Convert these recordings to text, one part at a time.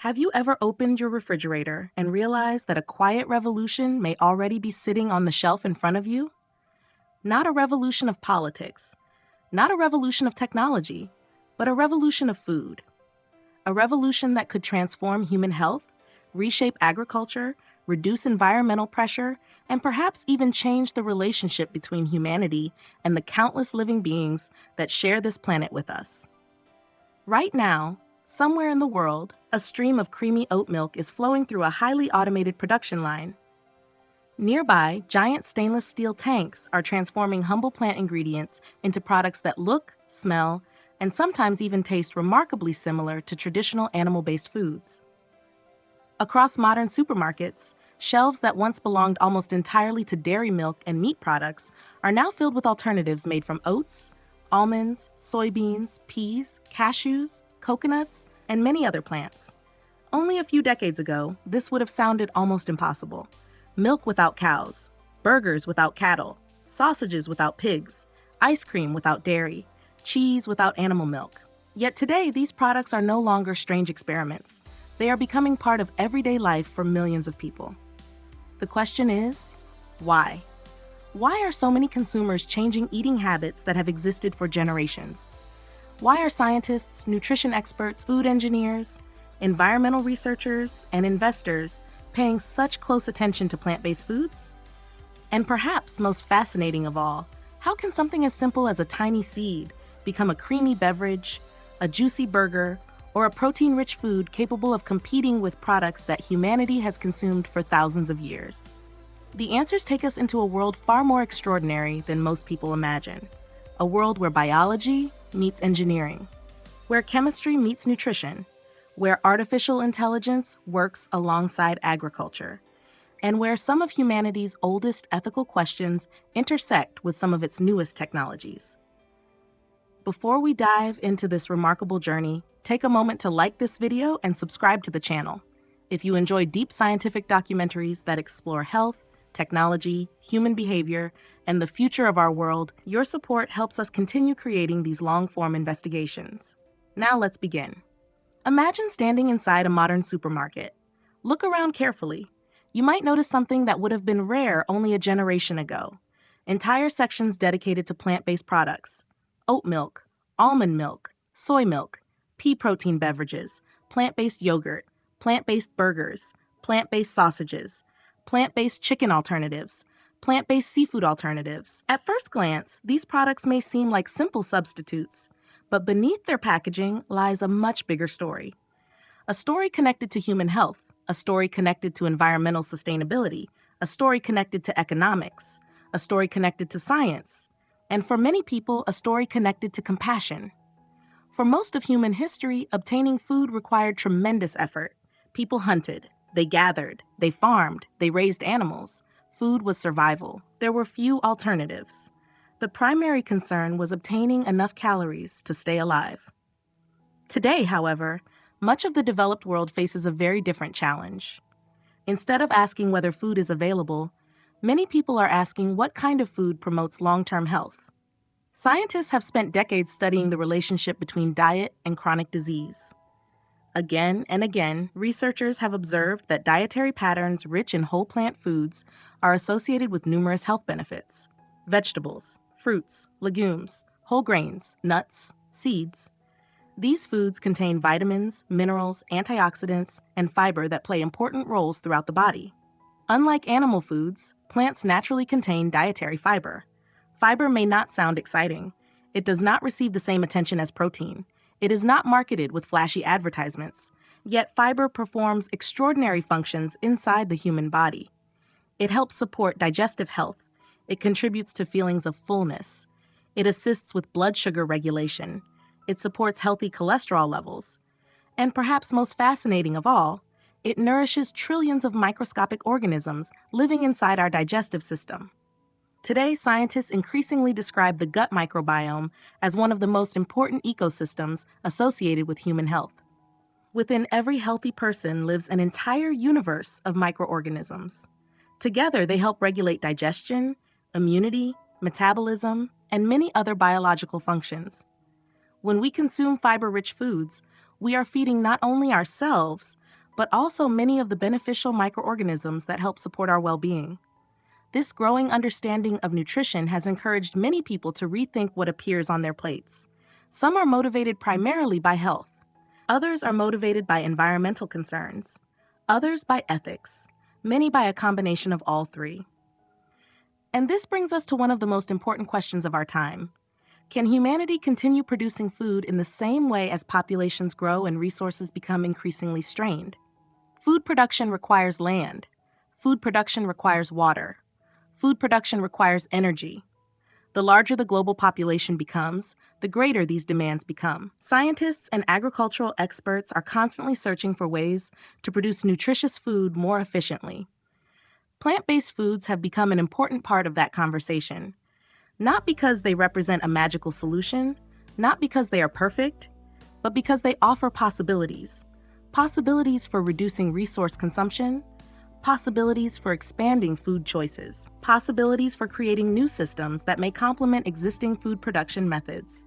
Have you ever opened your refrigerator and realized that a quiet revolution may already be sitting on the shelf in front of you? Not a revolution of politics, not a revolution of technology, but a revolution of food. A revolution that could transform human health, reshape agriculture, reduce environmental pressure, and perhaps even change the relationship between humanity and the countless living beings that share this planet with us. Right now, somewhere in the world, a stream of creamy oat milk is flowing through a highly automated production line. Nearby, giant stainless steel tanks are transforming humble plant ingredients into products that look, smell, and sometimes even taste remarkably similar to traditional animal-based foods. Across modern supermarkets, shelves that once belonged almost entirely to dairy milk and meat products are now filled with alternatives made from oats, almonds, soybeans, peas, cashews, coconuts, and many other plants. Only a few decades ago, this would have sounded almost impossible. Milk without cows, burgers without cattle, sausages without pigs, ice cream without dairy, cheese without animal milk. Yet today, these products are no longer strange experiments. They are becoming part of everyday life for millions of people. The question is, why? Why are so many consumers changing eating habits that have existed for generations? Why are scientists, nutrition experts, food engineers, environmental researchers, and investors paying such close attention to plant-based foods? And perhaps most fascinating of all, how can something as simple as a tiny seed become a creamy beverage, a juicy burger, or a protein-rich food capable of competing with products that humanity has consumed for thousands of years? The answers take us into a world far more extraordinary than most people imagine. A world where biology meets engineering, where chemistry meets nutrition, where artificial intelligence works alongside agriculture, and where some of humanity's oldest ethical questions intersect with some of its newest technologies. Before we dive into this remarkable journey, take a moment to like this video and subscribe to the channel. If you enjoy deep scientific documentaries that explore health, technology, human behavior, and the future of our world, your support helps us continue creating these long-form investigations. Now let's begin. Imagine standing inside a modern supermarket. Look around carefully. You might notice something that would have been rare only a generation ago. Entire sections dedicated to plant-based products. Oat milk, almond milk, soy milk, pea protein beverages, plant-based yogurt, plant-based burgers, plant-based sausages, plant-based chicken alternatives, plant-based seafood alternatives. At first glance, these products may seem like simple substitutes, but beneath their packaging lies a much bigger story. A story connected to human health, a story connected to environmental sustainability, a story connected to economics, a story connected to science, and for many people, a story connected to compassion. For most of human history, obtaining food required tremendous effort. People hunted, they gathered, they farmed, they raised animals. Food was survival. There were few alternatives. The primary concern was obtaining enough calories to stay alive. Today, however, much of the developed world faces a very different challenge. Instead of asking whether food is available, many people are asking what kind of food promotes long-term health. Scientists have spent decades studying the relationship between diet and chronic disease. Again and again, researchers have observed that dietary patterns rich in whole plant foods are associated with numerous health benefits. Vegetables, fruits, legumes, whole grains, nuts, seeds. These foods contain vitamins, minerals, antioxidants, and fiber that play important roles throughout the body. Unlike animal foods, plants naturally contain dietary fiber. Fiber may not sound exciting. It does not receive the same attention as protein. It is not marketed with flashy advertisements. Yet fiber performs extraordinary functions inside the human body. It helps support digestive health. It contributes to feelings of fullness. It assists with blood sugar regulation. It supports healthy cholesterol levels. And perhaps most fascinating of all, it nourishes trillions of microscopic organisms living inside our digestive system. Today, scientists increasingly describe the gut microbiome as one of the most important ecosystems associated with human health. Within every healthy person lives an entire universe of microorganisms. Together, they help regulate digestion, immunity, metabolism, and many other biological functions. When we consume fiber-rich foods, we are feeding not only ourselves, but also many of the beneficial microorganisms that help support our well-being. This growing understanding of nutrition has encouraged many people to rethink what appears on their plates. Some are motivated primarily by health. Others are motivated by environmental concerns. Others by ethics. Many by a combination of all three. And this brings us to one of the most important questions of our time. Can humanity continue producing food in the same way as populations grow and resources become increasingly strained? Food production requires land. Food production requires water. Food production requires energy. The larger the global population becomes, the greater these demands become. Scientists and agricultural experts are constantly searching for ways to produce nutritious food more efficiently. Plant-based foods have become an important part of that conversation. Not because they represent a magical solution, not because they are perfect, but because they offer possibilities. Possibilities for reducing resource consumption, possibilities for expanding food choices, possibilities for creating new systems that may complement existing food production methods.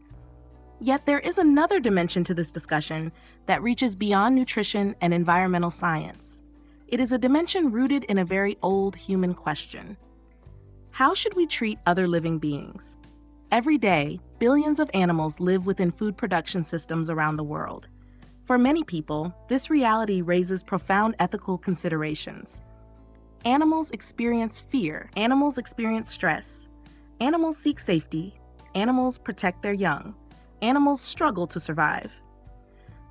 Yet there is another dimension to this discussion that reaches beyond nutrition and environmental science. It is a dimension rooted in a very old human question. How should we treat other living beings? Every day, billions of animals live within food production systems around the world. For many people, this reality raises profound ethical considerations. Animals experience fear. Animals experience stress. Animals seek safety. Animals protect their young. Animals struggle to survive.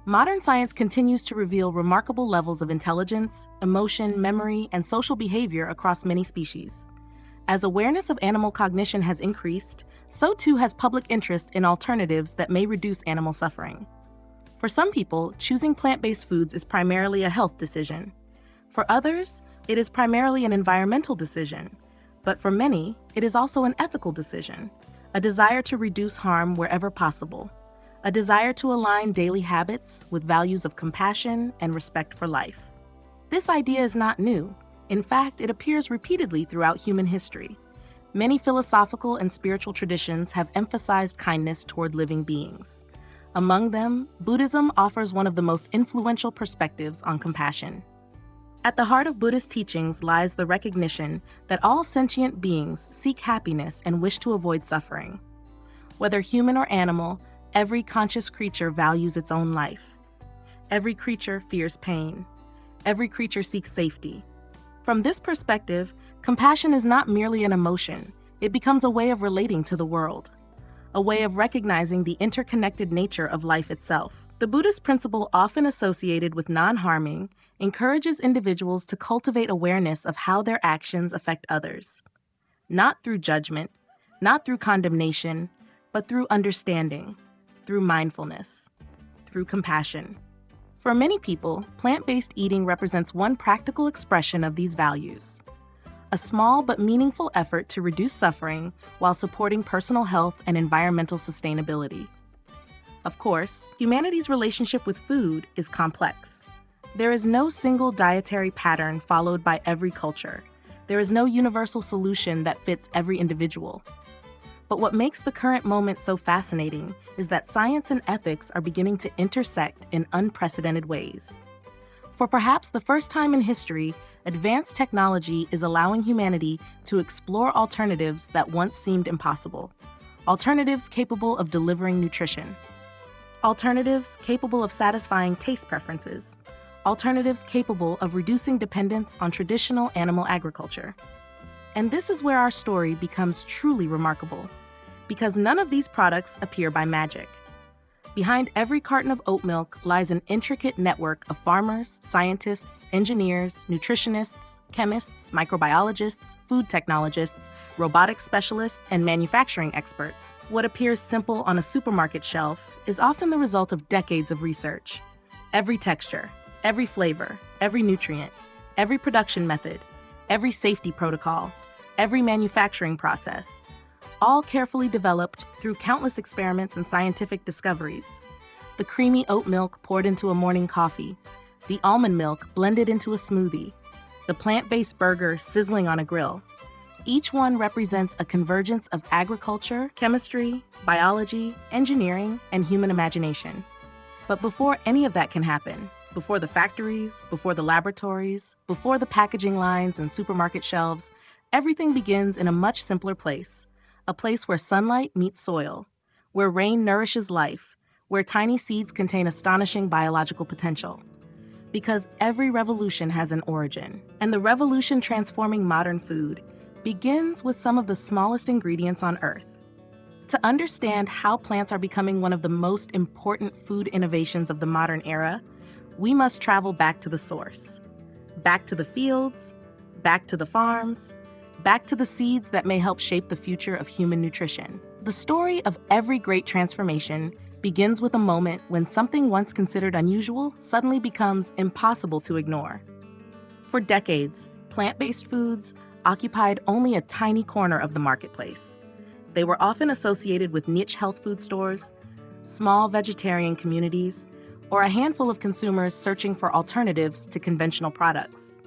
Modern science continues to reveal remarkable levels of intelligence, emotion, memory, and social behavior across many species. As awareness of animal cognition has increased, so too has public interest in alternatives that may reduce animal suffering. For some people, choosing plant-based foods is primarily a health decision. For others, it is primarily an environmental decision. But for many, it is also an ethical decision, a desire to reduce harm wherever possible, a desire to align daily habits with values of compassion and respect for life. This idea is not new. In fact, it appears repeatedly throughout human history. Many philosophical and spiritual traditions have emphasized kindness toward living beings. Among them, Buddhism offers one of the most influential perspectives on compassion. At the heart of Buddhist teachings lies the recognition that all sentient beings seek happiness and wish to avoid suffering. Whether human or animal, every conscious creature values its own life. Every creature fears pain. Every creature seeks safety. From this perspective, compassion is not merely an emotion, it becomes a way of relating to the world, a way of recognizing the interconnected nature of life itself. The Buddhist principle, often associated with non-harming, encourages individuals to cultivate awareness of how their actions affect others. Not through judgment, not through condemnation, but through understanding, through mindfulness, through compassion. For many people, plant-based eating represents one practical expression of these values. A small but meaningful effort to reduce suffering while supporting personal health and environmental sustainability. Of course, humanity's relationship with food is complex. There is no single dietary pattern followed by every culture. There is no universal solution that fits every individual. But what makes the current moment so fascinating is that science and ethics are beginning to intersect in unprecedented ways. For perhaps the first time in history, advanced technology is allowing humanity to explore alternatives that once seemed impossible. Alternatives capable of delivering nutrition. Alternatives capable of satisfying taste preferences. Alternatives capable of reducing dependence on traditional animal agriculture. And this is where our story becomes truly remarkable, because none of these products appear by magic. Behind every carton of oat milk lies an intricate network of farmers, scientists, engineers, nutritionists, chemists, microbiologists, food technologists, robotics specialists, and manufacturing experts. What appears simple on a supermarket shelf is often the result of decades of research. Every texture, every flavor, every nutrient, every production method, every safety protocol, every manufacturing process, all carefully developed through countless experiments and scientific discoveries. The creamy oat milk poured into a morning coffee, the almond milk blended into a smoothie, the plant-based burger sizzling on a grill. Each one represents a convergence of agriculture, chemistry, biology, engineering, and human imagination. But before any of that can happen, Before the factories, before the laboratories, before the packaging lines and supermarket shelves, everything begins in a much simpler place. A place where sunlight meets soil, where rain nourishes life, where tiny seeds contain astonishing biological potential. Because every revolution has an origin, and the revolution transforming modern food begins with some of the smallest ingredients on Earth. To understand how plants are becoming one of the most important food innovations of the modern era, we must travel back to the source. Back to the fields, back to the farms, back to the seeds that may help shape the future of human nutrition. The story of every great transformation begins with a moment when something once considered unusual suddenly becomes impossible to ignore. For decades, plant-based foods occupied only a tiny corner of the marketplace. They were often associated with niche health food stores, small vegetarian communities, or a handful of consumers searching for alternatives to conventional products.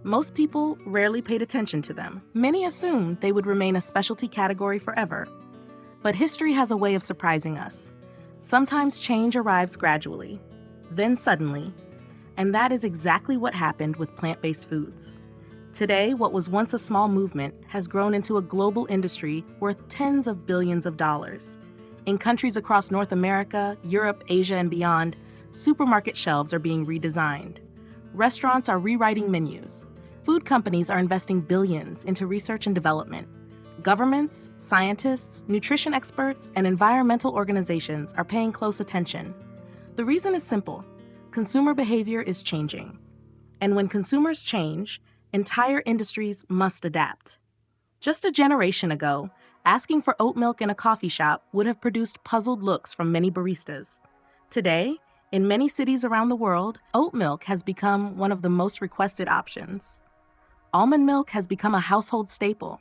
Most people rarely paid attention to them. Many assumed they would remain a specialty category forever. But history has a way of surprising us. Sometimes change arrives gradually, then suddenly, and that is exactly what happened with plant-based foods. Today, what was once a small movement has grown into a global industry worth tens of billions of dollars. In countries across North America, Europe, Asia, and beyond, supermarket shelves are being redesigned. Restaurants are rewriting menus. Food companies are investing billions into research and development. Governments, scientists, nutrition experts, and environmental organizations are paying close attention. The reason is simple. Consumer behavior is changing. And when consumers change, entire industries must adapt. Just a generation ago, asking for oat milk in a coffee shop would have produced puzzled looks from many baristas. Today, in many cities around the world, oat milk has become one of the most requested options. Almond milk has become a household staple.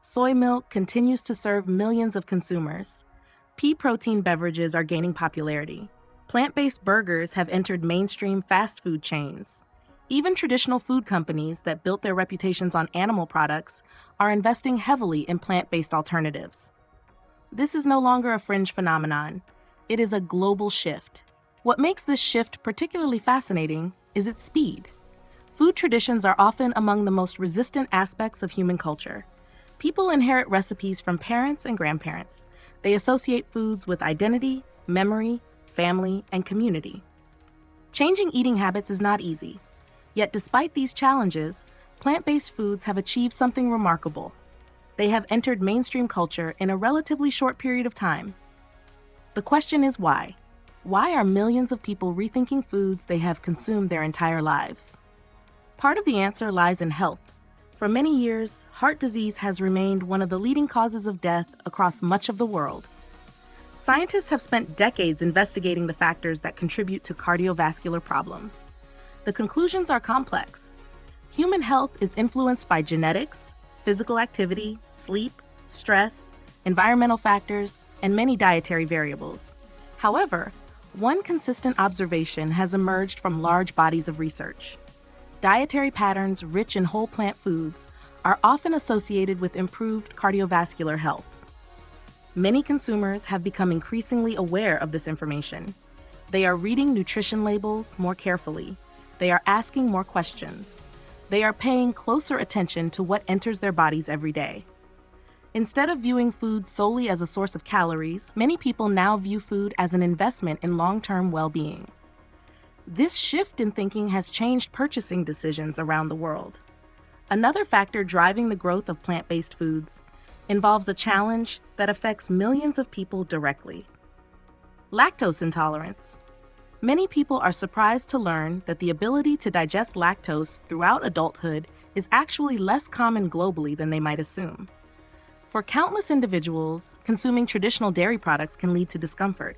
Soy milk continues to serve millions of consumers. Pea protein beverages are gaining popularity. Plant-based burgers have entered mainstream fast food chains. Even traditional food companies that built their reputations on animal products are investing heavily in plant-based alternatives. This is no longer a fringe phenomenon. It is a global shift. What makes this shift particularly fascinating is its speed. Food traditions are often among the most resistant aspects of human culture. People inherit recipes from parents and grandparents. They associate foods with identity, memory, family, and community. Changing eating habits is not easy. Yet despite these challenges, plant-based foods have achieved something remarkable. They have entered mainstream culture in a relatively short period of time. The question is why? Why are millions of people rethinking foods they have consumed their entire lives? Part of the answer lies in health. For many years, heart disease has remained one of the leading causes of death across much of the world. Scientists have spent decades investigating the factors that contribute to cardiovascular problems. The conclusions are complex. Human health is influenced by genetics, physical activity, sleep, stress, environmental factors, and many dietary variables. However, one consistent observation has emerged from large bodies of research. Dietary patterns rich in whole plant foods are often associated with improved cardiovascular health. Many consumers have become increasingly aware of this information. They are reading nutrition labels more carefully. They are asking more questions. They are paying closer attention to what enters their bodies every day. Instead of viewing food solely as a source of calories, many people now view food as an investment in long-term well-being. This shift in thinking has changed purchasing decisions around the world. Another factor driving the growth of plant-based foods involves a challenge that affects millions of people directly: lactose intolerance. Many people are surprised to learn that the ability to digest lactose throughout adulthood is actually less common globally than they might assume. For countless individuals, consuming traditional dairy products can lead to discomfort,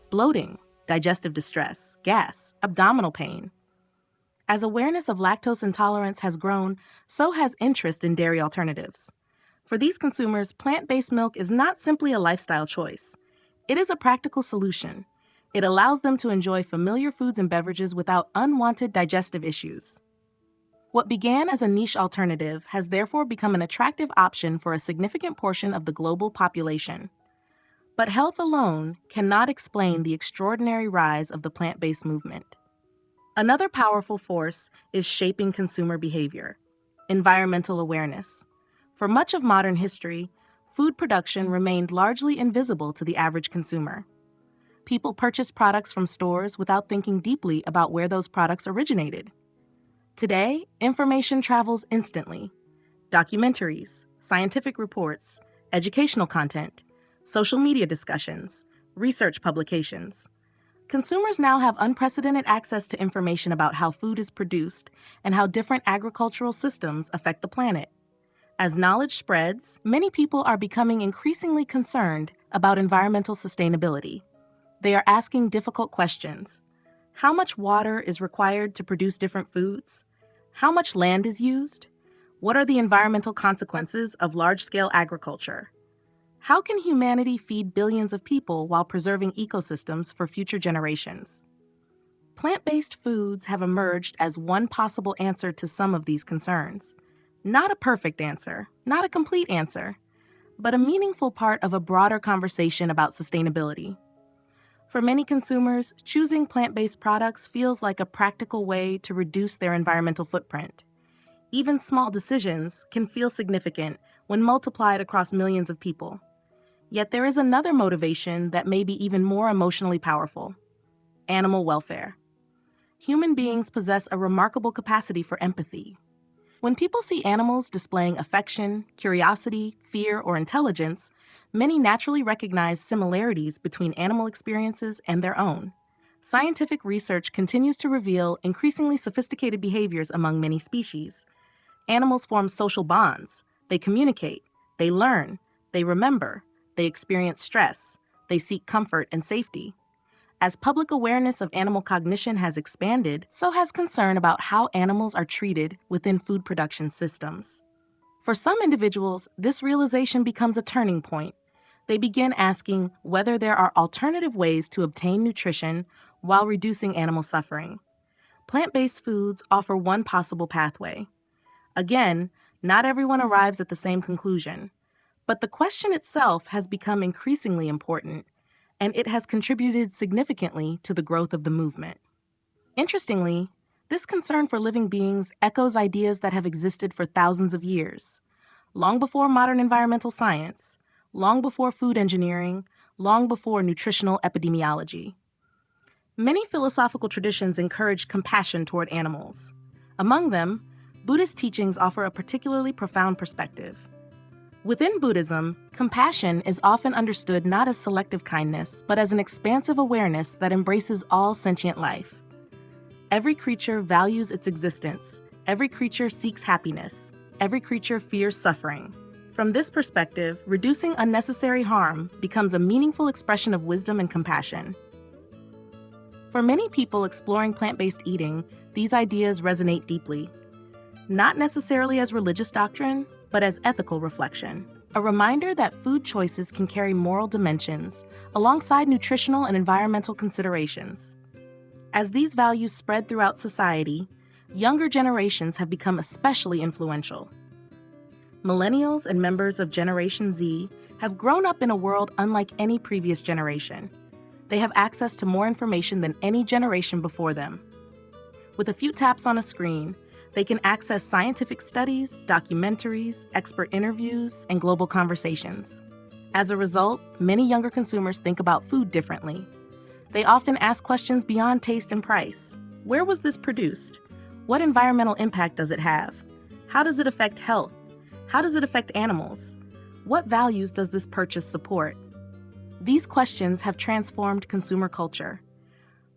bloating, digestive distress, gas, abdominal pain. As awareness of lactose intolerance has grown, so has interest in dairy alternatives. For these consumers, plant-based milk is not simply a lifestyle choice. It is a practical solution. It allows them to enjoy familiar foods and beverages without unwanted digestive issues. What began as a niche alternative has therefore become an attractive option for a significant portion of the global population. But health alone cannot explain the extraordinary rise of the plant-based movement. Another powerful force is shaping consumer behavior: environmental awareness. For much of modern history, food production remained largely invisible to the average consumer. People purchased products from stores without thinking deeply about where those products originated. Today, information travels instantly. Documentaries, scientific reports, educational content, social media discussions, research publications. Consumers now have unprecedented access to information about how food is produced and how different agricultural systems affect the planet. As knowledge spreads, many people are becoming increasingly concerned about environmental sustainability. They are asking difficult questions. How much water is required to produce different foods? How much land is used? What are the environmental consequences of large-scale agriculture? How can humanity feed billions of people while preserving ecosystems for future generations? Plant-based foods have emerged as one possible answer to some of these concerns. Not a perfect answer, not a complete answer, but a meaningful part of a broader conversation about sustainability. For many consumers, choosing plant-based products feels like a practical way to reduce their environmental footprint. Even small decisions can feel significant when multiplied across millions of people. Yet there is another motivation that may be even more emotionally powerful: animal welfare. Human beings possess a remarkable capacity for empathy. When people see animals displaying affection, curiosity, fear, or intelligence, many naturally recognize similarities between animal experiences and their own. Scientific research continues to reveal increasingly sophisticated behaviors among many species. Animals form social bonds. They communicate. They learn. They remember. They experience stress. They seek comfort and safety. As public awareness of animal cognition has expanded, so has concern about how animals are treated within food production systems. For some individuals, this realization becomes a turning point. They begin asking whether there are alternative ways to obtain nutrition while reducing animal suffering. Plant-based foods offer one possible pathway. Again, not everyone arrives at the same conclusion, but the question itself has become increasingly important, and it has contributed significantly to the growth of the movement. Interestingly, this concern for living beings echoes ideas that have existed for thousands of years. Long before modern environmental science, long before food engineering, long before nutritional epidemiology. Many philosophical traditions encourage compassion toward animals. Among them, Buddhist teachings offer a particularly profound perspective. Within Buddhism, compassion is often understood not as selective kindness, but as an expansive awareness that embraces all sentient life. Every creature values its existence. Every creature seeks happiness. Every creature fears suffering. From this perspective, reducing unnecessary harm becomes a meaningful expression of wisdom and compassion. For many people exploring plant-based eating, these ideas resonate deeply. Not necessarily as religious doctrine, but as ethical reflection. A reminder that food choices can carry moral dimensions alongside nutritional and environmental considerations. As these values spread throughout society, younger generations have become especially influential. Millennials and members of Generation Z have grown up in a world unlike any previous generation. They have access to more information than any generation before them. With a few taps on a screen, they can access scientific studies, documentaries, expert interviews, and global conversations. As a result, many younger consumers think about food differently. They often ask questions beyond taste and price. Where was this produced? What environmental impact does it have? How does it affect health? How does it affect animals? What values does this purchase support? These questions have transformed consumer culture.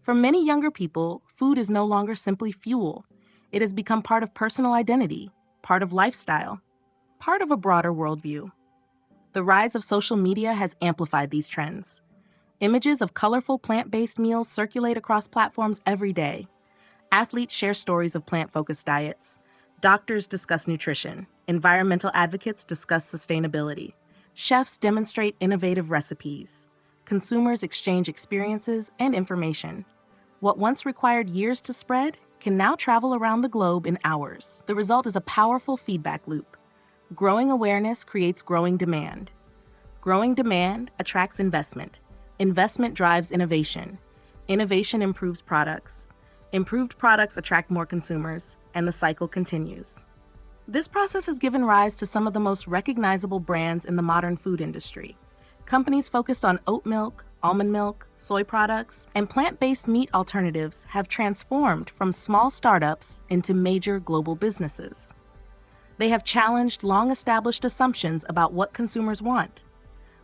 For many younger people, food is no longer simply fuel. It has become part of personal identity, part of lifestyle, part of a broader worldview. The rise of social media has amplified these trends. Images of colorful plant-based meals circulate across platforms every day. Athletes share stories of plant-focused diets. Doctors discuss nutrition. Environmental advocates discuss sustainability. Chefs demonstrate innovative recipes. Consumers exchange experiences and information. What once required years to spread can now travel around the globe in hours. The result is a powerful feedback loop. Growing awareness creates growing demand. Growing demand attracts investment. Investment drives innovation. Innovation improves products. Improved products attract more consumers, and the cycle continues. This process has given rise to some of the most recognizable brands in the modern food industry. Companies focused on oat milk, almond milk, soy products, and plant-based meat alternatives have transformed from small startups into major global businesses. They have challenged long-established assumptions about what consumers want.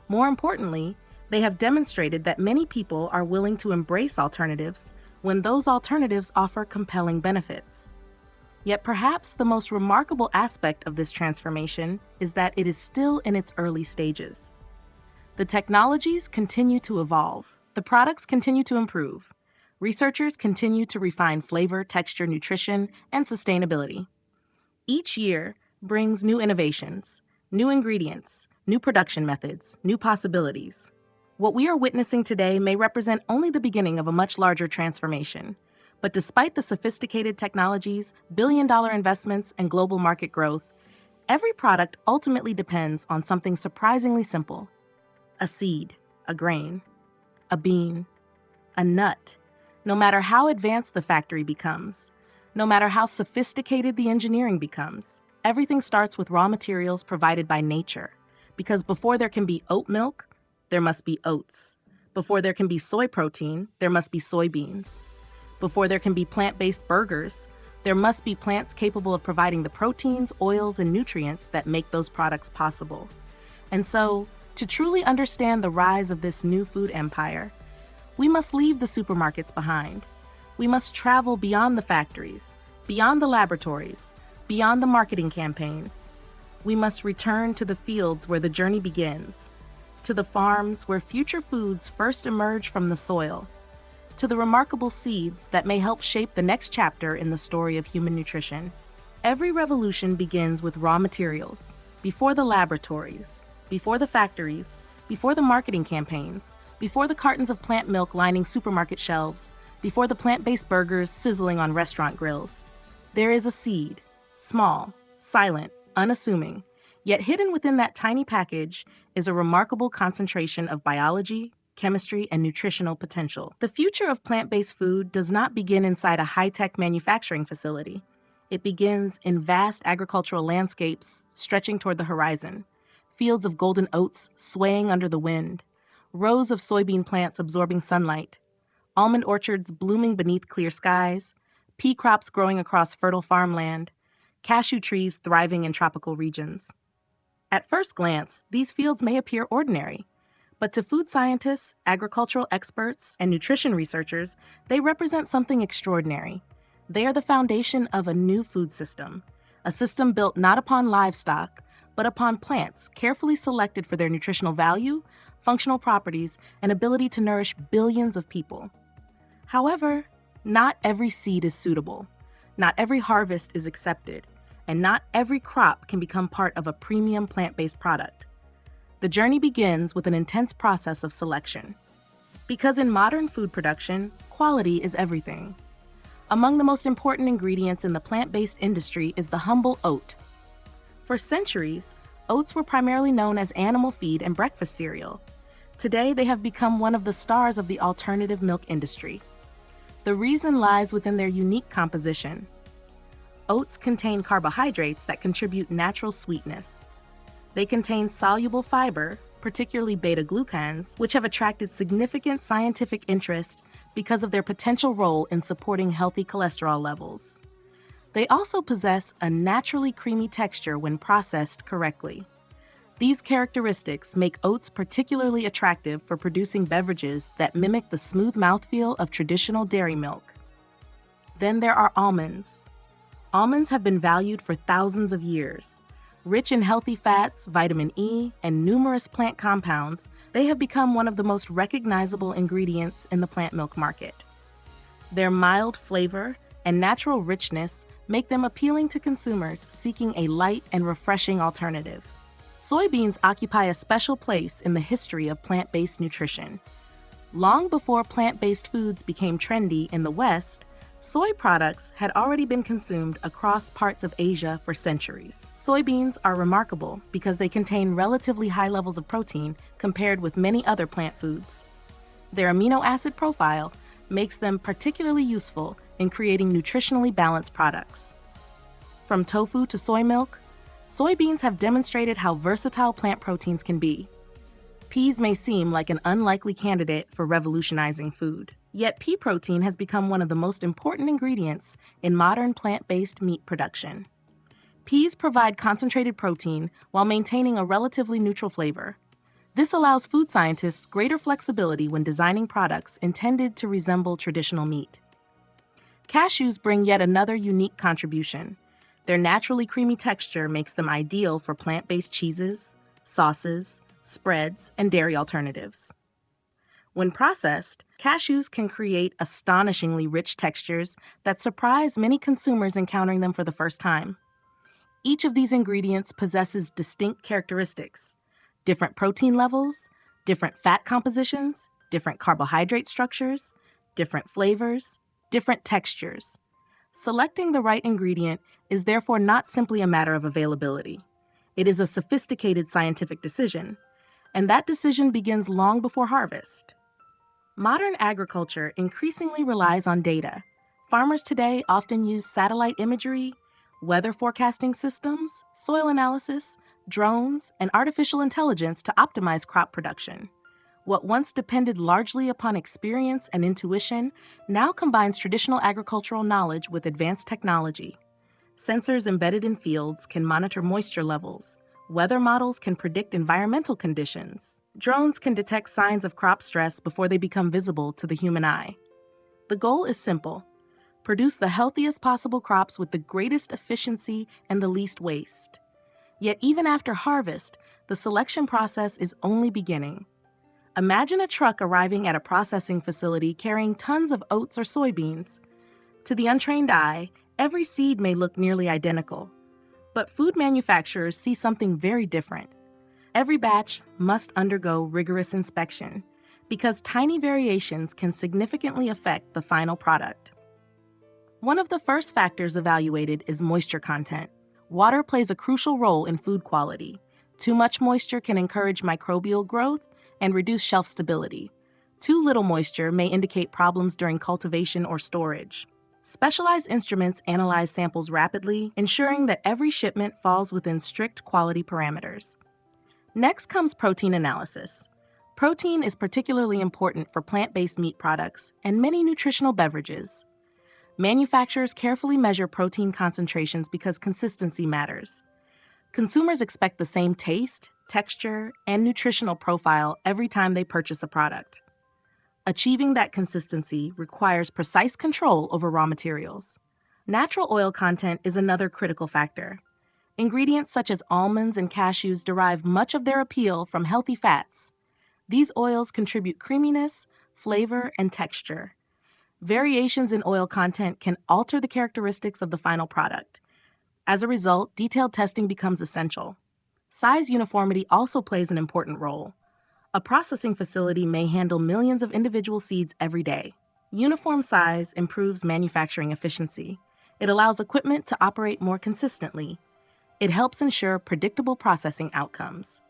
More importantly, they have demonstrated that many people are willing to embrace alternatives when those alternatives offer compelling benefits. Yet perhaps the most remarkable aspect of this transformation is that it is still in its early stages. The technologies continue to evolve. The products continue to improve. Researchers continue to refine flavor, texture, nutrition, and sustainability. Each year brings new innovations, new ingredients, new production methods, new possibilities. What we are witnessing today may represent only the beginning of a much larger transformation. But despite the sophisticated technologies, billion-dollar investments, and global market growth, every product ultimately depends on something surprisingly simple: a seed, a grain, a bean, a nut. No matter how advanced the factory becomes, no matter how sophisticated the engineering becomes, everything starts with raw materials provided by nature. Because before there can be oat milk, there must be oats. Before there can be soy protein, there must be soybeans. Before there can be plant-based burgers, there must be plants capable of providing the proteins, oils, and nutrients that make those products possible. And so, to truly understand the rise of this new food empire, we must leave the supermarkets behind. We must travel beyond the factories, beyond the laboratories, beyond the marketing campaigns. We must return to the fields where the journey begins, to the farms where future foods first emerge from the soil, to the remarkable seeds that may help shape the next chapter in the story of human nutrition. Every revolution begins with raw materials, before the laboratories, before the factories, before the marketing campaigns, before the cartons of plant milk lining supermarket shelves, before the plant-based burgers sizzling on restaurant grills. There is a seed, small, silent, unassuming, yet hidden within that tiny package is a remarkable concentration of biology, chemistry, and nutritional potential. The future of plant-based food does not begin inside a high-tech manufacturing facility. It begins in vast agricultural landscapes stretching toward the horizon, fields of golden oats swaying under the wind, rows of soybean plants absorbing sunlight, almond orchards blooming beneath clear skies, pea crops growing across fertile farmland, cashew trees thriving in tropical regions. At first glance, these fields may appear ordinary, but to food scientists, agricultural experts, and nutrition researchers, they represent something extraordinary. They are the foundation of a new food system, a system built not upon livestock, but upon plants carefully selected for their nutritional value, functional properties, and ability to nourish billions of people. However, not every seed is suitable, not every harvest is accepted, and not every crop can become part of a premium plant-based product. The journey begins with an intense process of selection. Because in modern food production, quality is everything. Among the most important ingredients in the plant-based industry is the humble oat. For centuries, oats were primarily known as animal feed and breakfast cereal. Today, they have become one of the stars of the alternative milk industry. The reason lies within their unique composition. Oats contain carbohydrates that contribute natural sweetness. They contain soluble fiber, particularly beta-glucans, which have attracted significant scientific interest because of their potential role in supporting healthy cholesterol levels. They also possess a naturally creamy texture when processed correctly. These characteristics make oats particularly attractive for producing beverages that mimic the smooth mouthfeel of traditional dairy milk. Then there are almonds. Almonds have been valued for thousands of years. Rich in healthy fats, vitamin E, and numerous plant compounds, they have become one of the most recognizable ingredients in the plant milk market. Their mild flavor and natural richness make them appealing to consumers seeking a light and refreshing alternative. Soybeans occupy a special place in the history of plant-based nutrition. Long before plant-based foods became trendy in the West, soy products had already been consumed across parts of Asia for centuries. Soybeans are remarkable because they contain relatively high levels of protein compared with many other plant foods. Their amino acid profile makes them particularly useful in creating nutritionally balanced products. From tofu to soy milk, soybeans have demonstrated how versatile plant proteins can be. Peas may seem like an unlikely candidate for revolutionizing food, yet pea protein has become one of the most important ingredients in modern plant-based meat production. Peas provide concentrated protein while maintaining a relatively neutral flavor. This allows food scientists greater flexibility when designing products intended to resemble traditional meat. Cashews bring yet another unique contribution. Their naturally creamy texture makes them ideal for plant-based cheeses, sauces, spreads, and dairy alternatives. When processed, cashews can create astonishingly rich textures that surprise many consumers encountering them for the first time. Each of these ingredients possesses distinct characteristics: different protein levels, different fat compositions, different carbohydrate structures, different flavors, different textures. Selecting the right ingredient is therefore not simply a matter of availability. It is a sophisticated scientific decision, and that decision begins long before harvest. Modern agriculture increasingly relies on data. Farmers today often use satellite imagery, weather forecasting systems, soil analysis, drones, and artificial intelligence to optimize crop production. What once depended largely upon experience and intuition now combines traditional agricultural knowledge with advanced technology. Sensors embedded in fields can monitor moisture levels. Weather models can predict environmental conditions. Drones can detect signs of crop stress before they become visible to the human eye. The goal is simple: produce the healthiest possible crops with the greatest efficiency and the least waste. Yet even after harvest, the selection process is only beginning. Imagine a truck arriving at a processing facility carrying tons of oats or soybeans. To the untrained eye, every seed may look nearly identical. But food manufacturers see something very different. Every batch must undergo rigorous inspection because tiny variations can significantly affect the final product. One of the first factors evaluated is moisture content. Water plays a crucial role in food quality. Too much moisture can encourage microbial growth and reduce shelf stability. Too little moisture may indicate problems during cultivation or storage. Specialized instruments analyze samples rapidly, ensuring that every shipment falls within strict quality parameters. Next comes protein analysis. Protein is particularly important for plant-based meat products and many nutritional beverages. Manufacturers carefully measure protein concentrations because consistency matters. Consumers expect the same taste, texture, and nutritional profile every time they purchase a product. Achieving that consistency requires precise control over raw materials. Natural oil content is another critical factor. Ingredients such as almonds and cashews derive much of their appeal from healthy fats. These oils contribute creaminess, flavor, and texture. Variations in oil content can alter the characteristics of the final product. As a result, detailed testing becomes essential. Size uniformity also plays an important role. A processing facility may handle millions of individual seeds every day. Uniform size improves manufacturing efficiency. It allows equipment to operate more consistently. It helps ensure predictable processing outcomes.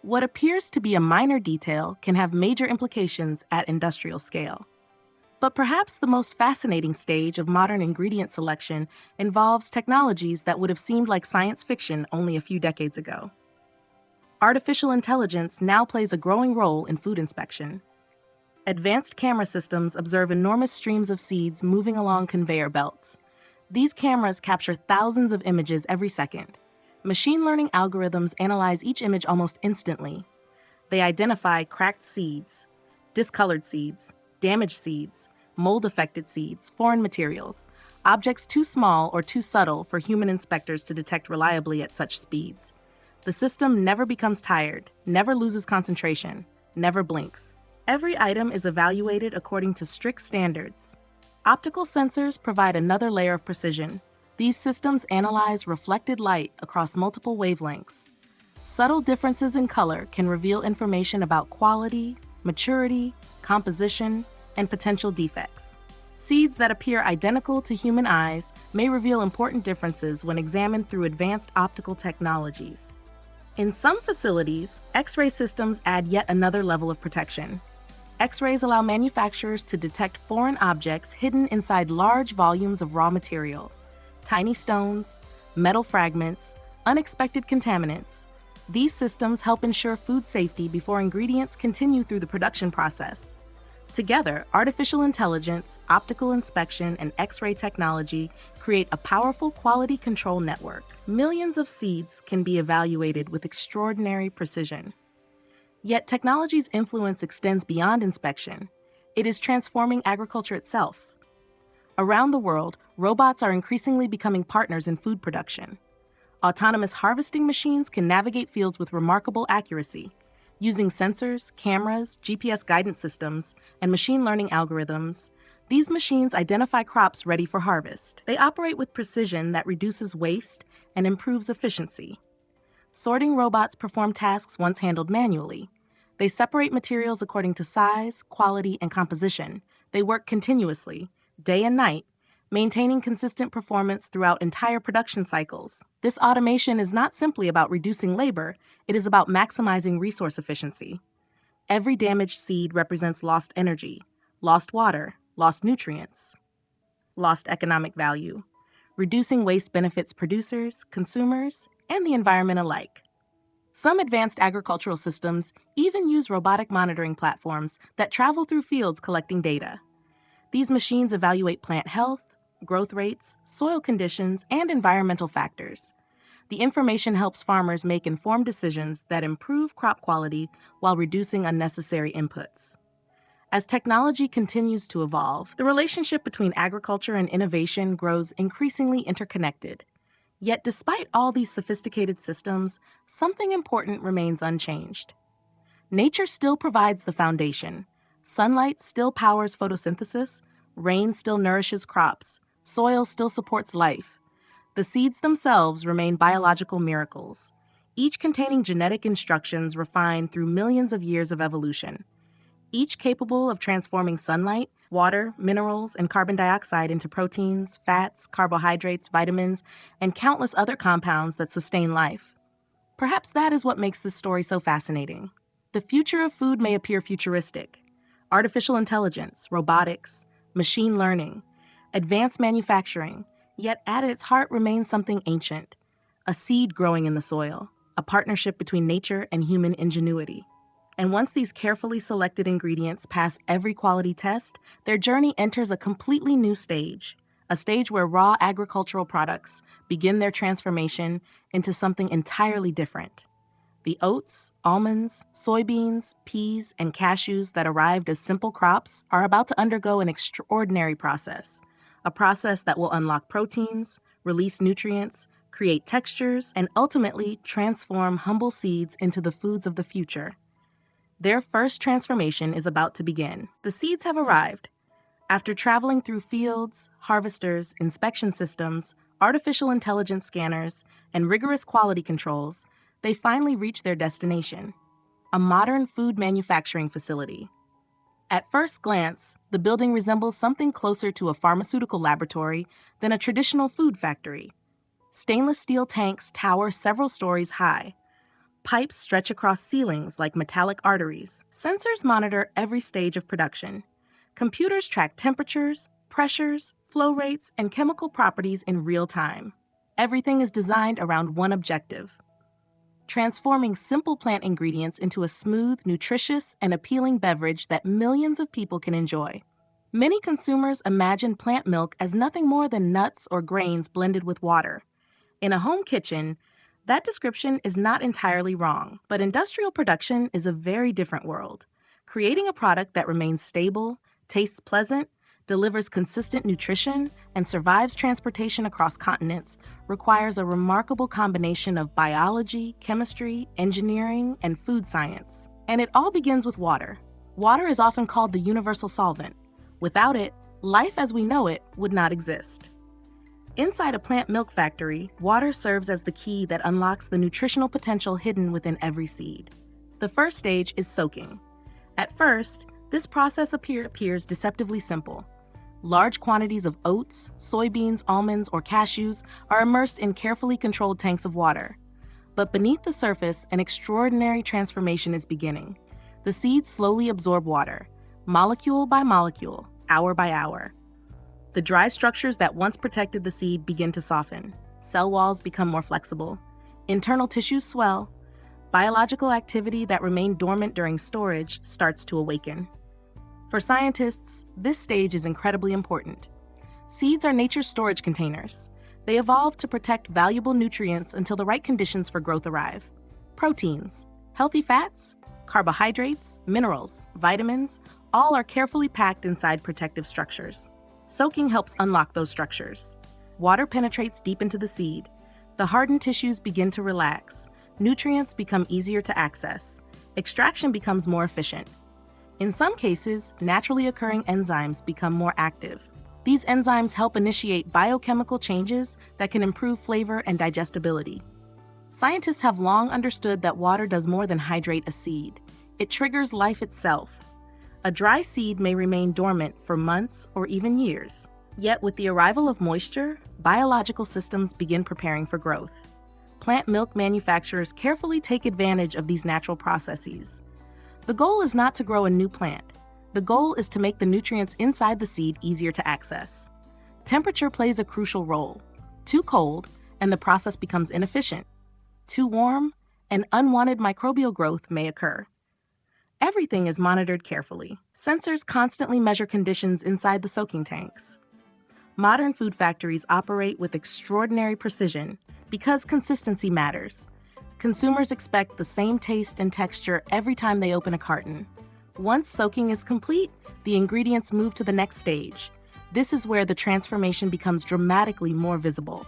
What appears to be a minor detail can have major implications at industrial scale. But perhaps the most fascinating stage of modern ingredient selection involves technologies that would have seemed like science fiction only a few decades ago. Artificial intelligence now plays a growing role in food inspection. Advanced camera systems observe enormous streams of seeds moving along conveyor belts. These cameras capture thousands of images every second. Machine learning algorithms analyze each image almost instantly. They identify cracked seeds, discolored seeds, damaged seeds, mold-affected seeds, foreign materials, objects too small or too subtle for human inspectors to detect reliably at such speeds. The system never becomes tired, never loses concentration, never blinks. Every item is evaluated according to strict standards. Optical sensors provide another layer of precision. These systems analyze reflected light across multiple wavelengths. Subtle differences in color can reveal information about quality, maturity, composition, and potential defects. Seeds that appear identical to human eyes may reveal important differences when examined through advanced optical technologies. In some facilities, X-ray systems add yet another level of protection. X-rays allow manufacturers to detect foreign objects hidden inside large volumes of raw material, tiny stones, metal fragments, unexpected contaminants. These systems help ensure food safety before ingredients continue through the production process. Together, artificial intelligence, optical inspection, and X-ray technology create a powerful quality control network. Millions of seeds can be evaluated with extraordinary precision. Yet technology's influence extends beyond inspection. It is transforming agriculture itself. Around the world, robots are increasingly becoming partners in food production. Autonomous harvesting machines can navigate fields with remarkable accuracy. Using sensors, cameras, GPS guidance systems, and machine learning algorithms, these machines identify crops ready for harvest. They operate with precision that reduces waste and improves efficiency. Sorting robots perform tasks once handled manually. They separate materials according to size, quality, and composition. They work continuously, day and night, maintaining consistent performance throughout entire production cycles. This automation is not simply about reducing labor, it is about maximizing resource efficiency. Every damaged seed represents lost energy, lost water, lost nutrients, lost economic value. Reducing waste benefits producers, consumers, and the environment alike. Some advanced agricultural systems even use robotic monitoring platforms that travel through fields collecting data. These machines evaluate plant health, growth rates, soil conditions, and environmental factors. The information helps farmers make informed decisions that improve crop quality while reducing unnecessary inputs. As technology continues to evolve, the relationship between agriculture and innovation grows increasingly interconnected. Yet despite all these sophisticated systems, something important remains unchanged. Nature still provides the foundation. Sunlight still powers photosynthesis, rain still nourishes crops, soil still supports life. The seeds themselves remain biological miracles, each containing genetic instructions refined through millions of years of evolution. Each capable of transforming sunlight, water, minerals, and carbon dioxide into proteins, fats, carbohydrates, vitamins, and countless other compounds that sustain life. Perhaps that is what makes this story so fascinating. The future of food may appear futuristic. Artificial intelligence, robotics, machine learning, advanced manufacturing, yet at its heart remains something ancient, a seed growing in the soil, a partnership between nature and human ingenuity. And once these carefully selected ingredients pass every quality test, their journey enters a completely new stage, a stage where raw agricultural products begin their transformation into something entirely different. The oats, almonds, soybeans, peas, and cashews that arrived as simple crops are about to undergo an extraordinary process, a process that will unlock proteins, release nutrients, create textures, and ultimately transform humble seeds into the foods of the future. Their first transformation is about to begin. The seeds have arrived. After traveling through fields, harvesters, inspection systems, artificial intelligence scanners, and rigorous quality controls, they finally reach their destination, a modern food manufacturing facility. At first glance, the building resembles something closer to a pharmaceutical laboratory than a traditional food factory. Stainless steel tanks tower several stories high. Pipes stretch across ceilings like metallic arteries. Sensors monitor every stage of production. Computers track temperatures, pressures, flow rates, and chemical properties in real time. Everything is designed around one objective: transforming simple plant ingredients into a smooth, nutritious, and appealing beverage that millions of people can enjoy. Many consumers imagine plant milk as nothing more than nuts or grains blended with water. In a home kitchen, that description is not entirely wrong, but industrial production is a very different world. Creating a product that remains stable, tastes pleasant, delivers consistent nutrition, and survives transportation across continents requires a remarkable combination of biology, chemistry, engineering, and food science. And it all begins with water. Water is often called the universal solvent. Without it, life as we know it would not exist. Inside a plant milk factory, water serves as the key that unlocks the nutritional potential hidden within every seed. The first stage is soaking. At first, this process appears deceptively simple. Large quantities of oats, soybeans, almonds, or cashews are immersed in carefully controlled tanks of water. But beneath the surface, an extraordinary transformation is beginning. The seeds slowly absorb water, molecule by molecule, hour by hour. The dry structures that once protected the seed begin to soften. Cell walls become more flexible. Internal tissues swell. Biological activity that remained dormant during storage starts to awaken. For scientists, this stage is incredibly important. Seeds are nature's storage containers. They evolve to protect valuable nutrients until the right conditions for growth arrive. Proteins, healthy fats, carbohydrates, minerals, vitamins, all are carefully packed inside protective structures. Soaking helps unlock those structures. Water penetrates deep into the seed. The hardened tissues begin to relax. Nutrients become easier to access. Extraction becomes more efficient. In some cases, naturally occurring enzymes become more active. These enzymes help initiate biochemical changes that can improve flavor and digestibility. Scientists have long understood that water does more than hydrate a seed. It triggers life itself. A dry seed may remain dormant for months or even years. Yet with the arrival of moisture, biological systems begin preparing for growth. Plant milk manufacturers carefully take advantage of these natural processes. The goal is not to grow a new plant. The goal is to make the nutrients inside the seed easier to access. Temperature plays a crucial role. Too cold, and the process becomes inefficient. Too warm, and unwanted microbial growth may occur. Everything is monitored carefully. Sensors constantly measure conditions inside the soaking tanks. Modern food factories operate with extraordinary precision because consistency matters. Consumers expect the same taste and texture every time they open a carton. Once soaking is complete, the ingredients move to the next stage. This is where the transformation becomes dramatically more visible.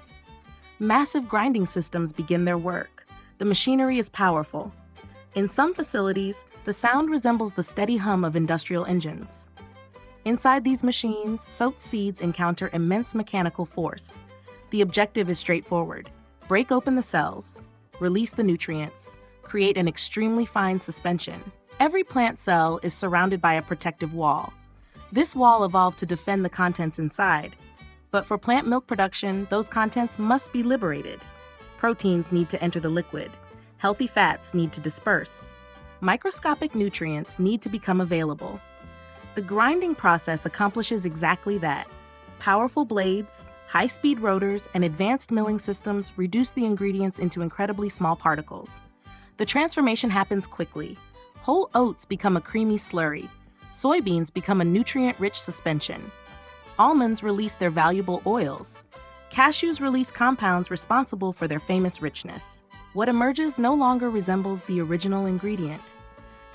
Massive grinding systems begin their work. The machinery is powerful. In some facilities, the sound resembles the steady hum of industrial engines. Inside these machines, soaked seeds encounter immense mechanical force. The objective is straightforward: break open the cells, release the nutrients, create an extremely fine suspension. Every plant cell is surrounded by a protective wall. This wall evolved to defend the contents inside. But for plant milk production, those contents must be liberated. Proteins need to enter the liquid. Healthy fats need to disperse. Microscopic nutrients need to become available. The grinding process accomplishes exactly that. Powerful blades, high-speed rotors, and advanced milling systems reduce the ingredients into incredibly small particles. The transformation happens quickly. Whole oats become a creamy slurry. Soybeans become a nutrient-rich suspension. Almonds release their valuable oils. Cashews release compounds responsible for their famous richness. What emerges no longer resembles the original ingredient.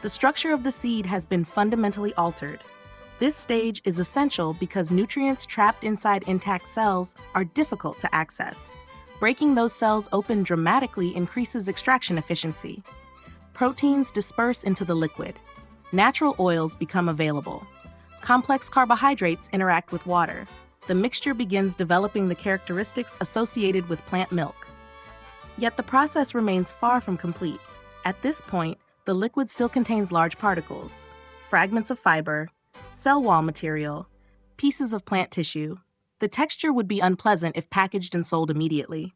The structure of the seed has been fundamentally altered. This stage is essential because nutrients trapped inside intact cells are difficult to access. Breaking those cells open dramatically increases extraction efficiency. Proteins disperse into the liquid. Natural oils become available. Complex carbohydrates interact with water. The mixture begins developing the characteristics associated with plant milk. Yet the process remains far from complete. At this point, the liquid still contains large particles, fragments of fiber, cell wall material, pieces of plant tissue. The texture would be unpleasant if packaged and sold immediately.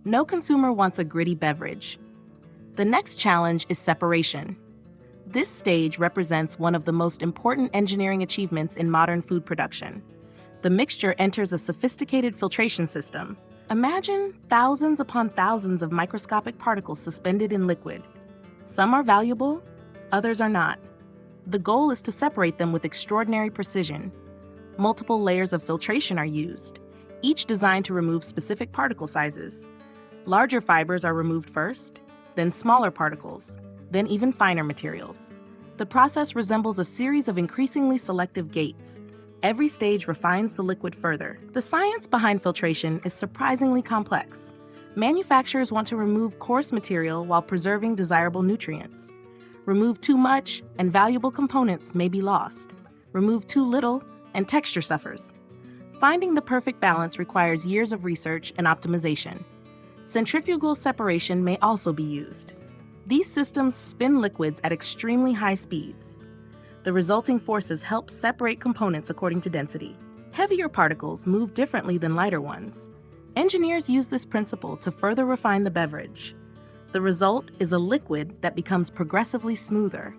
No consumer wants a gritty beverage. The next challenge is separation. This stage represents one of the most important engineering achievements in modern food production. The mixture enters a sophisticated filtration system. Imagine thousands upon thousands of microscopic particles suspended in liquid. Some are valuable, others are not. The goal is to separate them with extraordinary precision. Multiple layers of filtration are used, each designed to remove specific particle sizes. Larger fibers are removed first, then smaller particles, then even finer materials. The process resembles a series of increasingly selective gates. Every stage refines the liquid further. The science behind filtration is surprisingly complex. Manufacturers want to remove coarse material while preserving desirable nutrients. Remove too much, and valuable components may be lost. Remove too little, and texture suffers. Finding the perfect balance requires years of research and optimization. Centrifugal separation may also be used. These systems spin liquids at extremely high speeds. The resulting forces help separate components according to density. Heavier particles move differently than lighter ones. Engineers use this principle to further refine the beverage. The result is a liquid that becomes progressively smoother,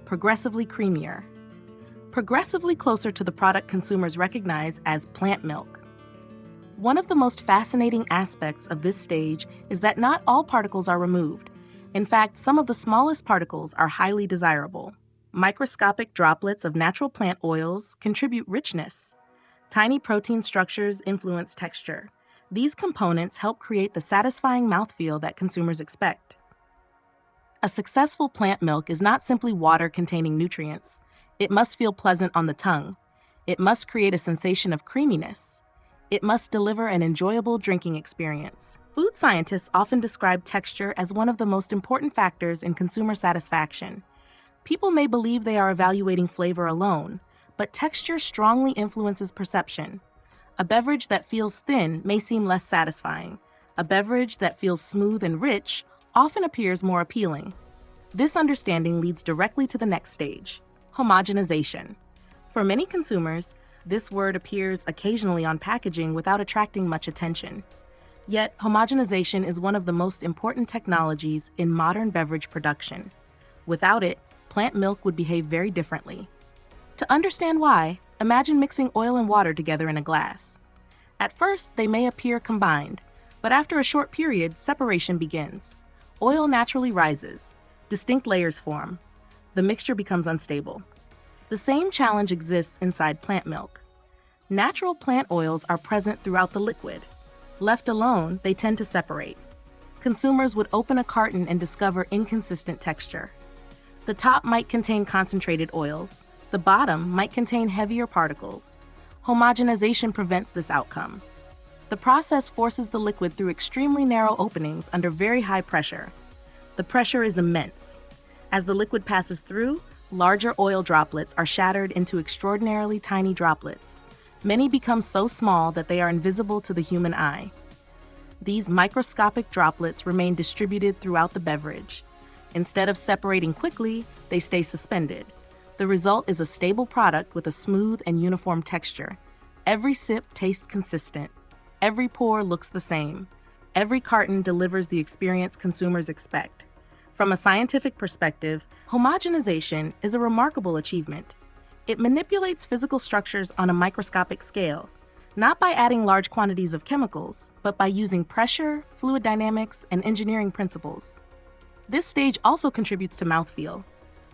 progressively creamier, progressively closer to the product consumers recognize as plant milk. One of the most fascinating aspects of this stage is that not all particles are removed. In fact, some of the smallest particles are highly desirable. Microscopic droplets of natural plant oils contribute richness. Tiny protein structures influence texture. These components help create the satisfying mouthfeel that consumers expect. A successful plant milk is not simply water containing nutrients. It must feel pleasant on the tongue. It must create a sensation of creaminess. It must deliver an enjoyable drinking experience. Food scientists often describe texture as one of the most important factors in consumer satisfaction. People may believe they are evaluating flavor alone, but texture strongly influences perception. A beverage that feels thin may seem less satisfying. A beverage that feels smooth and rich often appears more appealing. This understanding leads directly to the next stage, homogenization. For many consumers, this word appears occasionally on packaging without attracting much attention. Yet, homogenization is one of the most important technologies in modern beverage production. Without it, plant milk would behave very differently. To understand why, imagine mixing oil and water together in a glass. At first, they may appear combined, but after a short period, separation begins. Oil naturally rises. Distinct layers form. The mixture becomes unstable. The same challenge exists inside plant milk. Natural plant oils are present throughout the liquid. Left alone, they tend to separate. Consumers would open a carton and discover inconsistent texture. The top might contain concentrated oils. The bottom might contain heavier particles. Homogenization prevents this outcome. The process forces the liquid through extremely narrow openings under very high pressure. The pressure is immense. As the liquid passes through, larger oil droplets are shattered into extraordinarily tiny droplets. Many become so small that they are invisible to the human eye. These microscopic droplets remain distributed throughout the beverage. Instead of separating quickly, they stay suspended. The result is a stable product with a smooth and uniform texture. Every sip tastes consistent. Every pour looks the same. Every carton delivers the experience consumers expect. From a scientific perspective, homogenization is a remarkable achievement. It manipulates physical structures on a microscopic scale, not by adding large quantities of chemicals, but by using pressure, fluid dynamics, and engineering principles. This stage also contributes to mouthfeel.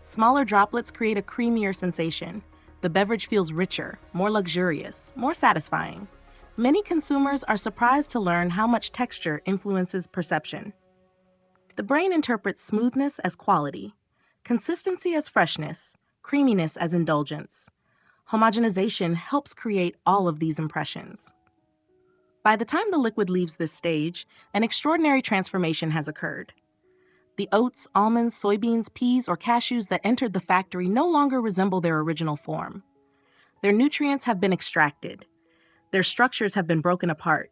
Smaller droplets create a creamier sensation. The beverage feels richer, more luxurious, more satisfying. Many consumers are surprised to learn how much texture influences perception. The brain interprets smoothness as quality, consistency as freshness, creaminess as indulgence. Homogenization helps create all of these impressions. By the time the liquid leaves this stage, an extraordinary transformation has occurred. The oats, almonds, soybeans, peas, or cashews that entered the factory no longer resemble their original form. Their nutrients have been extracted. Their structures have been broken apart.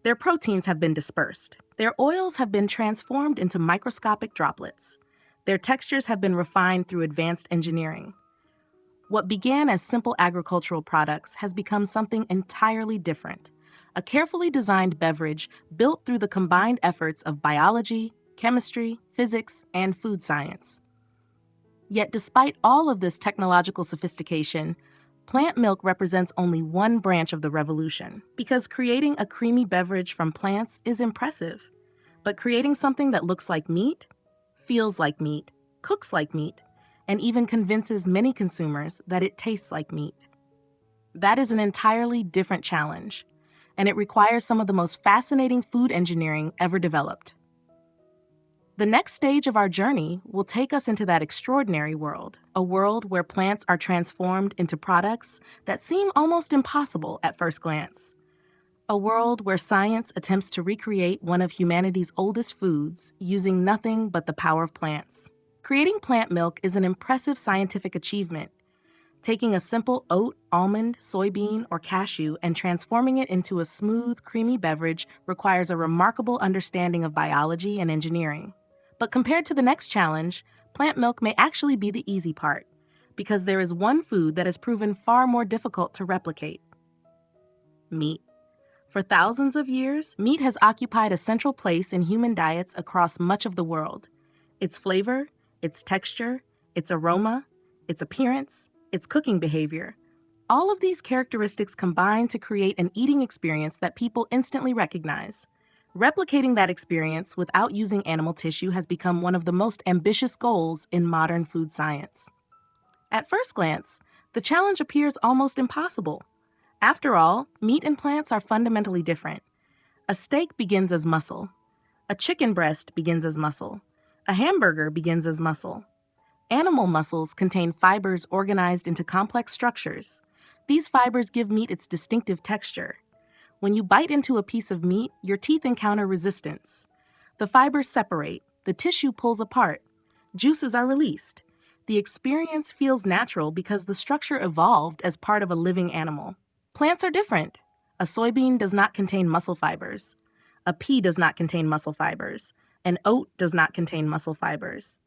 Their proteins have been dispersed. Their oils have been transformed into microscopic droplets. Their textures have been refined through advanced engineering. What began as simple agricultural products has become something entirely different, a carefully designed beverage built through the combined efforts of biology, chemistry, physics, and food science. Yet despite all of this technological sophistication, plant milk represents only one branch of the revolution, because creating a creamy beverage from plants is impressive. But creating something that looks like meat, feels like meat, cooks like meat, and even convinces many consumers that it tastes like meat. That is an entirely different challenge, and it requires some of the most fascinating food engineering ever developed. The next stage of our journey will take us into that extraordinary world, a world where plants are transformed into products that seem almost impossible at first glance. A world where science attempts to recreate one of humanity's oldest foods using nothing but the power of plants. Creating plant milk is an impressive scientific achievement. Taking a simple oat, almond, soybean, or cashew and transforming it into a smooth, creamy beverage requires a remarkable understanding of biology and engineering. But compared to the next challenge, plant milk may actually be the easy part, because there is one food that has proven far more difficult to replicate: meat. For thousands of years, meat has occupied a central place in human diets across much of the world. Its flavor, its texture, its aroma, its appearance, its cooking behavior. All of these characteristics combine to create an eating experience that people instantly recognize. Replicating that experience without using animal tissue has become one of the most ambitious goals in modern food science. At first glance, the challenge appears almost impossible. After all, meat and plants are fundamentally different. A steak begins as muscle. A chicken breast begins as muscle. A hamburger begins as muscle. Animal muscles contain fibers organized into complex structures. These fibers give meat its distinctive texture. When you bite into a piece of meat, your teeth encounter resistance. The fibers separate, the tissue pulls apart, juices are released. The experience feels natural because the structure evolved as part of a living animal. Plants are different. A soybean does not contain muscle fibers. A pea does not contain muscle fibers. An oat does not contain muscle fibers.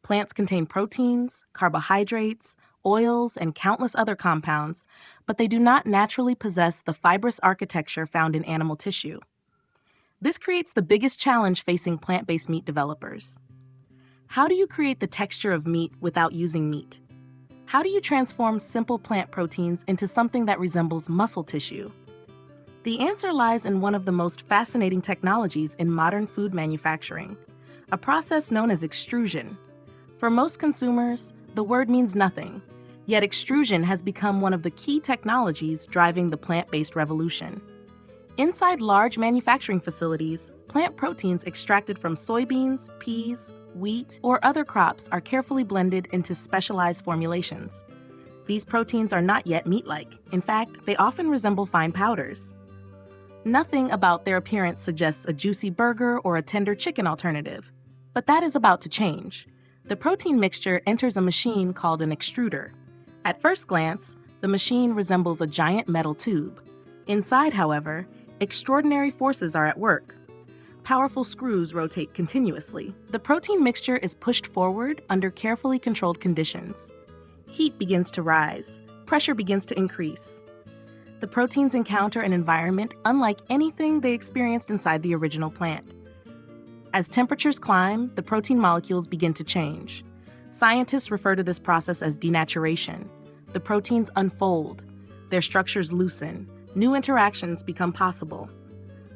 Plants contain proteins, carbohydrates, oils, and countless other compounds, but they do not naturally possess the fibrous architecture found in animal tissue. This creates the biggest challenge facing plant-based meat developers. How do you create the texture of meat without using meat? How do you transform simple plant proteins into something that resembles muscle tissue? The answer lies in one of the most fascinating technologies in modern food manufacturing, a process known as extrusion. For most consumers, the word means nothing, yet extrusion has become one of the key technologies driving the plant-based revolution. Inside large manufacturing facilities, plant proteins extracted from soybeans, peas, wheat, or other crops are carefully blended into specialized formulations. These proteins are not yet meat-like. In fact, they often resemble fine powders. Nothing about their appearance suggests a juicy burger or a tender chicken alternative. But that is about to change. The protein mixture enters a machine called an extruder. At first glance, the machine resembles a giant metal tube. Inside, however, extraordinary forces are at work. Powerful screws rotate continuously. The protein mixture is pushed forward under carefully controlled conditions. Heat begins to rise. Pressure begins to increase. The proteins encounter an environment unlike anything they experienced inside the original plant. As temperatures climb, the protein molecules begin to change. Scientists refer to this process as denaturation. The proteins unfold, their structures loosen, new interactions become possible.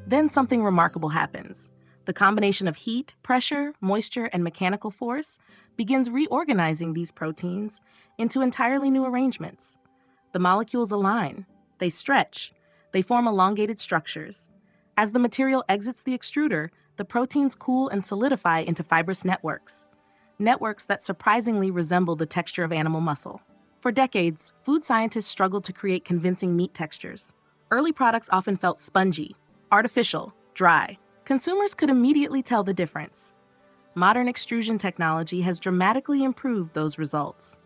Then something remarkable happens. The combination of heat, pressure, moisture, and mechanical force begins reorganizing these proteins into entirely new arrangements. The molecules align, they stretch, they form elongated structures. As the material exits the extruder, the proteins cool and solidify into fibrous networks that surprisingly resemble the texture of animal muscle. For decades, food scientists struggled to create convincing meat textures. Early products often felt spongy, artificial, dry. Consumers could immediately tell the difference. Modern extrusion technology has dramatically improved those results.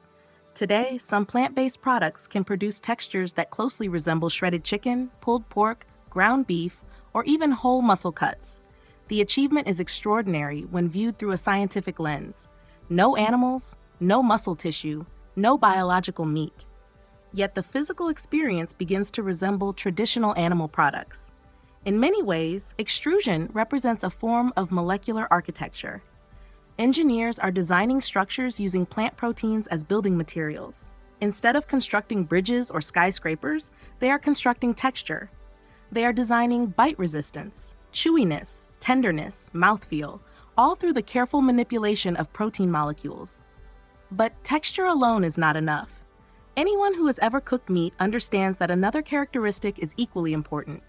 Today, some plant-based products can produce textures that closely resemble shredded chicken, pulled pork, ground beef, or even whole muscle cuts. The achievement is extraordinary when viewed through a scientific lens. No animals, no muscle tissue, no biological meat. Yet the physical experience begins to resemble traditional animal products. In many ways, extrusion represents a form of molecular architecture. Engineers are designing structures using plant proteins as building materials. Instead of constructing bridges or skyscrapers, they are constructing texture. They are designing bite resistance, chewiness, tenderness, mouthfeel, all through the careful manipulation of protein molecules. But texture alone is not enough. Anyone who has ever cooked meat understands that another characteristic is equally important.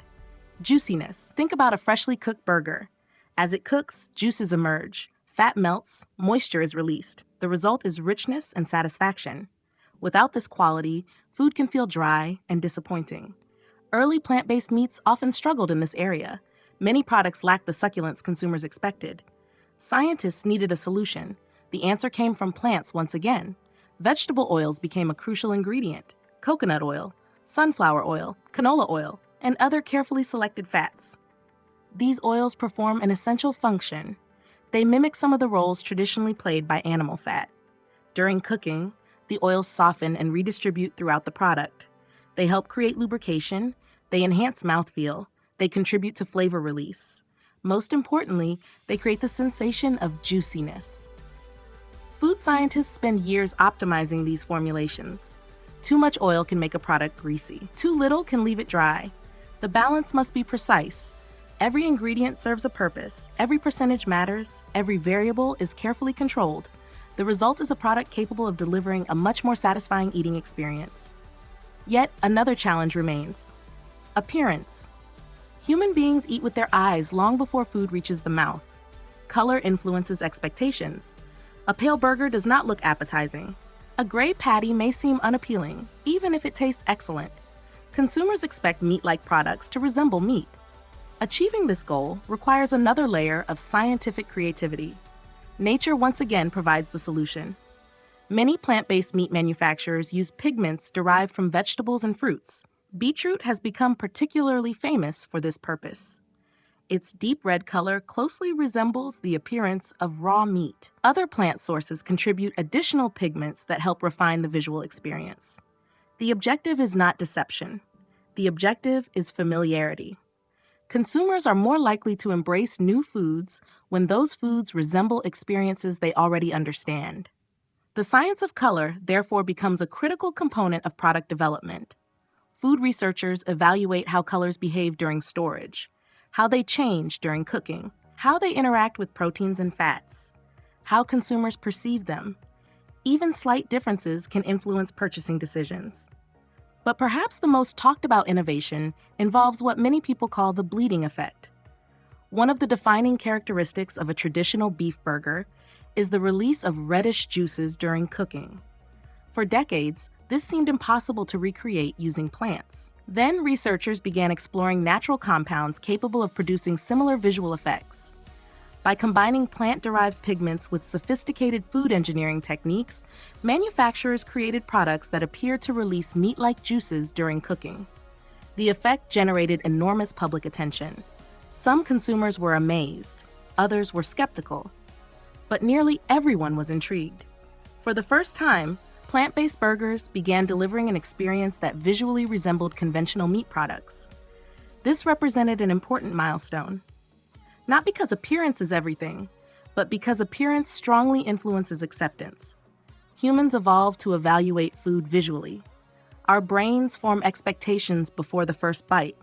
Juiciness. Think about a freshly cooked burger. As it cooks, juices emerge, fat melts, moisture is released. The result is richness and satisfaction. Without this quality, food can feel dry and disappointing. Early plant-based meats often struggled in this area. Many products lacked the succulence consumers expected. Scientists needed a solution. The answer came from plants once again. Vegetable oils became a crucial ingredient. Coconut oil, sunflower oil, canola oil, and other carefully selected fats. These oils perform an essential function. They mimic some of the roles traditionally played by animal fat. During cooking, the oils soften and redistribute throughout the product. They help create lubrication, they enhance mouthfeel, they contribute to flavor release. Most importantly, they create the sensation of juiciness. Food scientists spend years optimizing these formulations. Too much oil can make a product greasy. Too little can leave it dry. The balance must be precise. Every ingredient serves a purpose. Every percentage matters. Every variable is carefully controlled. The result is a product capable of delivering a much more satisfying eating experience. Yet another challenge remains: appearance. Human beings eat with their eyes long before food reaches the mouth. Color influences expectations. A pale burger does not look appetizing. A gray patty may seem unappealing, even if it tastes excellent. Consumers expect meat-like products to resemble meat. Achieving this goal requires another layer of scientific creativity. Nature once again provides the solution. Many plant-based meat manufacturers use pigments derived from vegetables and fruits. Beetroot has become particularly famous for this purpose. Its deep red color closely resembles the appearance of raw meat. Other plant sources contribute additional pigments that help refine the visual experience. The objective is not deception. The objective is familiarity. Consumers are more likely to embrace new foods when those foods resemble experiences they already understand. The science of color, therefore, becomes a critical component of product development. Food researchers evaluate how colors behave during storage, how they change during cooking, how they interact with proteins and fats, how consumers perceive them. Even slight differences can influence purchasing decisions. But perhaps the most talked about innovation involves what many people call the bleeding effect. One of the defining characteristics of a traditional beef burger is the release of reddish juices during cooking. For decades, this seemed impossible to recreate using plants. Then researchers began exploring natural compounds capable of producing similar visual effects. By combining plant-derived pigments with sophisticated food engineering techniques, manufacturers created products that appeared to release meat-like juices during cooking. The effect generated enormous public attention. Some consumers were amazed, others were skeptical, but nearly everyone was intrigued. For the first time, plant-based burgers began delivering an experience that visually resembled conventional meat products. This represented an important milestone. Not because appearance is everything, but because appearance strongly influences acceptance. Humans evolved to evaluate food visually. Our brains form expectations before the first bite.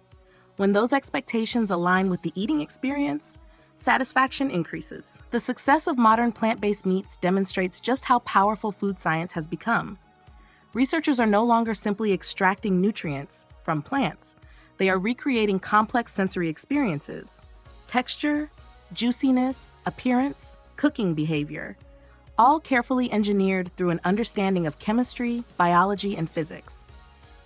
When those expectations align with the eating experience, satisfaction increases. The success of modern plant-based meats demonstrates just how powerful food science has become. Researchers are no longer simply extracting nutrients from plants. They are recreating complex sensory experiences. Texture, juiciness, appearance, cooking behavior, all carefully engineered through an understanding of chemistry, biology, and physics.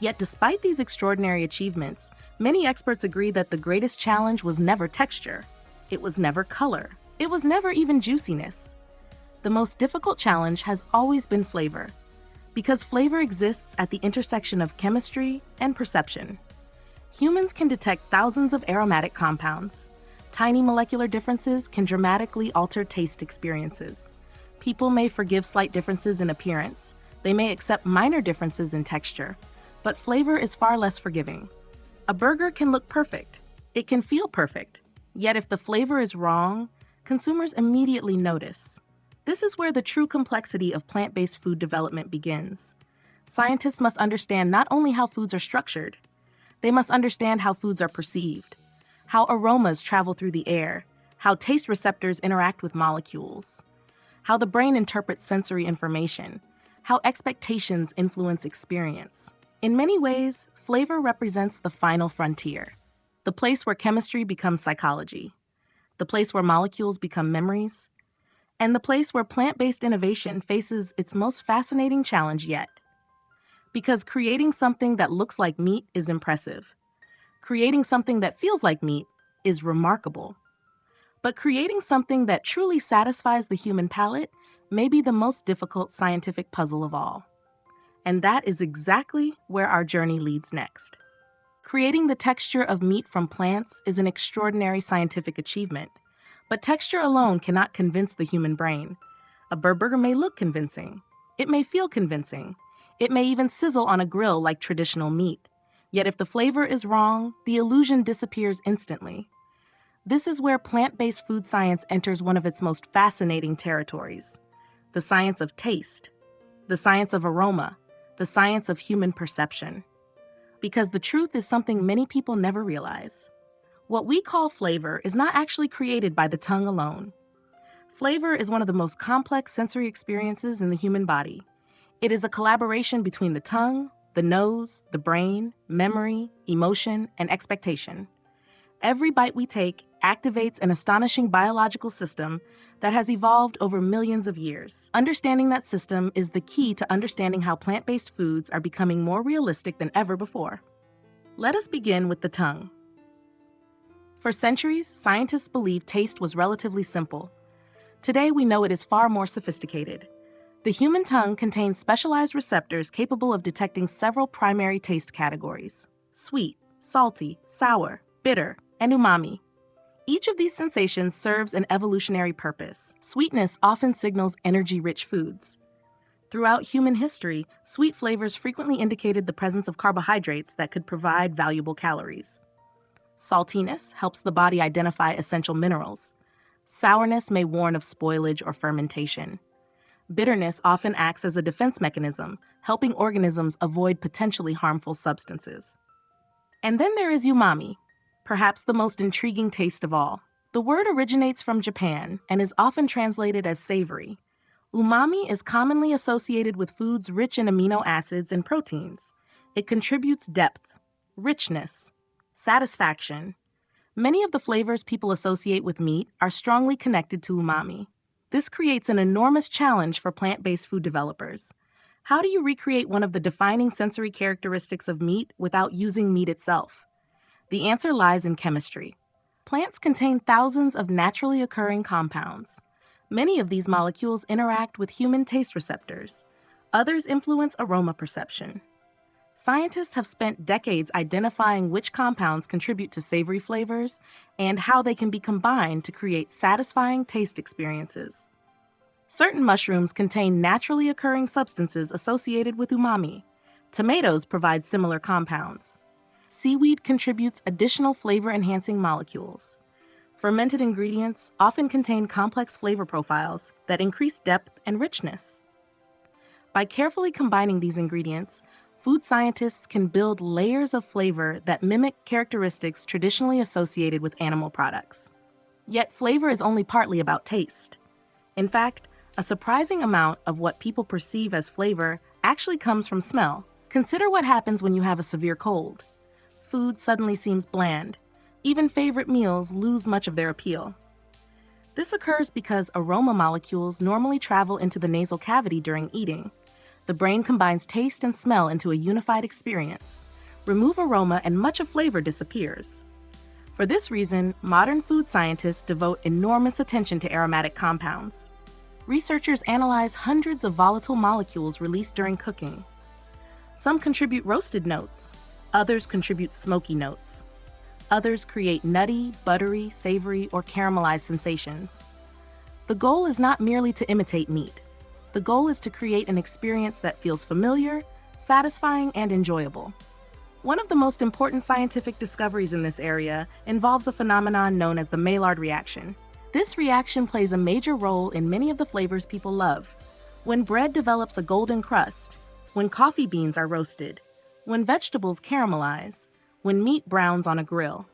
Yet despite these extraordinary achievements, many experts agree that the greatest challenge was never texture. It was never color. It was never even juiciness. The most difficult challenge has always been flavor, because flavor exists at the intersection of chemistry and perception. Humans can detect thousands of aromatic compounds. Tiny molecular differences can dramatically alter taste experiences. People may forgive slight differences in appearance. They may accept minor differences in texture, but flavor is far less forgiving. A burger can look perfect. It can feel perfect. Yet if the flavor is wrong, consumers immediately notice. This is where the true complexity of plant-based food development begins. Scientists must understand not only how foods are structured, they must understand how foods are perceived, how aromas travel through the air, how taste receptors interact with molecules, how the brain interprets sensory information, how expectations influence experience. In many ways, flavor represents the final frontier. The place where chemistry becomes psychology, the place where molecules become memories, and the place where plant-based innovation faces its most fascinating challenge yet. Because creating something that looks like meat is impressive. Creating something that feels like meat is remarkable. But creating something that truly satisfies the human palate may be the most difficult scientific puzzle of all. And that is exactly where our journey leads next. Creating the texture of meat from plants is an extraordinary scientific achievement, but texture alone cannot convince the human brain. A burger may look convincing. It may feel convincing. It may even sizzle on a grill like traditional meat. Yet if the flavor is wrong, the illusion disappears instantly. This is where plant-based food science enters one of its most fascinating territories: the science of taste, the science of aroma, the the science of human perception. Because the truth is something many people never realize. What we call flavor is not actually created by the tongue alone. Flavor is one of the most complex sensory experiences in the human body. It is a collaboration between the tongue, the nose, the brain, memory, emotion, and expectation. Every bite we take activates an astonishing biological system that has evolved over millions of years. Understanding that system is the key to understanding how plant-based foods are becoming more realistic than ever before. Let us begin with the tongue. For centuries, scientists believed taste was relatively simple. Today, we know it is far more sophisticated. The human tongue contains specialized receptors capable of detecting several primary taste categories: sweet, salty, sour, bitter, and umami. Each of these sensations serves an evolutionary purpose. Sweetness often signals energy-rich foods. Throughout human history, sweet flavors frequently indicated the presence of carbohydrates that could provide valuable calories. Saltiness helps the body identify essential minerals. Sourness may warn of spoilage or fermentation. Bitterness often acts as a defense mechanism, helping organisms avoid potentially harmful substances. And then there is umami, perhaps the most intriguing taste of all. The word originates from Japan and is often translated as savory. Umami is commonly associated with foods rich in amino acids and proteins. It contributes depth, richness, satisfaction. Many of the flavors people associate with meat are strongly connected to umami. This creates an enormous challenge for plant-based food developers. How do you recreate one of the defining sensory characteristics of meat without using meat itself? The answer lies in chemistry. Plants contain thousands of naturally occurring compounds. Many of these molecules interact with human taste receptors. Others influence aroma perception. Scientists have spent decades identifying which compounds contribute to savory flavors and how they can be combined to create satisfying taste experiences. Certain mushrooms contain naturally occurring substances associated with umami. Tomatoes provide similar compounds. Seaweed contributes additional flavor-enhancing molecules. Fermented ingredients often contain complex flavor profiles that increase depth and richness. By carefully combining these ingredients, food scientists can build layers of flavor that mimic characteristics traditionally associated with animal products. Yet flavor is only partly about taste. In fact, a surprising amount of what people perceive as flavor actually comes from smell. Consider what happens when you have a severe cold. Food suddenly seems bland. Even favorite meals lose much of their appeal. This occurs because aroma molecules normally travel into the nasal cavity during eating. The brain combines taste and smell into a unified experience. Remove aroma and much of flavor disappears. For this reason, modern food scientists devote enormous attention to aromatic compounds. Researchers analyze hundreds of volatile molecules released during cooking. Some contribute roasted notes. Others contribute smoky notes. Others create nutty, buttery, savory, or caramelized sensations. The goal is not merely to imitate meat. The goal is to create an experience that feels familiar, satisfying, and enjoyable. One of the most important scientific discoveries in this area involves a phenomenon known as the Maillard reaction. This reaction plays a major role in many of the flavors people love. When bread develops a golden crust, when coffee beans are roasted, when vegetables caramelize, when meat browns on a grill.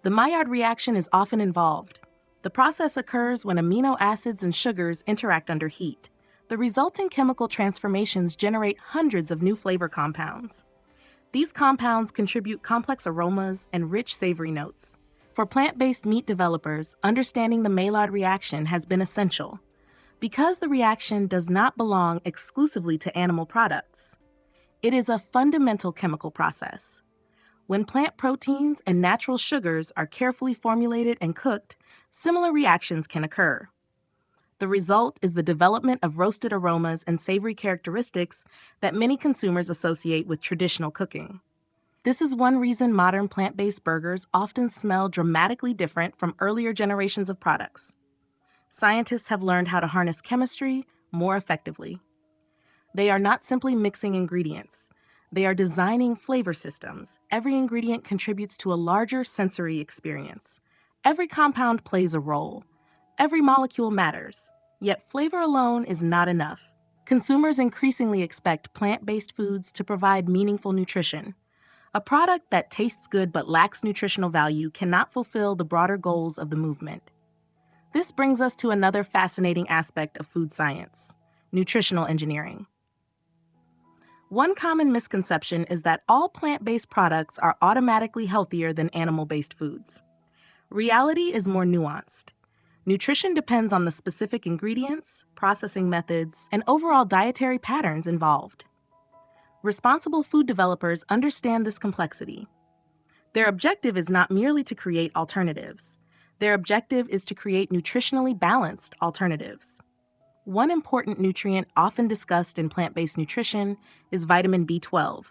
The Maillard reaction is often involved. The process occurs when amino acids and sugars interact under heat. The resulting chemical transformations generate hundreds of new flavor compounds. These compounds contribute complex aromas and rich savory notes. For plant-based meat developers, understanding the Maillard reaction has been essential. Because the reaction does not belong exclusively to animal products, it is a fundamental chemical process. When plant proteins and natural sugars are carefully formulated and cooked, similar reactions can occur. The result is the development of roasted aromas and savory characteristics that many consumers associate with traditional cooking. This is one reason modern plant-based burgers often smell dramatically different from earlier generations of products. Scientists have learned how to harness chemistry more effectively. They are not simply mixing ingredients. They are designing flavor systems. Every ingredient contributes to a larger sensory experience. Every compound plays a role. Every molecule matters. Yet flavor alone is not enough. Consumers increasingly expect plant-based foods to provide meaningful nutrition. A product that tastes good but lacks nutritional value cannot fulfill the broader goals of the movement. This brings us to another fascinating aspect of food science: nutritional engineering. One common misconception is that all plant-based products are automatically healthier than animal-based foods. Reality is more nuanced. Nutrition depends on the specific ingredients, processing methods, and overall dietary patterns involved. Responsible food developers understand this complexity. Their objective is not merely to create alternatives. Their objective is to create nutritionally balanced alternatives. One important nutrient often discussed in plant-based nutrition is vitamin B12.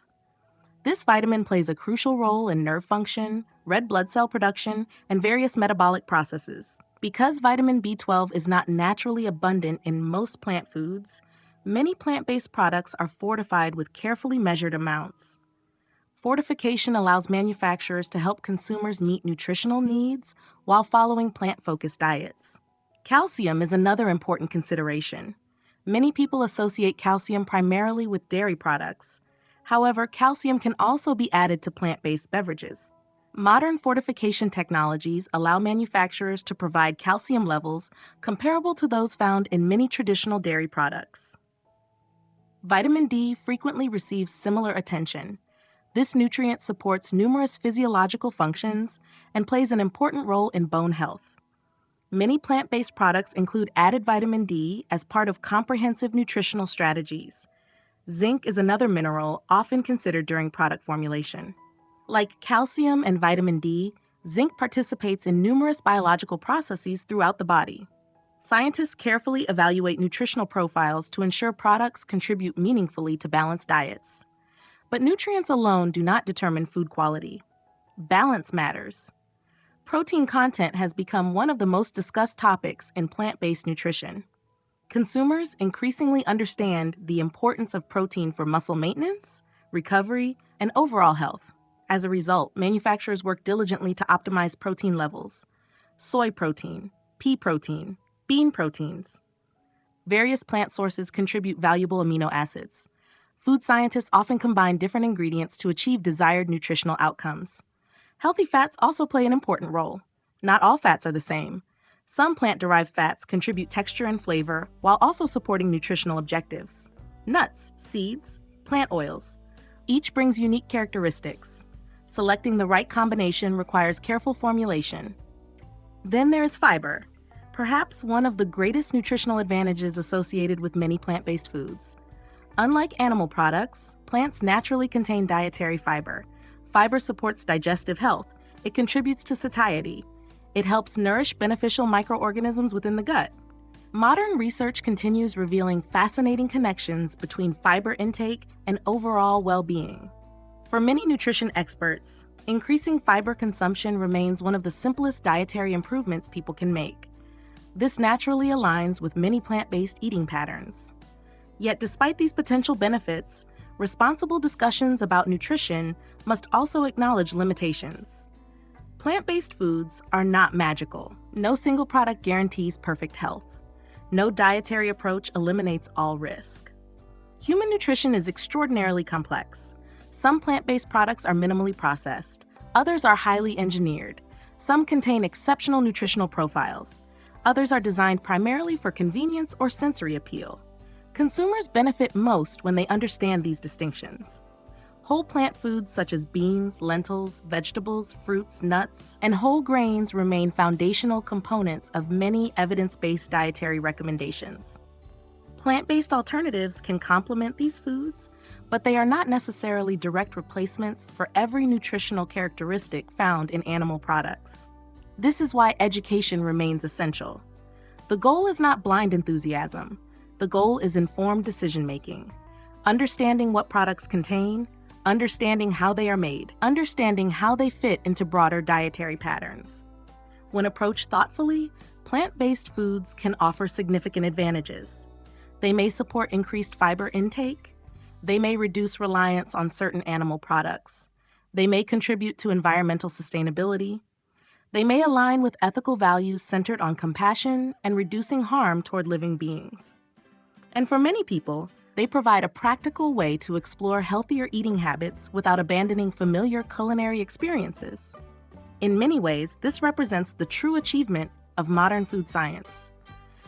This vitamin plays a crucial role in nerve function, red blood cell production, and various metabolic processes. Because vitamin B12 is not naturally abundant in most plant foods, many plant-based products are fortified with carefully measured amounts. Fortification allows manufacturers to help consumers meet nutritional needs while following plant-focused diets. Calcium is another important consideration. Many people associate calcium primarily with dairy products. However, calcium can also be added to plant-based beverages. Modern fortification technologies allow manufacturers to provide calcium levels comparable to those found in many traditional dairy products. Vitamin D frequently receives similar attention. This nutrient supports numerous physiological functions and plays an important role in bone health. Many plant-based products include added vitamin D as part of comprehensive nutritional strategies. Zinc is another mineral often considered during product formulation. Like calcium and vitamin D, zinc participates in numerous biological processes throughout the body. Scientists carefully evaluate nutritional profiles to ensure products contribute meaningfully to balanced diets. But nutrients alone do not determine food quality. Balance matters. Protein content has become one of the most discussed topics in plant-based nutrition. Consumers increasingly understand the importance of protein for muscle maintenance, recovery, and overall health. As a result, manufacturers work diligently to optimize protein levels: soy protein, pea protein, bean proteins. Various plant sources contribute valuable amino acids. Food scientists often combine different ingredients to achieve desired nutritional outcomes. Healthy fats also play an important role. Not all fats are the same. Some plant-derived fats contribute texture and flavor while also supporting nutritional objectives. Nuts, seeds, plant oils. Each brings unique characteristics. Selecting the right combination requires careful formulation. Then there is fiber, perhaps one of the greatest nutritional advantages associated with many plant-based foods. Unlike animal products, plants naturally contain dietary fiber. Fiber supports digestive health. It contributes to satiety. It helps nourish beneficial microorganisms within the gut. Modern research continues revealing fascinating connections between fiber intake and overall well-being. For many nutrition experts, increasing fiber consumption remains one of the simplest dietary improvements people can make. This naturally aligns with many plant-based eating patterns. Yet despite these potential benefits, responsible discussions about nutrition must also acknowledge limitations. Plant-based foods are not magical. No single product guarantees perfect health. No dietary approach eliminates all risk. Human nutrition is extraordinarily complex. Some plant-based products are minimally processed. Others are highly engineered. Some contain exceptional nutritional profiles. Others are designed primarily for convenience or sensory appeal. Consumers benefit most when they understand these distinctions. Whole plant foods such as beans, lentils, vegetables, fruits, nuts, and whole grains remain foundational components of many evidence-based dietary recommendations. Plant-based alternatives can complement these foods, but they are not necessarily direct replacements for every nutritional characteristic found in animal products. This is why education remains essential. The goal is not blind enthusiasm. The goal is informed decision-making. Understanding what products contain, understanding how they are made, understanding how they fit into broader dietary patterns. When approached thoughtfully, plant-based foods can offer significant advantages. They may support increased fiber intake. They may reduce reliance on certain animal products. They may contribute to environmental sustainability. They may align with ethical values centered on compassion and reducing harm toward living beings. And for many people, they provide a practical way to explore healthier eating habits without abandoning familiar culinary experiences. In many ways, this represents the true achievement of modern food science.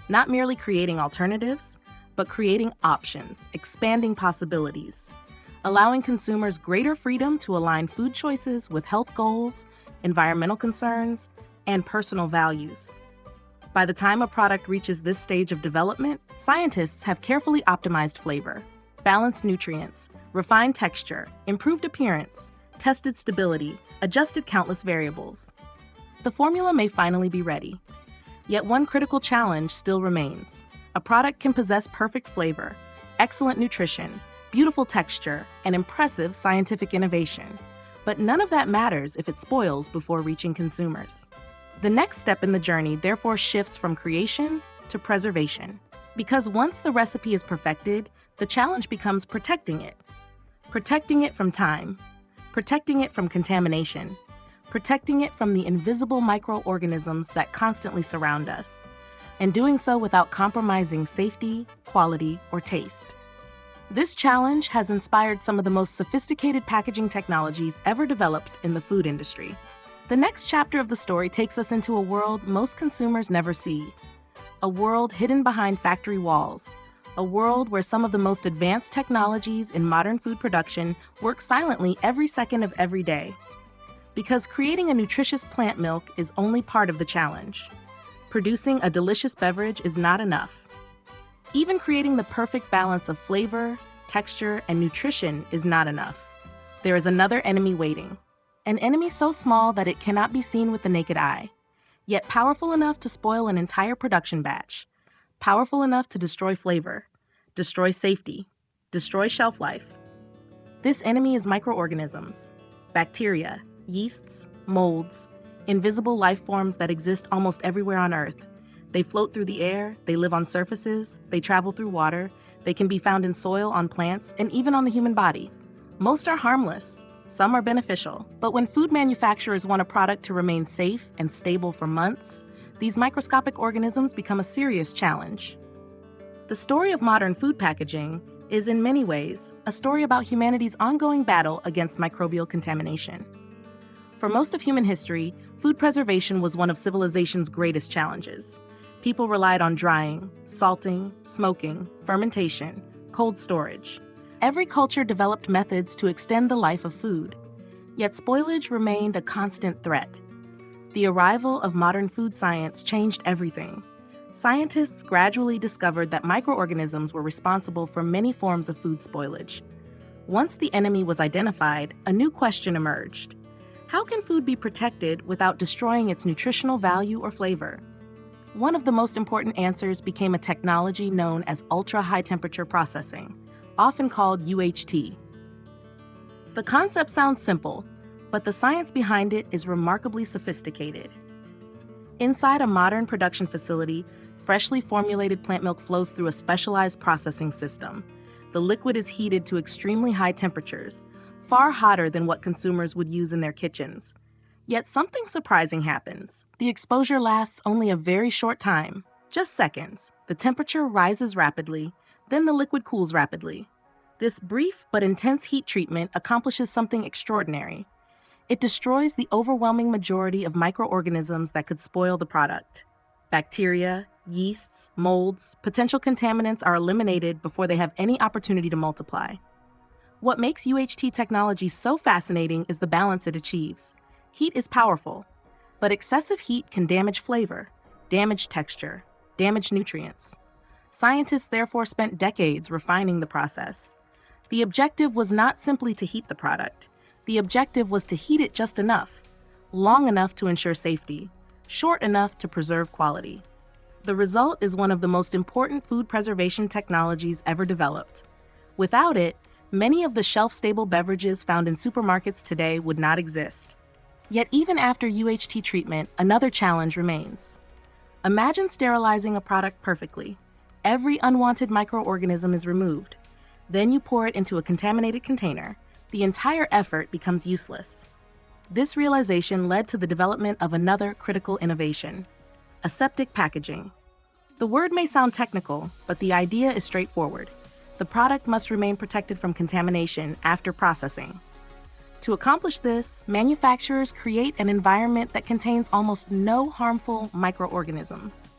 Not merely creating alternatives, but creating options, expanding possibilities, allowing consumers greater freedom to align food choices with health goals, environmental concerns, and personal values. By the time a product reaches this stage of development, scientists have carefully optimized flavor, balanced nutrients, refined texture, improved appearance, tested stability, adjusted countless variables. The formula may finally be ready. Yet one critical challenge still remains. A product can possess perfect flavor, excellent nutrition, beautiful texture, and impressive scientific innovation. But none of that matters if it spoils before reaching consumers. The next step in the journey therefore shifts from creation to preservation. Because once the recipe is perfected, the challenge becomes protecting it. Protecting it from time, protecting it from contamination, protecting it from the invisible microorganisms that constantly surround us, and doing so without compromising safety, quality, or taste. This challenge has inspired some of the most sophisticated packaging technologies ever developed in the food industry. The next chapter of the story takes us into a world most consumers never see. A world hidden behind factory walls. A world where some of the most advanced technologies in modern food production work silently every second of every day. Because creating a nutritious plant milk is only part of the challenge. Producing a delicious beverage is not enough. Even creating the perfect balance of flavor, texture, and nutrition is not enough. There is another enemy waiting. An enemy so small that it cannot be seen with the naked eye, yet powerful enough to spoil an entire production batch, powerful enough to destroy flavor, destroy safety, destroy shelf life. This enemy is microorganisms, bacteria, yeasts, molds, invisible life forms that exist almost everywhere on Earth. They float through the air, they live on surfaces, they travel through water, they can be found in soil, on plants, and even on the human body. Most are harmless. Some are beneficial, but when food manufacturers want a product to remain safe and stable for months, these microscopic organisms become a serious challenge. The story of modern food packaging is, in many ways, a story about humanity's ongoing battle against microbial contamination. For most of human history, food preservation was one of civilization's greatest challenges. People relied on drying, salting, smoking, fermentation, cold storage. Every culture developed methods to extend the life of food, yet spoilage remained a constant threat. The arrival of modern food science changed everything. Scientists gradually discovered that microorganisms were responsible for many forms of food spoilage. Once the enemy was identified, a new question emerged. How can food be protected without destroying its nutritional value or flavor? One of the most important answers became a technology known as ultra-high temperature processing, often called UHT. The concept sounds simple, but the science behind it is remarkably sophisticated. Inside a modern production facility, freshly formulated plant milk flows through a specialized processing system. The liquid is heated to extremely high temperatures, far hotter than what consumers would use in their kitchens. Yet something surprising happens. The exposure lasts only a very short time, just seconds. The temperature rises rapidly, then the liquid cools rapidly. This brief but intense heat treatment accomplishes something extraordinary. It destroys the overwhelming majority of microorganisms that could spoil the product. Bacteria, yeasts, molds, potential contaminants are eliminated before they have any opportunity to multiply. What makes UHT technology so fascinating is the balance it achieves. Heat is powerful, but excessive heat can damage flavor, damage texture, damage nutrients. Scientists therefore spent decades refining the process. The objective was not simply to heat the product. The objective was to heat it just enough, long enough to ensure safety, short enough to preserve quality. The result is one of the most important food preservation technologies ever developed. Without it, many of the shelf-stable beverages found in supermarkets today would not exist. Yet even after UHT treatment, another challenge remains. Imagine sterilizing a product perfectly. Every unwanted microorganism is removed. Then you pour it into a contaminated container. The entire effort becomes useless. This realization led to the development of another critical innovation: aseptic packaging. The word may sound technical, but the idea is straightforward. The product must remain protected from contamination after processing. To accomplish this, manufacturers create an environment that contains almost no harmful microorganisms.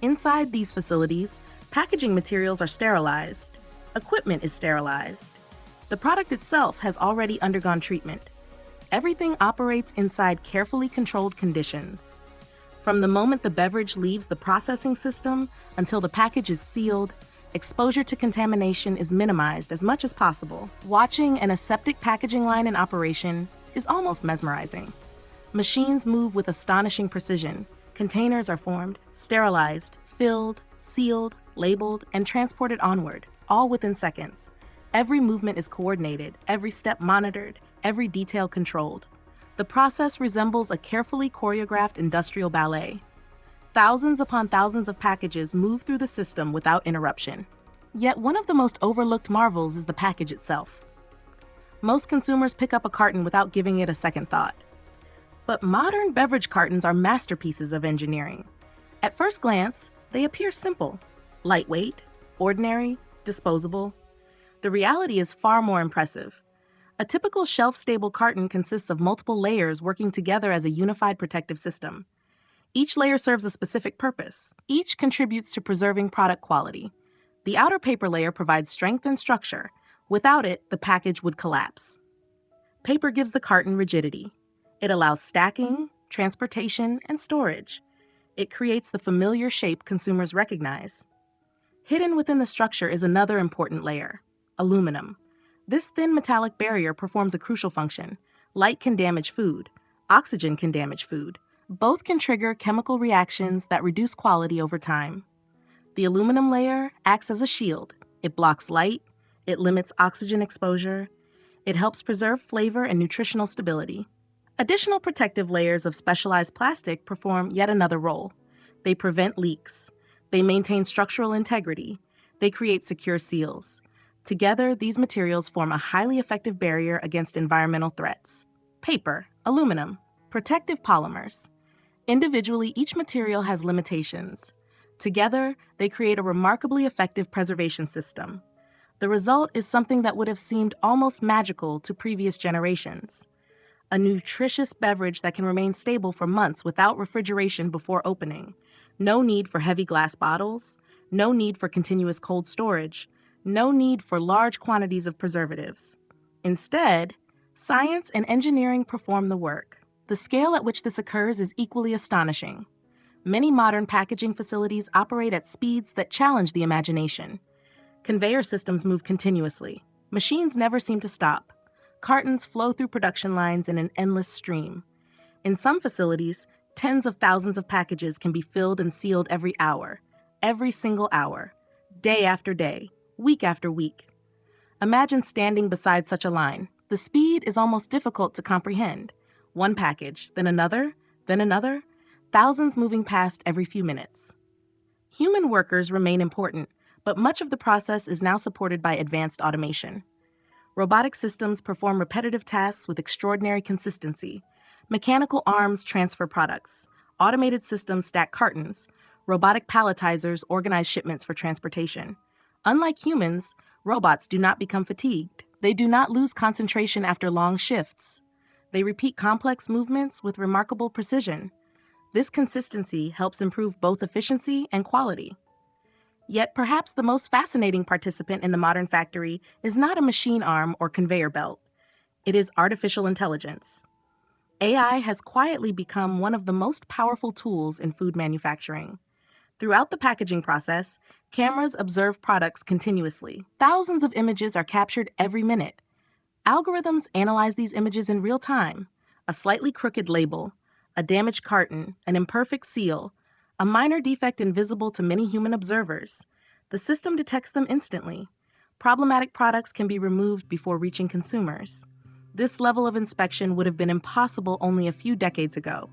Inside these facilities, packaging materials are sterilized. Equipment is sterilized. The product itself has already undergone treatment. Everything operates inside carefully controlled conditions. From the moment the beverage leaves the processing system until the package is sealed, exposure to contamination is minimized as much as possible. Watching an aseptic packaging line in operation is almost mesmerizing. Machines move with astonishing precision. Containers are formed, sterilized, filled, sealed, labeled, and transported onward, all within seconds. Every movement is coordinated, every step monitored, every detail controlled. The process resembles a carefully choreographed industrial ballet. Thousands upon thousands of packages move through the system without interruption. Yet one of the most overlooked marvels is the package itself. Most consumers pick up a carton without giving it a second thought. But modern beverage cartons are masterpieces of engineering. At first glance, they appear simple, lightweight, ordinary, disposable. The reality is far more impressive. A typical shelf-stable carton consists of multiple layers working together as a unified protective system. Each layer serves a specific purpose. Each contributes to preserving product quality. The outer paper layer provides strength and structure. Without it, the package would collapse. Paper gives the carton rigidity. It allows stacking, transportation, and storage. It creates the familiar shape consumers recognize. Hidden within the structure is another important layer, aluminum. This thin metallic barrier performs a crucial function. Light can damage food. Oxygen can damage food. Both can trigger chemical reactions that reduce quality over time. The aluminum layer acts as a shield. It blocks light. It limits oxygen exposure. It helps preserve flavor and nutritional stability. Additional protective layers of specialized plastic perform yet another role. They prevent leaks. They maintain structural integrity. They create secure seals. Together, these materials form a highly effective barrier against environmental threats. Paper, aluminum, protective polymers. Individually, each material has limitations. Together, they create a remarkably effective preservation system. The result is something that would have seemed almost magical to previous generations. A nutritious beverage that can remain stable for months without refrigeration before opening. No need for heavy glass bottles. No need for continuous cold storage. No need for large quantities of preservatives. Instead, science and engineering perform the work. The scale at which this occurs is equally astonishing. Many modern packaging facilities operate at speeds that challenge the imagination. Conveyor systems move continuously. Machines never seem to stop. Cartons flow through production lines in an endless stream. In some facilities, tens of thousands of packages can be filled and sealed every hour, every single hour, day after day, week after week. Imagine standing beside such a line. The speed is almost difficult to comprehend. One package, then another, thousands moving past every few minutes. Human workers remain important, but much of the process is now supported by advanced automation. Robotic systems perform repetitive tasks with extraordinary consistency. Mechanical arms transfer products. Automated systems stack cartons. Robotic palletizers organize shipments for transportation. Unlike humans, robots do not become fatigued. They do not lose concentration after long shifts. They repeat complex movements with remarkable precision. This consistency helps improve both efficiency and quality. Yet perhaps the most fascinating participant in the modern factory is not a machine arm or conveyor belt. It is artificial intelligence. AI has quietly become one of the most powerful tools in food manufacturing. Throughout the packaging process, cameras observe products continuously. Thousands of images are captured every minute. Algorithms analyze these images in real time. A slightly crooked label, a damaged carton, an imperfect seal, a minor defect invisible to many human observers. The system detects them instantly. Problematic products can be removed before reaching consumers. This level of inspection would have been impossible only a few decades ago.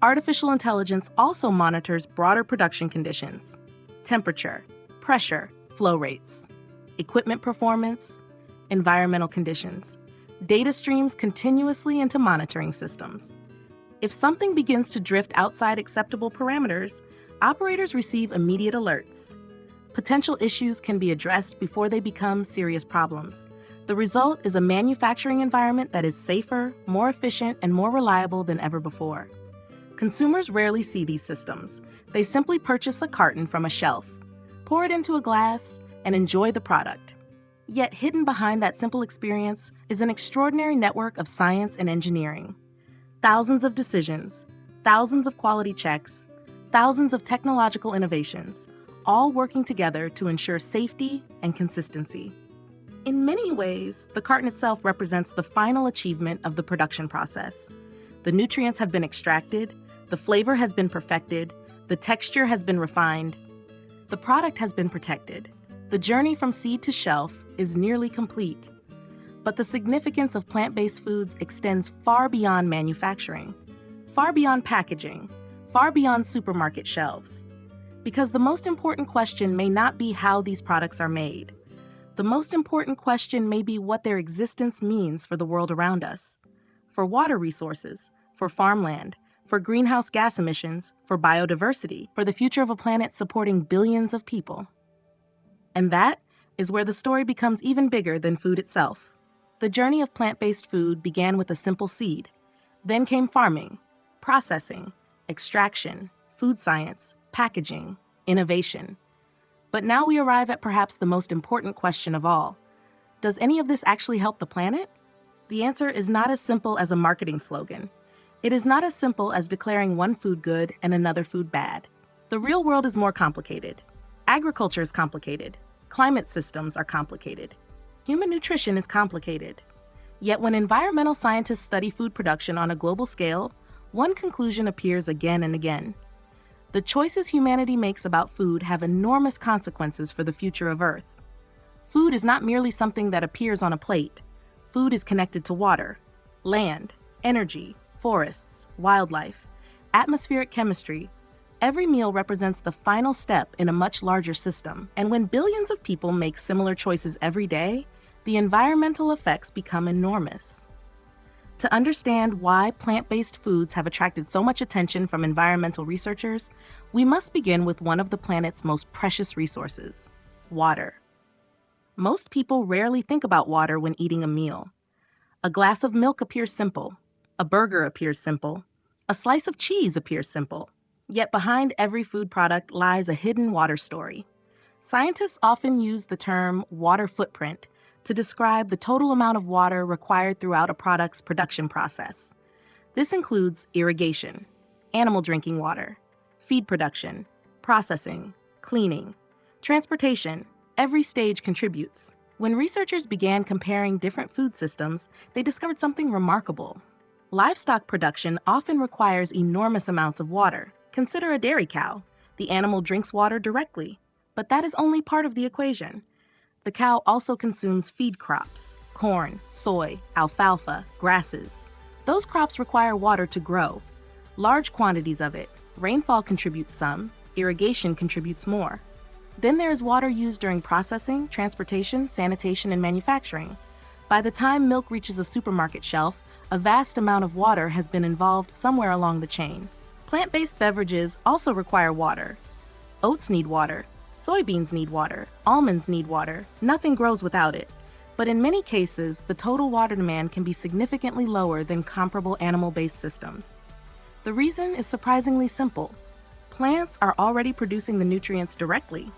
Artificial intelligence also monitors broader production conditions: temperature, pressure, flow rates, equipment performance, environmental conditions. Data streams continuously into monitoring systems. If something begins to drift outside acceptable parameters, Operators receive immediate alerts. Potential issues can be addressed before they become serious problems. The result is a manufacturing environment that is safer, more efficient, and more reliable than ever before. Consumers rarely see these systems. They simply purchase a carton from a shelf, pour it into a glass, and enjoy the product. Yet hidden behind that simple experience is an extraordinary network of science and engineering. Thousands of decisions, thousands of quality checks, thousands of technological innovations, all working together to ensure safety and consistency. In many ways, the carton itself represents the final achievement of the production process. The nutrients have been extracted, the flavor has been perfected, the texture has been refined, the product has been protected. The journey from seed to shelf is nearly complete. But the significance of plant-based foods extends far beyond manufacturing, far beyond packaging, far beyond supermarket shelves. Because the most important question may not be how these products are made. The most important question may be what their existence means for the world around us. For water resources, for farmland, for greenhouse gas emissions, for biodiversity, for the future of a planet supporting billions of people. And that is where the story becomes even bigger than food itself. The journey of plant-based food began with a simple seed. Then came farming, processing, extraction, food science, packaging, innovation. But now we arrive at perhaps the most important question of all. Does any of this actually help the planet? The answer is not as simple as a marketing slogan. It is not as simple as declaring one food good and another food bad. The real world is more complicated. Agriculture is complicated. Climate systems are complicated. Human nutrition is complicated. Yet when environmental scientists study food production on a global scale, one conclusion appears again and again. The choices humanity makes about food have enormous consequences for the future of Earth. Food is not merely something that appears on a plate. Food is connected to water, land, energy, forests, wildlife, atmospheric chemistry. Every meal represents the final step in a much larger system, and when billions of people make similar choices every day, the environmental effects become enormous. To understand why plant-based foods have attracted so much attention from environmental researchers, we must begin with one of the planet's most precious resources: water. Most people rarely think about water when eating a meal. A glass of milk appears simple, a burger appears simple, a slice of cheese appears simple. Yet behind every food product lies a hidden water story. Scientists often use the term water footprint to describe the total amount of water required throughout a product's production process. This includes irrigation, animal drinking water, feed production, processing, cleaning, transportation. Every stage contributes. When researchers began comparing different food systems, they discovered something remarkable. Livestock production often requires enormous amounts of water. Consider a dairy cow. The animal drinks water directly, but that is only part of the equation. The cow also consumes feed crops, corn, soy, alfalfa, grasses. Those crops require water to grow, large quantities of it. Rainfall contributes some, irrigation contributes more. Then there is water used during processing, transportation, sanitation, and manufacturing. By the time milk reaches a supermarket shelf, a vast amount of water has been involved somewhere along the chain. Plant-based beverages also require water. Oats need water, soybeans need water, almonds need water. Nothing grows without it. But in many cases, the total water demand can be significantly lower than comparable animal-based systems. The reason is surprisingly simple. Plants are already producing the nutrients directly.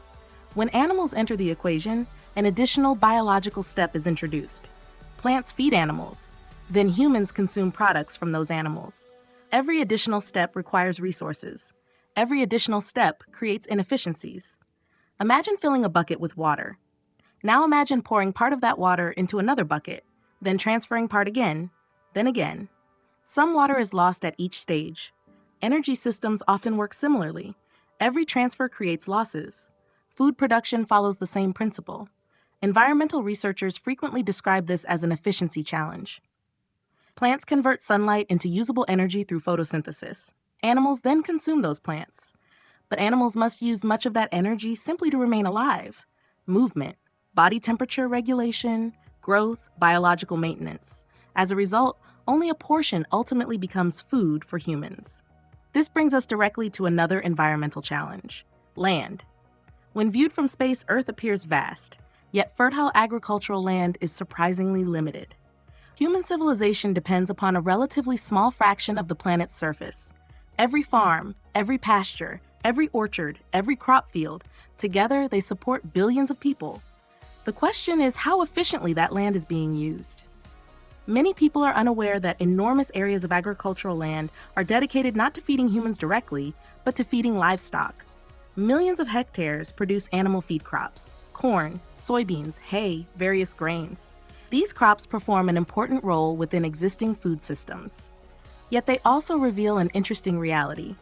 When animals enter the equation, an additional biological step is introduced. Plants feed animals, then humans consume products from those animals. Every additional step requires resources. Every additional step creates inefficiencies. Imagine filling a bucket with water. Now imagine pouring part of that water into another bucket, then transferring part again, then again. Some water is lost at each stage. Energy systems often work similarly. Every transfer creates losses. Food production follows the same principle. Environmental researchers frequently describe this as an efficiency challenge. Plants convert sunlight into usable energy through photosynthesis. Animals then consume those plants. But animals must use much of that energy simply to remain alive. Movement, body temperature regulation, growth, biological maintenance. As a result, only a portion ultimately becomes food for humans. This brings us directly to another environmental challenge: land. When viewed from space, Earth appears vast, yet fertile agricultural land is surprisingly limited. Human civilization depends upon a relatively small fraction of the planet's surface. Every farm, every pasture, every orchard, every crop field, together they support billions of people. The question is how efficiently that land is being used. Many people are unaware that enormous areas of agricultural land are dedicated not to feeding humans directly, but to feeding livestock. Millions of hectares produce animal feed crops: corn, soybeans, hay, various grains. These crops perform an important role within existing food systems. Yet they also reveal an interesting reality.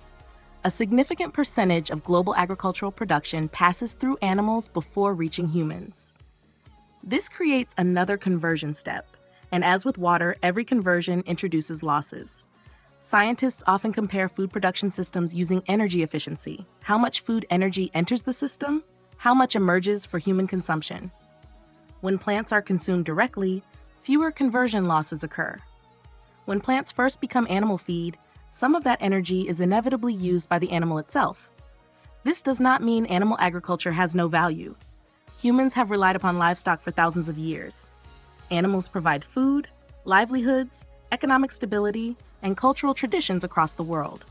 A significant percentage of global agricultural production passes through animals before reaching humans. This creates another conversion step, and as with water, every conversion introduces losses. Scientists often compare food production systems using energy efficiency: how much food energy enters the system, how much emerges for human consumption. When plants are consumed directly, fewer conversion losses occur. When plants first become animal feed, some of that energy is inevitably used by the animal itself. This does not mean animal agriculture has no value. Humans have relied upon livestock for thousands of years. Animals provide food, livelihoods, economic stability, and cultural traditions across the world.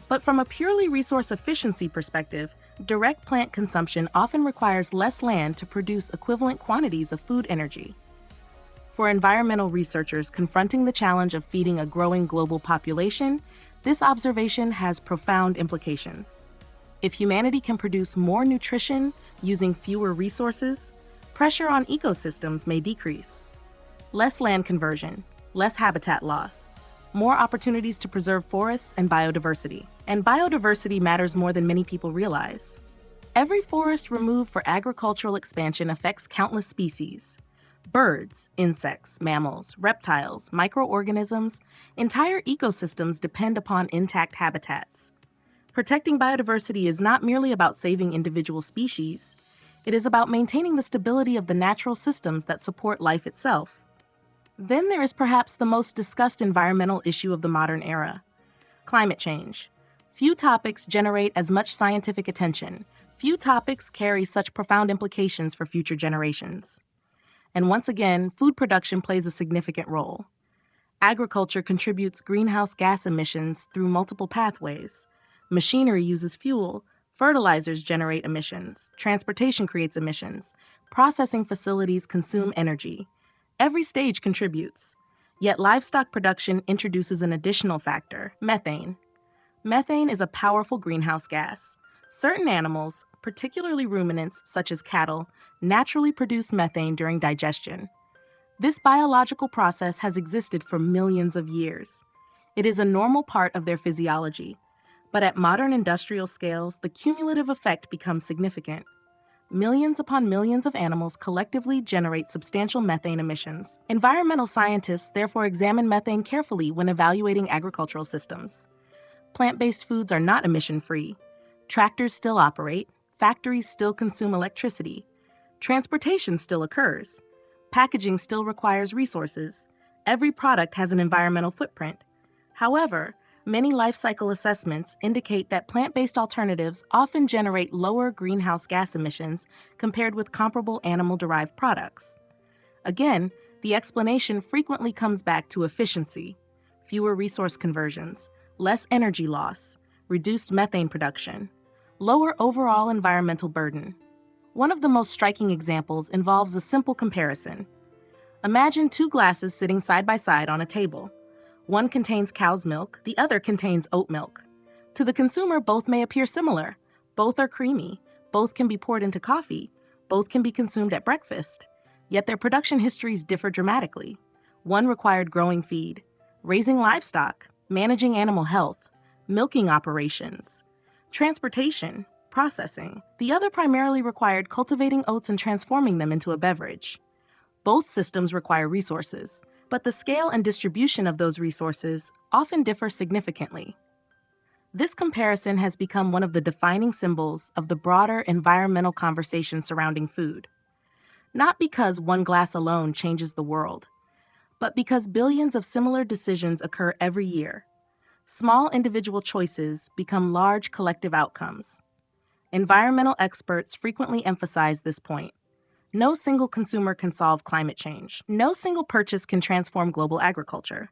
But from a purely resource efficiency perspective, direct plant consumption often requires less land to produce equivalent quantities of food energy. For environmental researchers confronting the challenge of feeding a growing global population, this observation has profound implications. If humanity can produce more nutrition using fewer resources, pressure on ecosystems may decrease. Less land conversion, less habitat loss, more opportunities to preserve forests and biodiversity. And biodiversity matters more than many people realize. Every forest removed for agricultural expansion affects countless species. Birds, insects, mammals, reptiles, microorganisms, entire ecosystems depend upon intact habitats. Protecting biodiversity is not merely about saving individual species. It is about maintaining the stability of the natural systems that support life itself. Then there is perhaps the most discussed environmental issue of the modern era: climate change. Few topics generate as much scientific attention. Few topics carry such profound implications for future generations. And once again, food production plays a significant role. Agriculture contributes greenhouse gas emissions through multiple pathways. Machinery uses fuel, fertilizers generate emissions, transportation creates emissions, processing facilities consume energy. Every stage contributes. Yet livestock production introduces an additional factor: methane. Methane is a powerful greenhouse gas. Certain animals, particularly ruminants such as cattle, naturally produce methane during digestion. This biological process has existed for millions of years. It is a normal part of their physiology. But at modern industrial scales, the cumulative effect becomes significant. Millions upon millions of animals collectively generate substantial methane emissions. Environmental scientists therefore examine methane carefully when evaluating agricultural systems. Plant-based foods are not emission-free. Tractors still operate, factories still consume electricity, transportation still occurs, packaging still requires resources. Every product has an environmental footprint. However, many life cycle assessments indicate that plant-based alternatives often generate lower greenhouse gas emissions compared with comparable animal-derived products. Again, the explanation frequently comes back to efficiency: fewer resource conversions, less energy loss, reduced methane production, lower overall environmental burden. One of the most striking examples involves a simple comparison. Imagine two glasses sitting side by side on a table. One contains cow's milk, the other contains oat milk. To the consumer, both may appear similar. Both are creamy. Both can be poured into coffee. Both can be consumed at breakfast. Yet their production histories differ dramatically. One required growing feed, raising livestock, managing animal health, milking operations, transportation, processing. The other primarily required cultivating oats and transforming them into a beverage. Both systems require resources, but the scale and distribution of those resources often differ significantly. This comparison has become one of the defining symbols of the broader environmental conversation surrounding food. Not because one glass alone changes the world, but because billions of similar decisions occur every year. Small individual choices become large collective outcomes. Environmental experts frequently emphasize this point. No single consumer can solve climate change. No single purchase can transform global agriculture.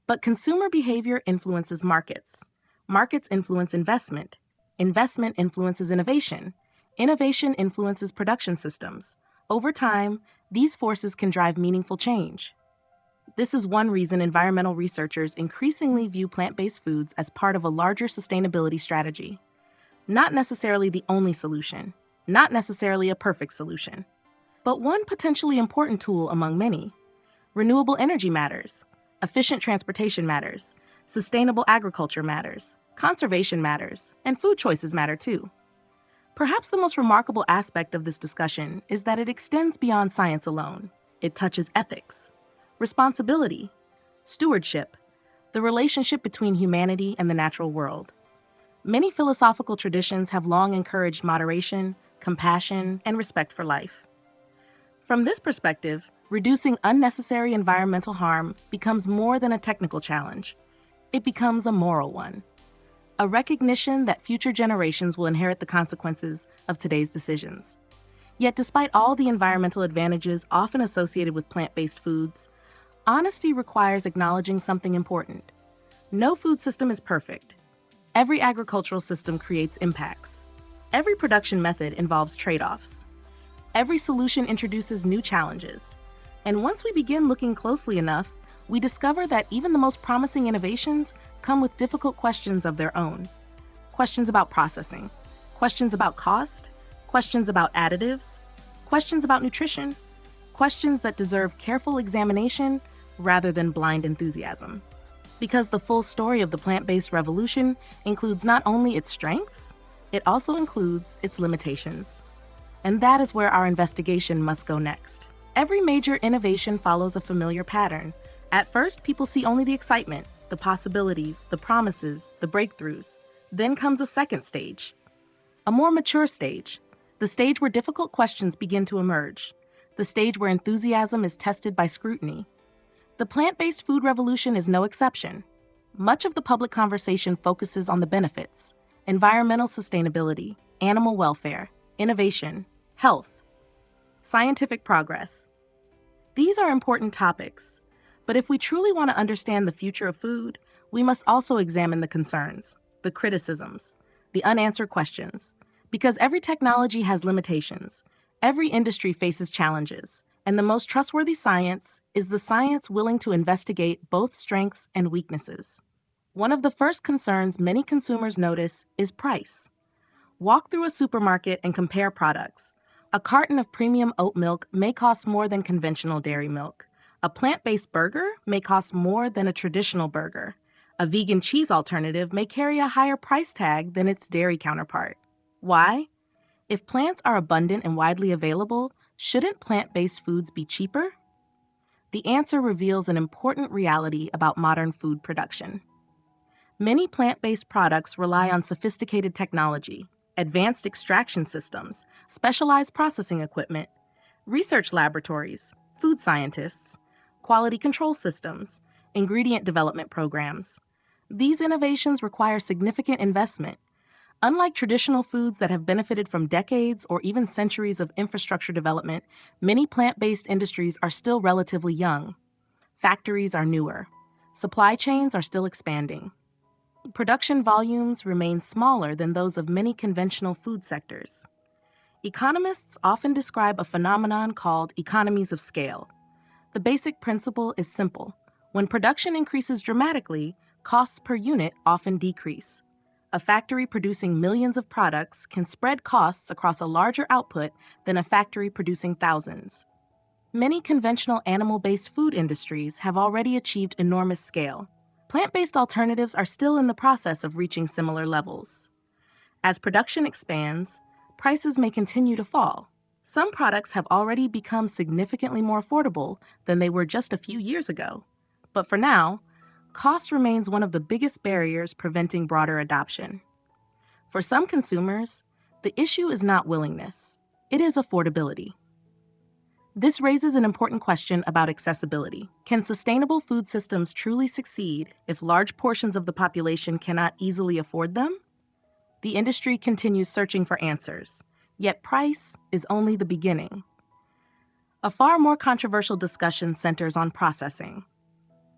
But consumer behavior influences markets. Markets influence investment. Investment influences innovation. Innovation influences production systems. Over time, these forces can drive meaningful change. This is one reason environmental researchers increasingly view plant-based foods as part of a larger sustainability strategy. Not necessarily the only solution, not necessarily a perfect solution, but one potentially important tool among many. Renewable energy matters, efficient transportation matters, sustainable agriculture matters, conservation matters, and food choices matter too. Perhaps the most remarkable aspect of this discussion is that it extends beyond science alone. It touches ethics, responsibility, stewardship, the relationship between humanity and the natural world. Many philosophical traditions have long encouraged moderation, compassion, and respect for life. From this perspective, reducing unnecessary environmental harm becomes more than a technical challenge. It becomes a moral one. A recognition that future generations will inherit the consequences of today's decisions. Yet despite all the environmental advantages often associated with plant-based foods, honesty requires acknowledging something important. No food system is perfect. Every agricultural system creates impacts. Every production method involves trade-offs. Every solution introduces new challenges. And once we begin looking closely enough, we discover that even the most promising innovations come with difficult questions of their own. Questions about processing, questions about cost, questions about additives, questions about nutrition, questions that deserve careful examination rather than blind enthusiasm. Because the full story of the plant-based revolution includes not only its strengths, it also includes its limitations. And that is where our investigation must go next. Every major innovation follows a familiar pattern. At first, people see only the excitement, the possibilities, the promises, the breakthroughs. Then comes a second stage, a more mature stage, the stage where difficult questions begin to emerge, the stage where enthusiasm is tested by scrutiny. The plant-based food revolution is no exception. Much of the public conversation focuses on the benefits: environmental sustainability, animal welfare, innovation, health, scientific progress. These are important topics, but if we truly want to understand the future of food, we must also examine the concerns, the criticisms, the unanswered questions. Because every technology has limitations, every industry faces challenges, and the most trustworthy science is the science willing to investigate both strengths and weaknesses. One of the first concerns many consumers notice is price. Walk through a supermarket and compare products. A carton of premium oat milk may cost more than conventional dairy milk. A plant-based burger may cost more than a traditional burger. A vegan cheese alternative may carry a higher price tag than its dairy counterpart. Why? If plants are abundant and widely available, shouldn't plant-based foods be cheaper? The answer reveals an important reality about modern food production. Many plant-based products rely on sophisticated technology, advanced extraction systems, specialized processing equipment, research laboratories, food scientists, quality control systems, ingredient development programs. These innovations require significant investment. Unlike traditional foods that have benefited from decades or even centuries of infrastructure development, many plant-based industries are still relatively young. Factories are newer. Supply chains are still expanding. Production volumes remain smaller than those of many conventional food sectors. Economists often describe a phenomenon called economies of scale. The basic principle is simple. When production increases dramatically, costs per unit often decrease. A factory producing millions of products can spread costs across a larger output than a factory producing thousands. Many conventional animal-based food industries have already achieved enormous scale. Plant-based alternatives are still in the process of reaching similar levels. As production expands, prices may continue to fall. Some products have already become significantly more affordable than they were just a few years ago. But for now, cost remains one of the biggest barriers preventing broader adoption. For some consumers, the issue is not willingness, it is affordability. This raises an important question about accessibility. Can sustainable food systems truly succeed if large portions of the population cannot easily afford them? The industry continues searching for answers, yet price is only the beginning. A far more controversial discussion centers on processing.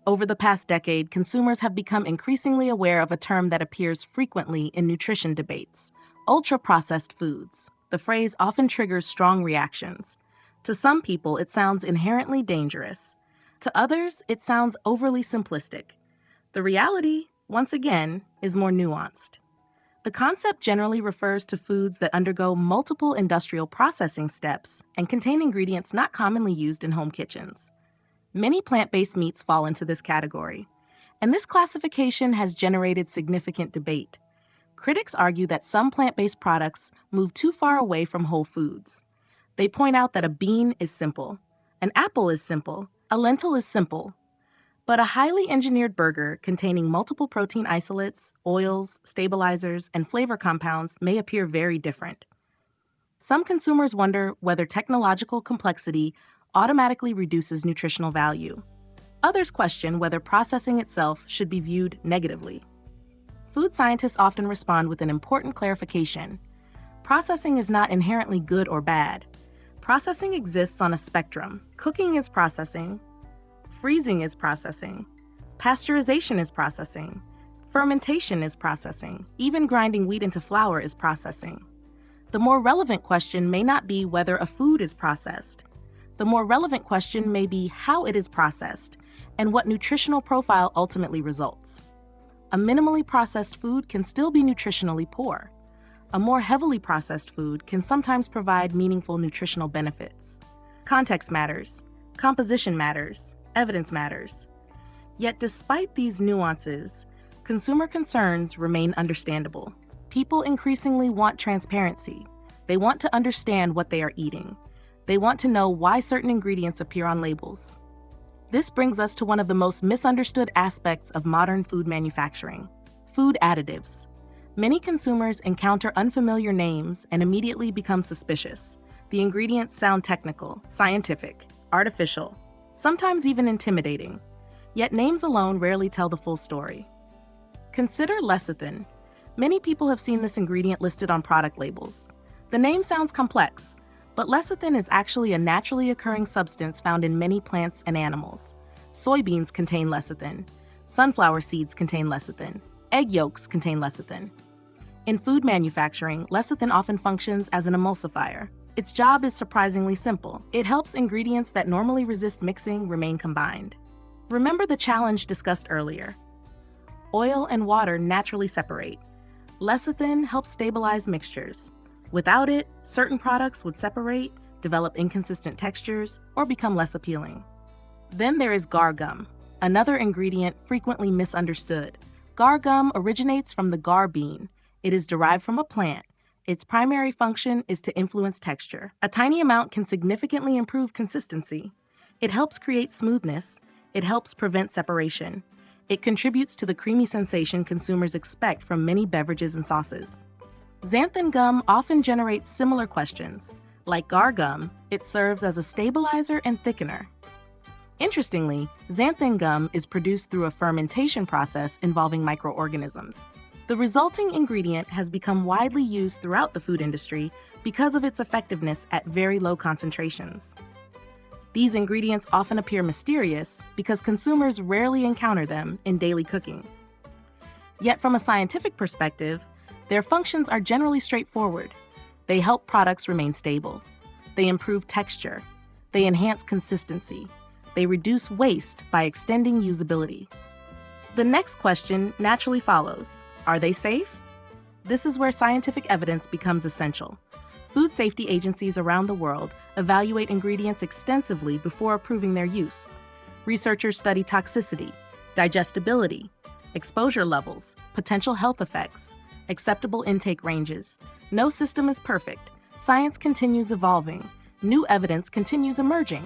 Over the past decade, consumers have become increasingly aware of a term that appears frequently in nutrition debates: ultra-processed foods. The phrase often triggers strong reactions. To some people, it sounds inherently dangerous. To others, it sounds overly simplistic. The reality, once again, is more nuanced. The concept generally refers to foods that undergo multiple industrial processing steps and contain ingredients not commonly used in home kitchens. Many plant-based meats fall into this category, and this classification has generated significant debate. Critics argue that some plant-based products move too far away from whole foods. They point out that a bean is simple, an apple is simple, a lentil is simple. But a highly engineered burger containing multiple protein isolates, oils, stabilizers, and flavor compounds may appear very different. Some consumers wonder whether technological complexity automatically reduces nutritional value. Others question whether processing itself should be viewed negatively. Food scientists often respond with an important clarification. Processing is not inherently good or bad. Processing exists on a spectrum. Cooking is processing. Freezing is processing. Pasteurization is processing. Fermentation is processing. Even grinding wheat into flour is processing. The more relevant question may not be whether a food is processed. The more relevant question may be how it is processed and what nutritional profile ultimately results. A minimally processed food can still be nutritionally poor. A more heavily processed food can sometimes provide meaningful nutritional benefits. Context matters. Composition matters. Evidence matters. Yet despite these nuances, consumer concerns remain understandable. People increasingly want transparency. They want to understand what they are eating. They want to know why certain ingredients appear on labels. This brings us to one of the most misunderstood aspects of modern food manufacturing: food additives. Many consumers encounter unfamiliar names and immediately become suspicious. The ingredients sound technical, scientific, artificial, sometimes even intimidating. Yet names alone rarely tell the full story. Consider lecithin. Many people have seen this ingredient listed on product labels. The name sounds complex, but lecithin is actually a naturally occurring substance found in many plants and animals. Soybeans contain lecithin. Sunflower seeds contain lecithin. Egg yolks contain lecithin. In food manufacturing, lecithin often functions as an emulsifier. Its job is surprisingly simple. It helps ingredients that normally resist mixing remain combined. Remember the challenge discussed earlier. Oil and water naturally separate. Lecithin helps stabilize mixtures. Without it, certain products would separate, develop inconsistent textures, or become less appealing. Then there is gar gum, another ingredient frequently misunderstood. Gar gum originates from the gar bean. It is derived from a plant. Its primary function is to influence texture. A tiny amount can significantly improve consistency. It helps create smoothness. It helps prevent separation. It contributes to the creamy sensation consumers expect from many beverages and sauces. Xanthan gum often generates similar questions. Like gar gum, it serves as a stabilizer and thickener. Interestingly, xanthan gum is produced through a fermentation process involving microorganisms. The resulting ingredient has become widely used throughout the food industry because of its effectiveness at very low concentrations. These ingredients often appear mysterious because consumers rarely encounter them in daily cooking. Yet from a scientific perspective, their functions are generally straightforward. They help products remain stable. They improve texture. They enhance consistency. They reduce waste by extending usability. The next question naturally follows: are they safe? This is where scientific evidence becomes essential. Food safety agencies around the world evaluate ingredients extensively before approving their use. Researchers study toxicity, digestibility, exposure levels, potential health effects, acceptable intake ranges. No system is perfect. Science continues evolving. New evidence continues emerging.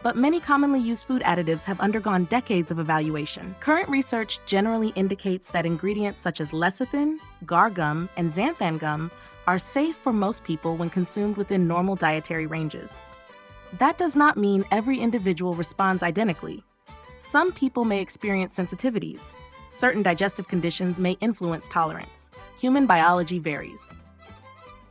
But many commonly used food additives have undergone decades of evaluation. Current research generally indicates that ingredients such as lecithin, gar gum, and xanthan gum are safe for most people when consumed within normal dietary ranges. That does not mean every individual responds identically. Some people may experience sensitivities. Certain digestive conditions may influence tolerance. Human biology varies.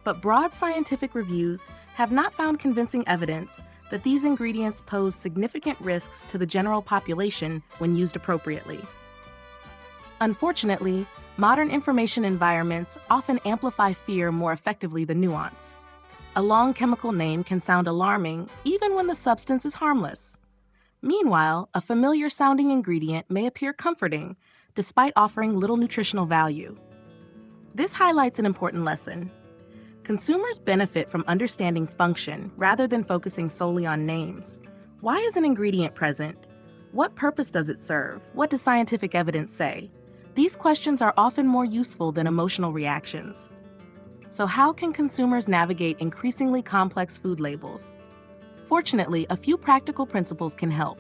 But broad scientific reviews have not found convincing evidence that these ingredients pose significant risks to the general population when used appropriately. Unfortunately, modern information environments often amplify fear more effectively than nuance. A long chemical name can sound alarming even when the substance is harmless. Meanwhile, a familiar-sounding ingredient may appear comforting, despite offering little nutritional value. This highlights an important lesson. Consumers benefit from understanding function rather than focusing solely on names. Why is an ingredient present? What purpose does it serve? What does scientific evidence say? These questions are often more useful than emotional reactions. So how can consumers navigate increasingly complex food labels? Fortunately, a few practical principles can help.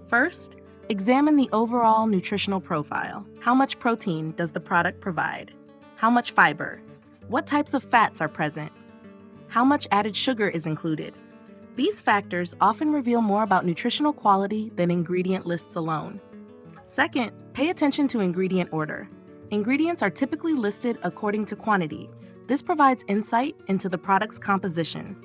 First, examine the overall nutritional profile. How much protein does the product provide? How much fiber? What types of fats are present? How much added sugar is included? These factors often reveal more about nutritional quality than ingredient lists alone. Second, pay attention to ingredient order. Ingredients are typically listed according to quantity. This provides insight into the product's composition.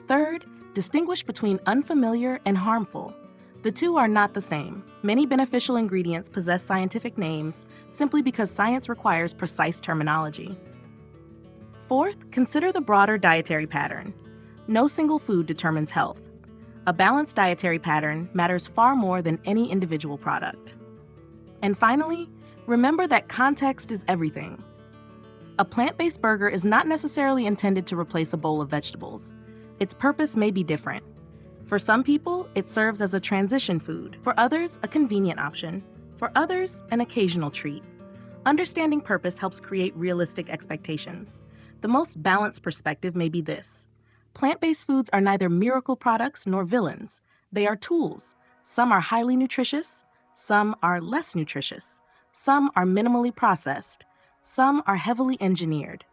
Third, distinguish between unfamiliar and harmful. The two are not the same. Many beneficial ingredients possess scientific names simply because science requires precise terminology. Fourth, consider the broader dietary pattern. No single food determines health. A balanced dietary pattern matters far more than any individual product. And finally, remember that context is everything. A plant-based burger is not necessarily intended to replace a bowl of vegetables. Its purpose may be different. For some people, it serves as a transition food. For others, a convenient option. For others, an occasional treat. Understanding purpose helps create realistic expectations. The most balanced perspective may be this. Plant-based foods are neither miracle products nor villains. They are tools. Some are highly nutritious, some are less nutritious, some are minimally processed, some are heavily engineered.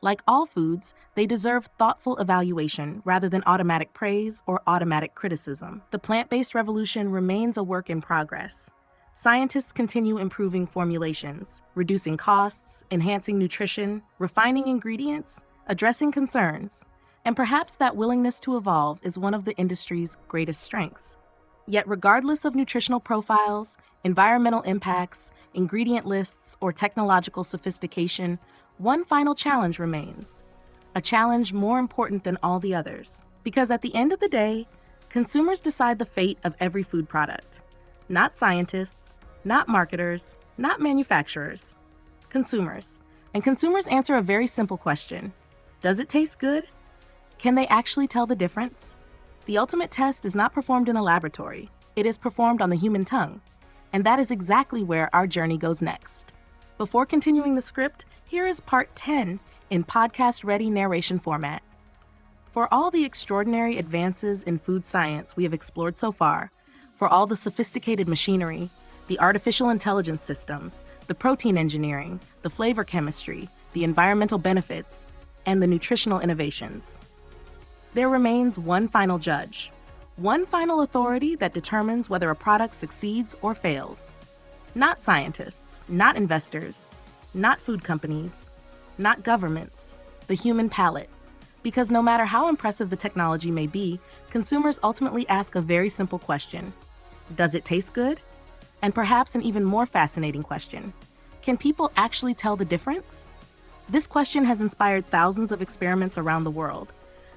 Like all foods, they deserve thoughtful evaluation rather than automatic praise or automatic criticism. The plant-based revolution remains a work in progress. Scientists continue improving formulations, reducing costs, enhancing nutrition, refining ingredients, addressing concerns, and perhaps that willingness to evolve is one of the industry's greatest strengths. Yet regardless of nutritional profiles, environmental impacts, ingredient lists, or technological sophistication, one final challenge remains. A challenge more important than all the others. Because at the end of the day, consumers decide the fate of every food product. Not scientists, not marketers, not manufacturers. Consumers. And consumers answer a very simple question. Does it taste good? Can they actually tell the difference? The ultimate test is not performed in a laboratory. It is performed on the human tongue. And that is exactly where our journey goes next. Before continuing the script, here is part 10 in podcast-ready narration format. For all the extraordinary advances in food science we have explored so far, for all the sophisticated machinery, the artificial intelligence systems, the protein engineering, the flavor chemistry, the environmental benefits, and the nutritional innovations, there remains one final judge, one final authority that determines whether a product succeeds or fails. Not scientists, not investors, not food companies, not governments, the human palate. Because no matter how impressive the technology may be, consumers ultimately ask a very simple question. Does it taste good? And perhaps an even more fascinating question. Can people actually tell the difference? This question has inspired thousands of experiments around the world.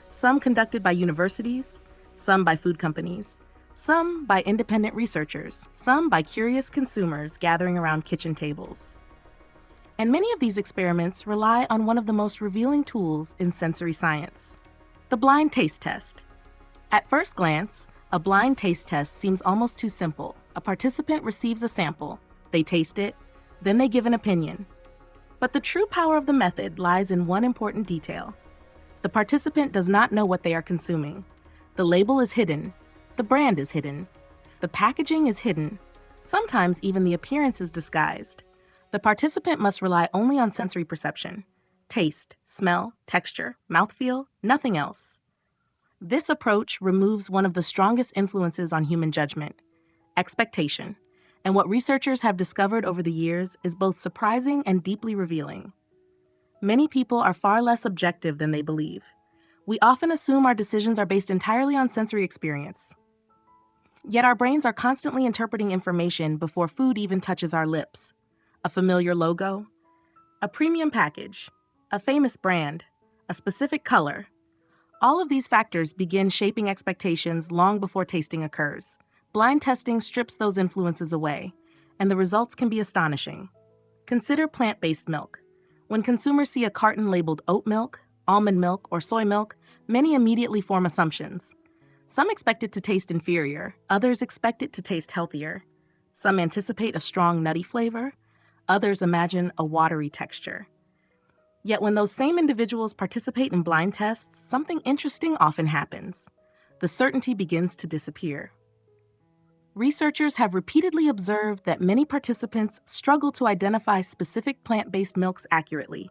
Some conducted by universities, some by food companies, some by independent researchers, some by curious consumers gathering around kitchen tables. And many of these experiments rely on one of the most revealing tools in sensory science, the blind taste test. At first glance, a blind taste test seems almost too simple. A participant receives a sample, they taste it, then they give an opinion. But the true power of the method lies in one important detail. The participant does not know what they are consuming. The label is hidden, the brand is hidden, the packaging is hidden, sometimes even the appearance is disguised. The participant must rely only on sensory perception, taste, smell, texture, mouthfeel, nothing else. This approach removes one of the strongest influences on human judgment, expectation, and what researchers have discovered over the years is both surprising and deeply revealing. Many people are far less objective than they believe. We often assume our decisions are based entirely on sensory experience. Yet our brains are constantly interpreting information before food even touches our lips. A familiar logo, a premium package, a famous brand, a specific color. All of these factors begin shaping expectations long before tasting occurs. Blind testing strips those influences away, and the results can be astonishing. Consider plant-based milk. When consumers see a carton labeled oat milk, almond milk, or soy milk, many immediately form assumptions. Some expect it to taste inferior, others expect it to taste healthier. Some anticipate a strong nutty flavor, others imagine a watery texture. Yet when those same individuals participate in blind tests, something interesting often happens. The certainty begins to disappear. Researchers have repeatedly observed that many participants struggle to identify specific plant-based milks accurately,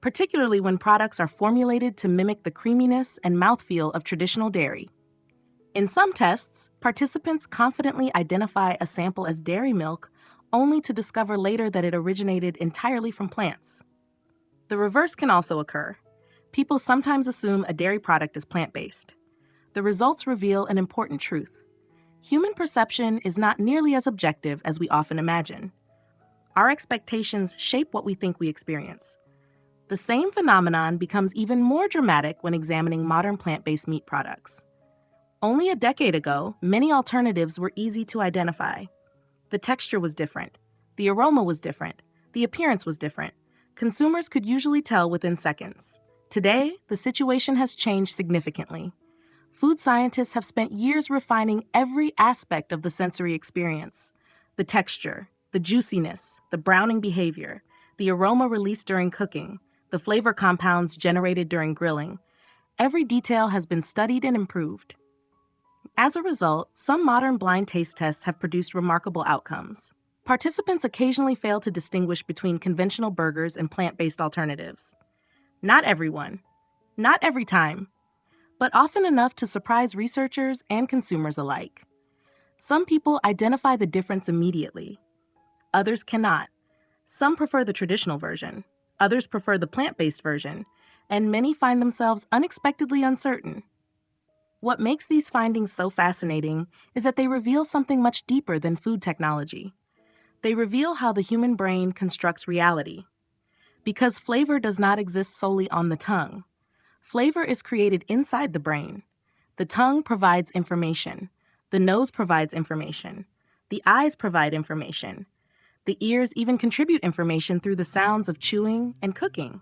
particularly when products are formulated to mimic the creaminess and mouthfeel of traditional dairy. In some tests, participants confidently identify a sample as dairy milk, only to discover later that it originated entirely from plants. The reverse can also occur. People sometimes assume a dairy product is plant-based. The results reveal an important truth. Human perception is not nearly as objective as we often imagine. Our expectations shape what we think we experience. The same phenomenon becomes even more dramatic when examining modern plant-based meat products. Only a decade ago, many alternatives were easy to identify. The texture was different, the aroma was different, the appearance was different. Consumers could usually tell within seconds. Today, the situation has changed significantly. Food scientists have spent years refining every aspect of the sensory experience. The texture, the juiciness, the browning behavior, the aroma released during cooking, the flavor compounds generated during grilling. Every detail has been studied and improved. As a result, some modern blind taste tests have produced remarkable outcomes. Participants occasionally fail to distinguish between conventional burgers and plant-based alternatives. Not everyone, not every time, but often enough to surprise researchers and consumers alike. Some people identify the difference immediately. Others cannot. Some prefer the traditional version. Others prefer the plant-based version, and many find themselves unexpectedly uncertain. What makes these findings so fascinating is that they reveal something much deeper than food technology. They reveal how the human brain constructs reality. Because flavor does not exist solely on the tongue. Flavor is created inside the brain. The tongue provides information. The nose provides information. The eyes provide information. The ears even contribute information through the sounds of chewing and cooking.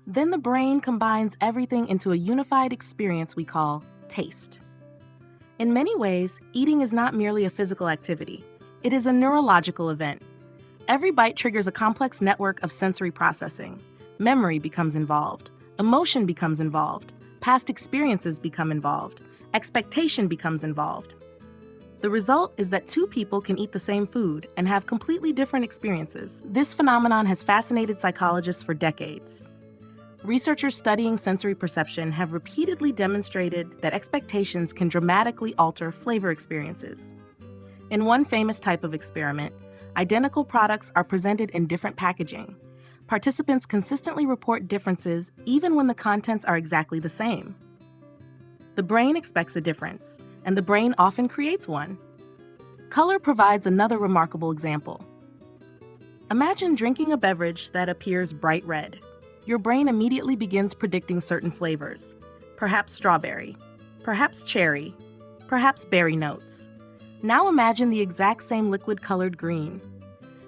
Then the brain combines everything into a unified experience we call taste. In many ways, eating is not merely a physical activity. It is a neurological event. Every bite triggers a complex network of sensory processing. Memory becomes involved. Emotion becomes involved. Past experiences become involved. Expectation becomes involved. The result is that two people can eat the same food and have completely different experiences. This phenomenon has fascinated psychologists for decades. Researchers studying sensory perception have repeatedly demonstrated that expectations can dramatically alter flavor experiences. In one famous type of experiment, identical products are presented in different packaging. Participants consistently report differences even when the contents are exactly the same. The brain expects a difference, and the brain often creates one. Color provides another remarkable example. Imagine drinking a beverage that appears bright red. Your brain immediately begins predicting certain flavors, perhaps strawberry, perhaps cherry, perhaps berry notes. Now imagine the exact same liquid-colored green.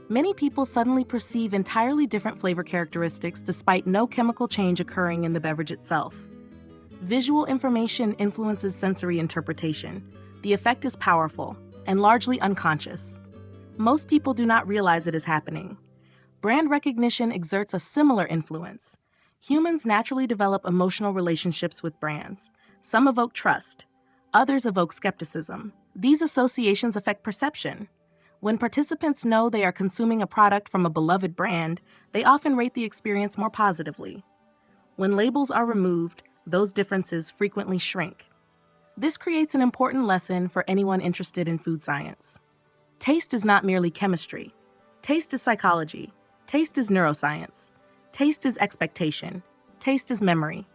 Many people suddenly perceive entirely different flavor characteristics despite no chemical change occurring in the beverage itself. Visual information influences sensory interpretation. The effect is powerful and largely unconscious. Most people do not realize it is happening. Brand recognition exerts a similar influence. Humans naturally develop emotional relationships with brands. Some evoke trust. Others evoke skepticism. These associations affect perception. When participants know they are consuming a product from a beloved brand, they often rate the experience more positively. When labels are removed, those differences frequently shrink. This creates an important lesson for anyone interested in food science. Taste is not merely chemistry. Taste is psychology. Taste is neuroscience. Taste is expectation. Taste is memory.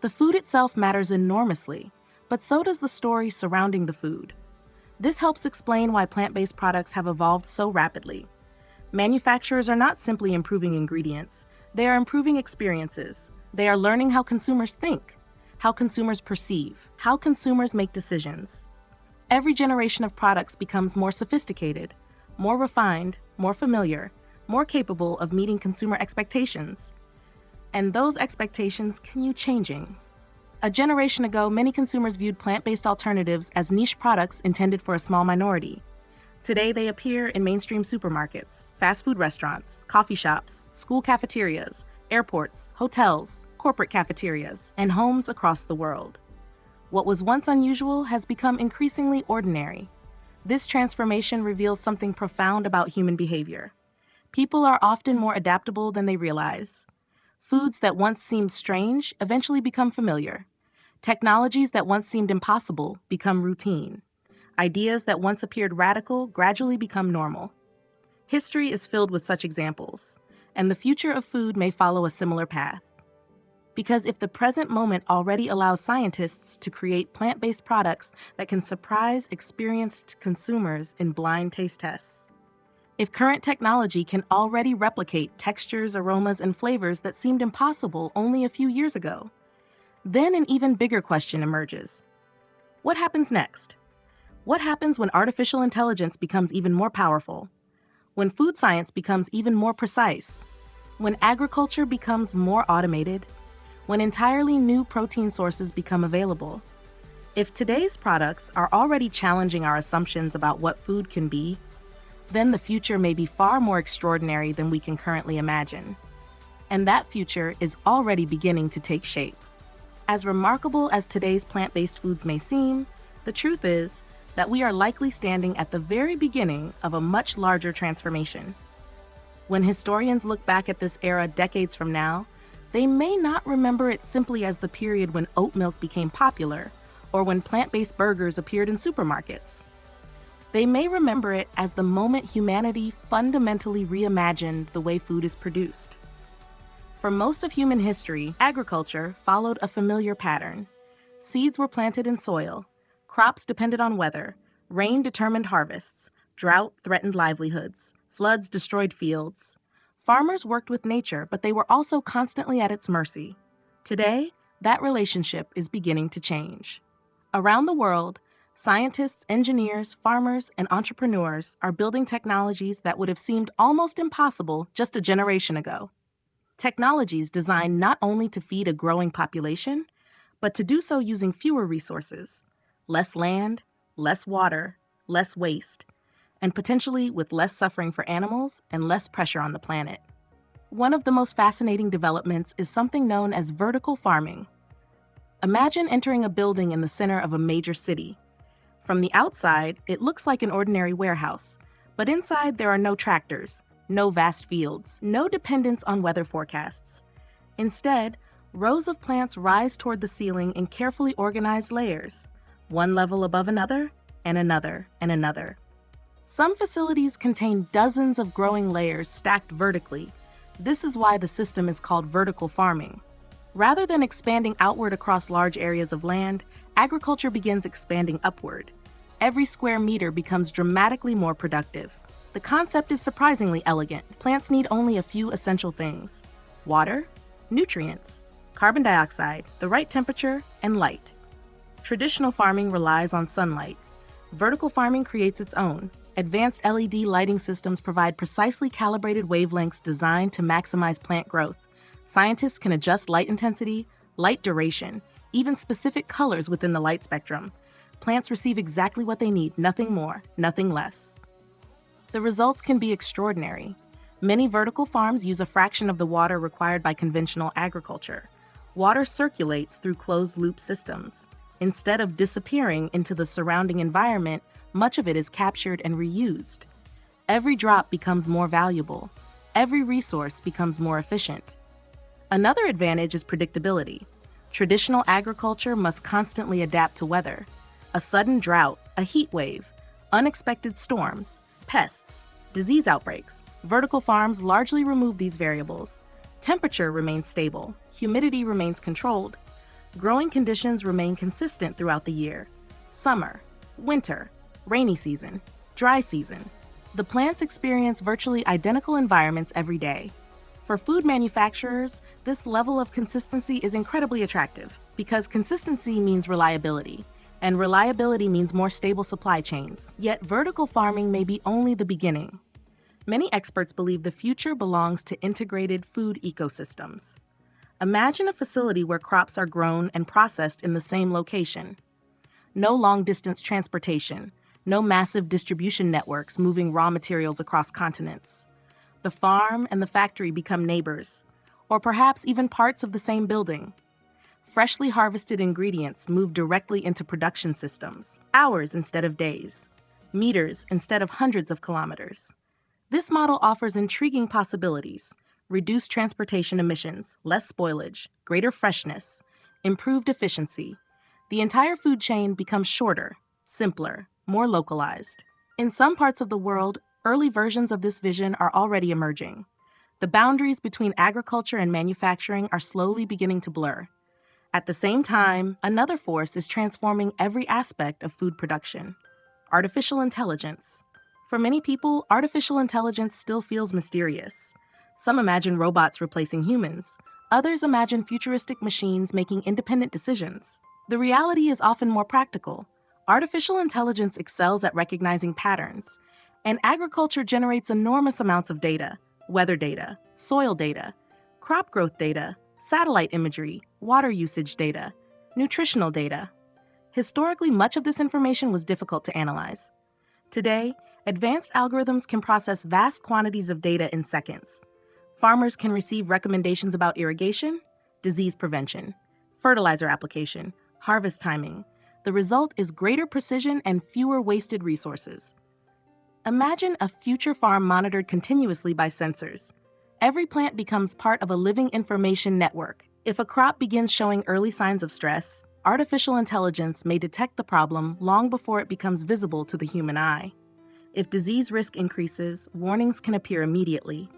The food itself matters enormously, but so does the story surrounding the food. This helps explain why plant-based products have evolved so rapidly. Manufacturers are not simply improving ingredients, they are improving experiences. They are learning how consumers think, how consumers perceive, how consumers make decisions. Every generation of products becomes more sophisticated, more refined, more familiar, more capable of meeting consumer expectations. And those expectations continue changing. A generation ago, many consumers viewed plant-based alternatives as niche products intended for a small minority. Today, they appear in mainstream supermarkets, fast food restaurants, coffee shops, school cafeterias, airports, hotels, corporate cafeterias, and homes across the world. What was once unusual has become increasingly ordinary. This transformation reveals something profound about human behavior. People are often more adaptable than they realize. Foods that once seemed strange eventually become familiar. Technologies that once seemed impossible become routine. Ideas that once appeared radical gradually become normal. History is filled with such examples, and the future of food may follow a similar path. Because if the present moment already allows scientists to create plant-based products that can surprise experienced consumers in blind taste tests, if current technology can already replicate textures, aromas, and flavors that seemed impossible only a few years ago, then an even bigger question emerges. What happens next? What happens when artificial intelligence becomes even more powerful? When food science becomes even more precise? When agriculture becomes more automated? When entirely new protein sources become available? If today's products are already challenging our assumptions about what food can be, then the future may be far more extraordinary than we can currently imagine. And that future is already beginning to take shape. As remarkable as today's plant-based foods may seem, the truth is that we are likely standing at the very beginning of a much larger transformation. When historians look back at this era decades from now, they may not remember it simply as the period when oat milk became popular or when plant-based burgers appeared in supermarkets. They may remember it as the moment humanity fundamentally reimagined the way food is produced. For most of human history, agriculture followed a familiar pattern. Seeds were planted in soil. Crops depended on weather. Rain determined harvests. Drought threatened livelihoods. Floods destroyed fields. Farmers worked with nature, but they were also constantly at its mercy. Today, that relationship is beginning to change. Around the world, scientists, engineers, farmers, and entrepreneurs are building technologies that would have seemed almost impossible just a generation ago. Technologies designed not only to feed a growing population, but to do so using fewer resources, less land, less water, less waste, and potentially with less suffering for animals and less pressure on the planet. One of the most fascinating developments is something known as vertical farming. Imagine entering a building in the center of a major city. From the outside, it looks like an ordinary warehouse, but inside there are no tractors, no vast fields, no dependence on weather forecasts. Instead, rows of plants rise toward the ceiling in carefully organized layers, one level above another, and another, and another. Some facilities contain dozens of growing layers stacked vertically. This is why the system is called vertical farming. Rather than expanding outward across large areas of land, agriculture begins expanding upward. Every square meter becomes dramatically more productive. The concept is surprisingly elegant. Plants need only a few essential things: water, nutrients, carbon dioxide, the right temperature, and light. Traditional farming relies on sunlight. Vertical farming creates its own. Advanced LED lighting systems provide precisely calibrated wavelengths designed to maximize plant growth. Scientists can adjust light intensity, light duration, even specific colors within the light spectrum. Plants receive exactly what they need, nothing more, nothing less. The results can be extraordinary. Many vertical farms use a fraction of the water required by conventional agriculture. Water circulates through closed-loop systems. Instead of disappearing into the surrounding environment, much of it is captured and reused. Every drop becomes more valuable. Every resource becomes more efficient. Another advantage is predictability. Traditional agriculture must constantly adapt to weather. A sudden drought, a heat wave, unexpected storms, pests, disease outbreaks. Vertical farms largely remove these variables. Temperature remains stable, humidity remains controlled. Growing conditions remain consistent throughout the year. Summer, winter, rainy season, dry season. The plants experience virtually identical environments every day. For food manufacturers, this level of consistency is incredibly attractive because consistency means reliability, and reliability means more stable supply chains. Yet vertical farming may be only the beginning. Many experts believe the future belongs to integrated food ecosystems. Imagine a facility where crops are grown and processed in the same location. No long-distance transportation, no massive distribution networks moving raw materials across continents. The farm and the factory become neighbors, or perhaps even parts of the same building. Freshly harvested ingredients move directly into production systems, hours instead of days, meters instead of hundreds of kilometers. This model offers intriguing possibilities: reduced transportation emissions, less spoilage, greater freshness, improved efficiency. The entire food chain becomes shorter, simpler, more localized. In some parts of the world, early versions of this vision are already emerging. The boundaries between agriculture and manufacturing are slowly beginning to blur. At the same time, another force is transforming every aspect of food production: artificial intelligence. For many people, artificial intelligence still feels mysterious. Some imagine robots replacing humans. Others imagine futuristic machines making independent decisions. The reality is often more practical. Artificial intelligence excels at recognizing patterns, and agriculture generates enormous amounts of data: weather data, soil data, crop growth data, satellite imagery, water usage data, nutritional data. Historically, much of this information was difficult to analyze. Today, advanced algorithms can process vast quantities of data in seconds. Farmers can receive recommendations about irrigation, disease prevention, fertilizer application, harvest timing. The result is greater precision and fewer wasted resources. Imagine a future farm monitored continuously by sensors. Every plant becomes part of a living information network. If a crop begins showing early signs of stress, artificial intelligence may detect the problem long before it becomes visible to the human eye. If disease risk increases, warnings can appear immediately.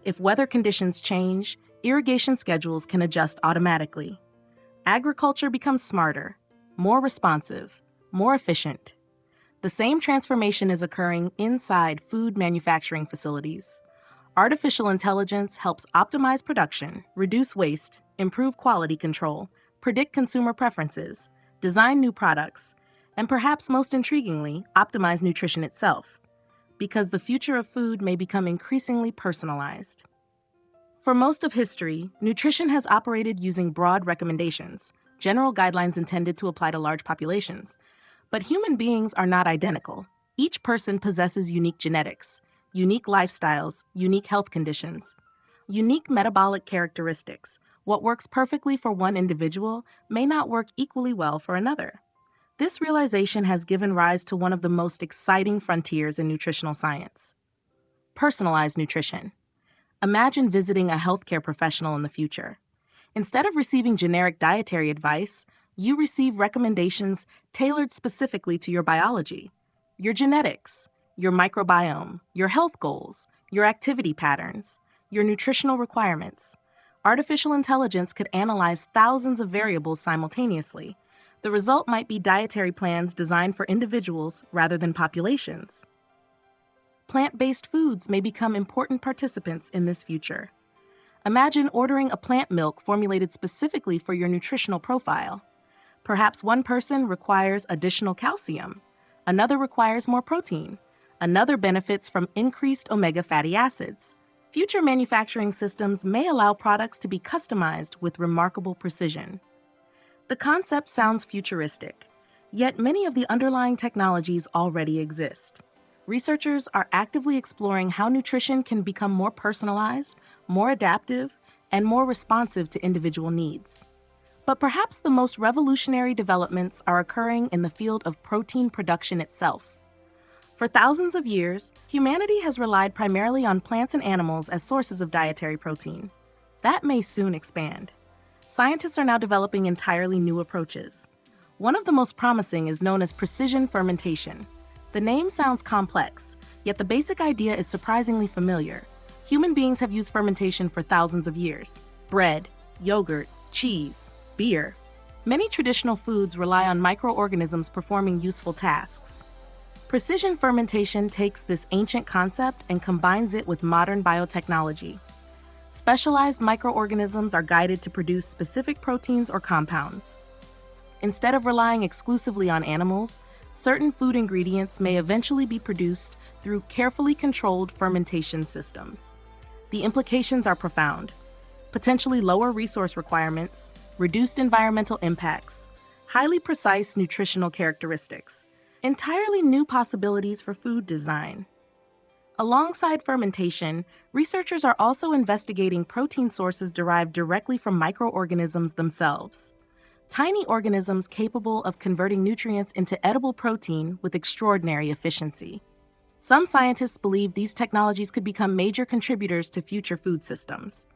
If weather conditions change, irrigation schedules can adjust automatically. Agriculture becomes smarter, more responsive, more efficient. The same transformation is occurring inside food manufacturing facilities. Artificial intelligence helps optimize production, reduce waste, improve quality control, predict consumer preferences, design new products, and perhaps most intriguingly, optimize nutrition itself, because the future of food may become increasingly personalized. For most of history, nutrition has operated using broad recommendations, general guidelines intended to apply to large populations. But human beings are not identical. Each person possesses unique genetics, unique lifestyles, unique health conditions, unique metabolic characteristics. What works perfectly for one individual may not work equally well for another. This realization has given rise to one of the most exciting frontiers in nutritional science: personalized nutrition. Imagine visiting a healthcare professional in the future. Instead of receiving generic dietary advice, you receive recommendations tailored specifically to your biology, your genetics, your microbiome, your health goals, your activity patterns, your nutritional requirements. Artificial intelligence could analyze thousands of variables simultaneously. The result might be dietary plans designed for individuals rather than populations. Plant-based foods may become important participants in this future. Imagine ordering a plant milk formulated specifically for your nutritional profile. Perhaps one person requires additional calcium, another requires more protein, another benefits from increased omega fatty acids. Future manufacturing systems may allow products to be customized with remarkable precision. The concept sounds futuristic, yet many of the underlying technologies already exist. Researchers are actively exploring how nutrition can become more personalized, more adaptive, and more responsive to individual needs. But perhaps the most revolutionary developments are occurring in the field of protein production itself. For thousands of years, humanity has relied primarily on plants and animals as sources of dietary protein. That may soon expand. Scientists are now developing entirely new approaches. One of the most promising is known as precision fermentation. The name sounds complex, yet the basic idea is surprisingly familiar. Human beings have used fermentation for thousands of years. Bread, yogurt, cheese, beer. Many traditional foods rely on microorganisms performing useful tasks. Precision fermentation takes this ancient concept and combines it with modern biotechnology. Specialized microorganisms are guided to produce specific proteins or compounds. Instead of relying exclusively on animals, certain food ingredients may eventually be produced through carefully controlled fermentation systems. The implications are profound. Potentially lower resource requirements, reduced environmental impacts, highly precise nutritional characteristics, entirely new possibilities for food design. Alongside fermentation, researchers are also investigating protein sources derived directly from microorganisms themselves. Tiny organisms capable of converting nutrients into edible protein with extraordinary efficiency. Some scientists believe these technologies could become major contributors to future food systems,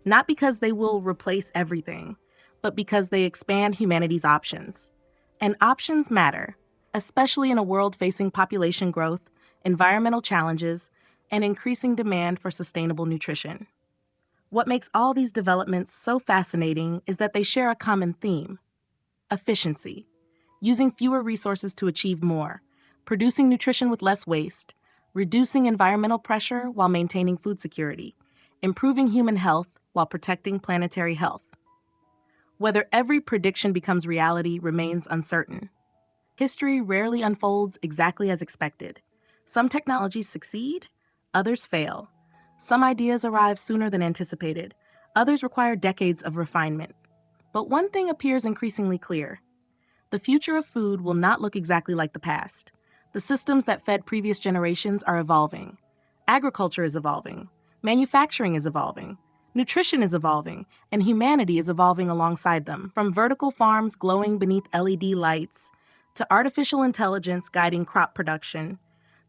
not because they will replace everything, but because they expand humanity's options. And options matter, especially in a world facing population growth, environmental challenges, and increasing demand for sustainable nutrition. What makes all these developments so fascinating is that they share a common theme: efficiency, using fewer resources to achieve more, producing nutrition with less waste, reducing environmental pressure while maintaining food security, improving human health while protecting planetary health. Whether every prediction becomes reality remains uncertain. History rarely unfolds exactly as expected. Some technologies succeed, others fail. Some ideas arrive sooner than anticipated, others require decades of refinement. But one thing appears increasingly clear: the future of food will not look exactly like the past. The systems that fed previous generations are evolving. Agriculture is evolving. Manufacturing is evolving. Nutrition is evolving, and humanity is evolving alongside them. From vertical farms glowing beneath LED lights, to artificial intelligence guiding crop production,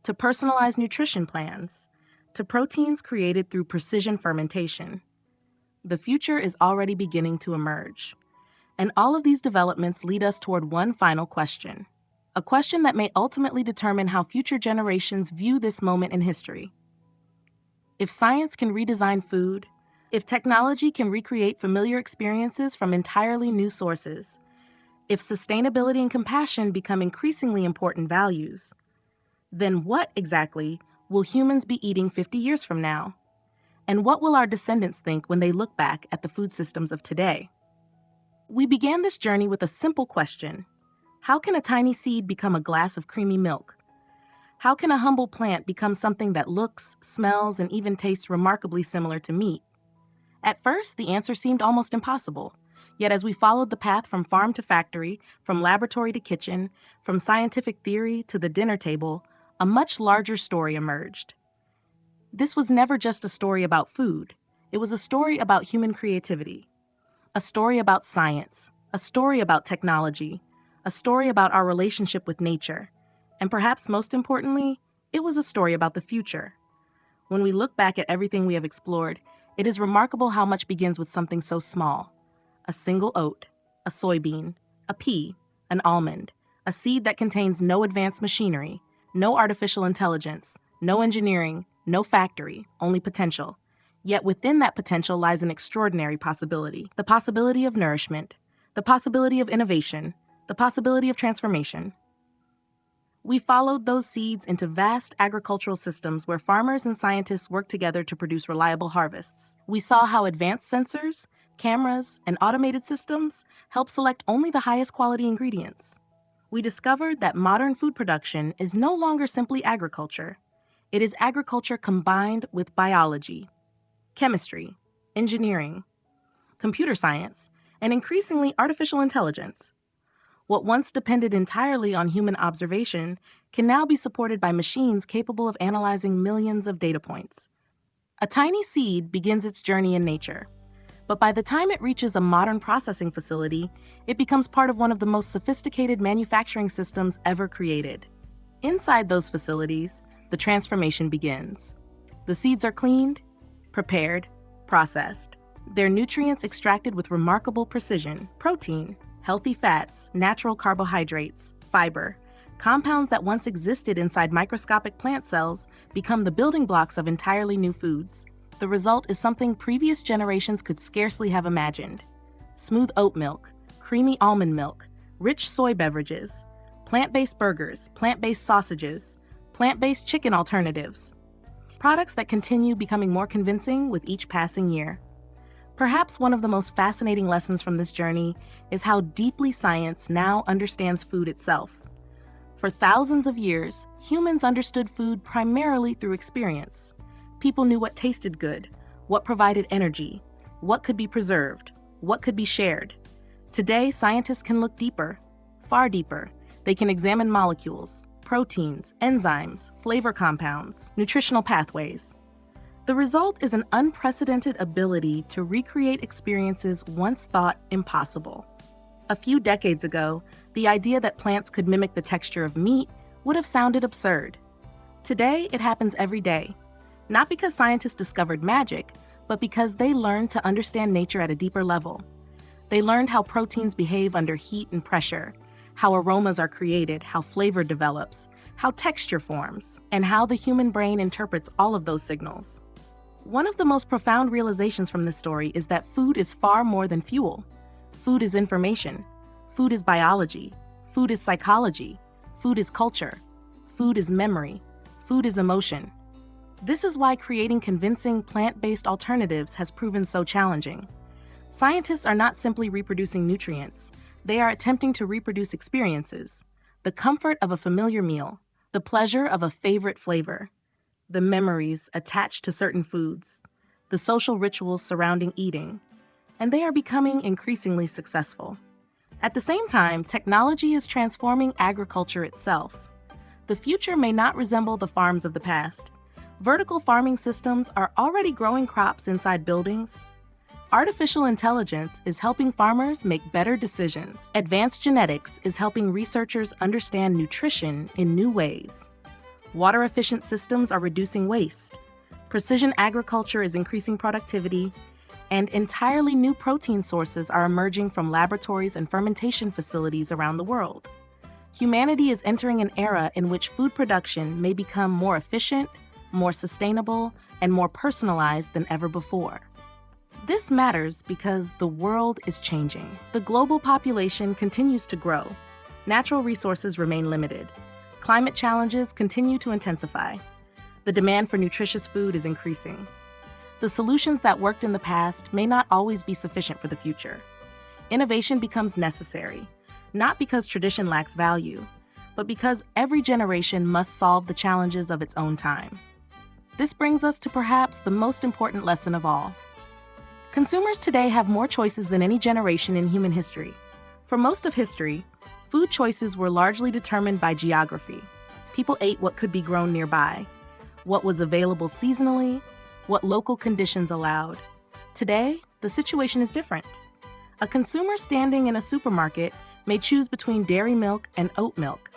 to personalized nutrition plans, to proteins created through precision fermentation. The future is already beginning to emerge. And all of these developments lead us toward one final question, a question that may ultimately determine how future generations view this moment in history. If science can redesign food, if technology can recreate familiar experiences from entirely new sources, if sustainability and compassion become increasingly important values, then what exactly will humans be eating 50 years from now? And what will our descendants think when they look back at the food systems of today? We began this journey with a simple question: how can a tiny seed become a glass of creamy milk? How can a humble plant become something that looks, smells, and even tastes remarkably similar to meat? At first, the answer seemed almost impossible. Yet as we followed the path from farm to factory, from laboratory to kitchen, from scientific theory to the dinner table, a much larger story emerged. This was never just a story about food. It was a story about human creativity. A story about science, a story about technology, a story about our relationship with nature, and perhaps most importantly, it was a story about the future. When we look back at everything we have explored, it is remarkable how much begins with something so small: a single oat, a soybean, a pea, an almond, a seed that contains no advanced machinery, no artificial intelligence, no engineering, no factory, only potential. Yet within that potential lies an extraordinary possibility: the possibility of nourishment, the possibility of innovation, the possibility of transformation. We followed those seeds into vast agricultural systems where farmers and scientists worked together to produce reliable harvests. We saw how advanced sensors, cameras, and automated systems help select only the highest quality ingredients. We discovered that modern food production is no longer simply agriculture. It is agriculture combined with biology, chemistry, engineering, computer science, and increasingly artificial intelligence. What once depended entirely on human observation can now be supported by machines capable of analyzing millions of data points. A tiny seed begins its journey in nature, but by the time it reaches a modern processing facility, it becomes part of one of the most sophisticated manufacturing systems ever created. Inside those facilities, the transformation begins. The seeds are cleaned, prepared, processed. They're nutrients extracted with remarkable precision: protein, healthy fats, natural carbohydrates, fiber. Compounds that once existed inside microscopic plant cells become the building blocks of entirely new foods. The result is something previous generations could scarcely have imagined. Smooth oat milk, creamy almond milk, rich soy beverages, plant-based burgers, plant-based sausages, plant-based chicken alternatives. Products that continue becoming more convincing with each passing year. Perhaps one of the most fascinating lessons from this journey is how deeply science now understands food itself. For thousands of years, humans understood food primarily through experience. People knew what tasted good, what provided energy, what could be preserved, what could be shared. Today, scientists can look deeper, far deeper. They can examine molecules, proteins, enzymes, flavor compounds, nutritional pathways. The result is an unprecedented ability to recreate experiences once thought impossible. A few decades ago, the idea that plants could mimic the texture of meat would have sounded absurd. Today, it happens every day, not because scientists discovered magic, but because they learned to understand nature at a deeper level. They learned how proteins behave under heat and pressure, how aromas are created, how flavor develops, how texture forms, and how the human brain interprets all of those signals. One of the most profound realizations from this story is that food is far more than fuel. Food is information. Food is biology. Food is psychology. Food is culture. Food is memory. Food is emotion. This is why creating convincing plant-based alternatives has proven so challenging. Scientists are not simply reproducing nutrients. They are attempting to reproduce experiences: the comfort of a familiar meal, the pleasure of a favorite flavor, the memories attached to certain foods, the social rituals surrounding eating, and they are becoming increasingly successful. At the same time, technology is transforming agriculture itself. The future may not resemble the farms of the past. Vertical farming systems are already growing crops inside buildings. Artificial intelligence is helping farmers make better decisions. Advanced genetics is helping researchers understand nutrition in new ways. Water-efficient systems are reducing waste. Precision agriculture is increasing productivity, and entirely new protein sources are emerging from laboratories and fermentation facilities around the world. Humanity is entering an era in which food production may become more efficient, more sustainable, and more personalized than ever before. This matters because the world is changing. The global population continues to grow. Natural resources remain limited. Climate challenges continue to intensify. The demand for nutritious food is increasing. The solutions that worked in the past may not always be sufficient for the future. Innovation becomes necessary, not because tradition lacks value, but because every generation must solve the challenges of its own time. This brings us to perhaps the most important lesson of all. Consumers today have more choices than any generation in human history. For most of history, food choices were largely determined by geography. People ate what could be grown nearby, what was available seasonally, what local conditions allowed. Today, the situation is different. A consumer standing in a supermarket may choose between dairy milk and oat milk,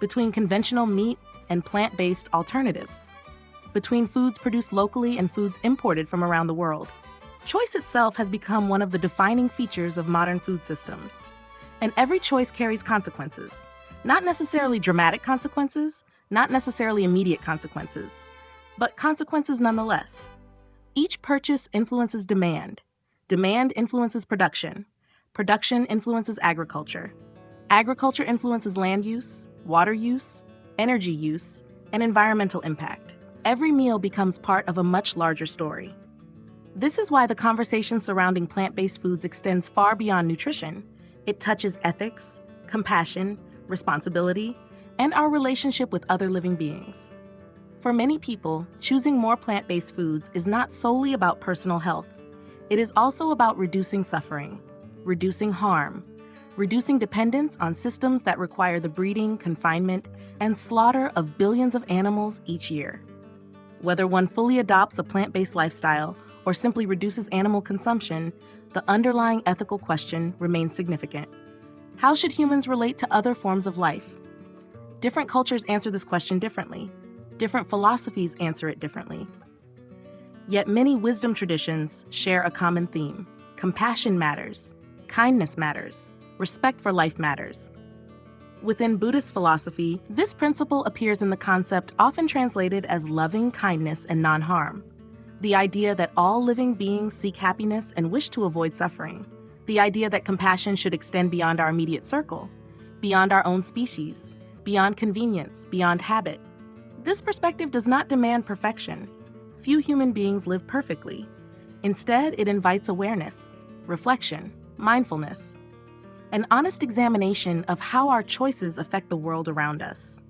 between conventional meat and plant-based alternatives, between foods produced locally and foods imported from around the world. Choice itself has become one of the defining features of modern food systems. And every choice carries consequences. Not necessarily dramatic consequences, not necessarily immediate consequences, but consequences nonetheless. Each purchase influences demand. Demand influences production. Production influences agriculture. Agriculture influences land use, water use, energy use, and environmental impact. Every meal becomes part of a much larger story. This is why the conversation surrounding plant-based foods extends far beyond nutrition. It touches ethics, compassion, responsibility, and our relationship with other living beings. For many people, choosing more plant-based foods is not solely about personal health. It is also about reducing suffering, reducing harm, reducing dependence on systems that require the breeding, confinement, and slaughter of billions of animals each year. Whether one fully adopts a plant-based lifestyle or simply reduces animal consumption, the underlying ethical question remains significant. How should humans relate to other forms of life? Different cultures answer this question differently. Different philosophies answer it differently. Yet many wisdom traditions share a common theme. Compassion matters, kindness matters, respect for life matters. Within Buddhist philosophy, this principle appears in the concept often translated as loving kindness and non-harm. The idea that all living beings seek happiness and wish to avoid suffering. The idea that compassion should extend beyond our immediate circle, beyond our own species, beyond convenience, beyond habit. This perspective does not demand perfection. Few human beings live perfectly. Instead, it invites awareness, reflection, mindfulness, an honest examination of how our choices affect the world around us.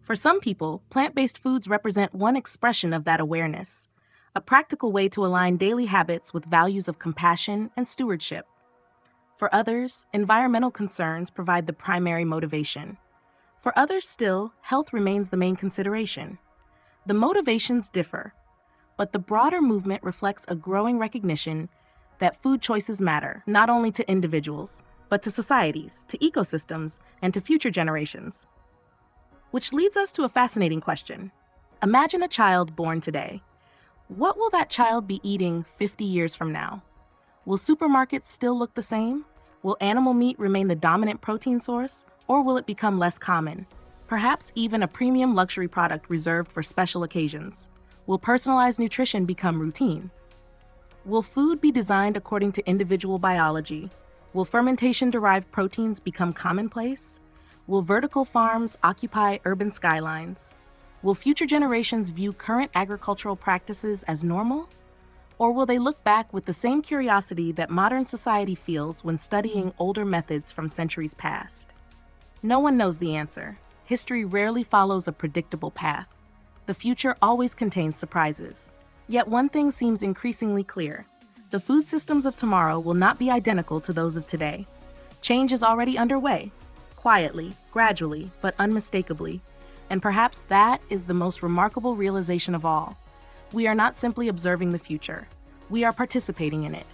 For some people, plant-based foods represent one expression of that awareness, a practical way to align daily habits with values of compassion and stewardship. For others, environmental concerns provide the primary motivation. For others still, health remains the main consideration. The motivations differ, but the broader movement reflects a growing recognition that food choices matter, not only to individuals, but to societies, to ecosystems, and to future generations. Which leads us to a fascinating question. Imagine a child born today. What will that child be eating 50 years from now? Will supermarkets still look the same? Will animal meat remain the dominant protein source, or will it become less common? Perhaps even a premium luxury product reserved for special occasions. Will personalized nutrition become routine? Will food be designed according to individual biology? Will fermentation-derived proteins become commonplace? Will vertical farms occupy urban skylines? Will future generations view current agricultural practices as normal? Or will they look back with the same curiosity that modern society feels when studying older methods from centuries past? No one knows the answer. History rarely follows a predictable path. The future always contains surprises. Yet one thing seems increasingly clear. The food systems of tomorrow will not be identical to those of today. Change is already underway, quietly, gradually, but unmistakably. And perhaps that is the most remarkable realization of all. We are not simply observing the future. We are participating in it.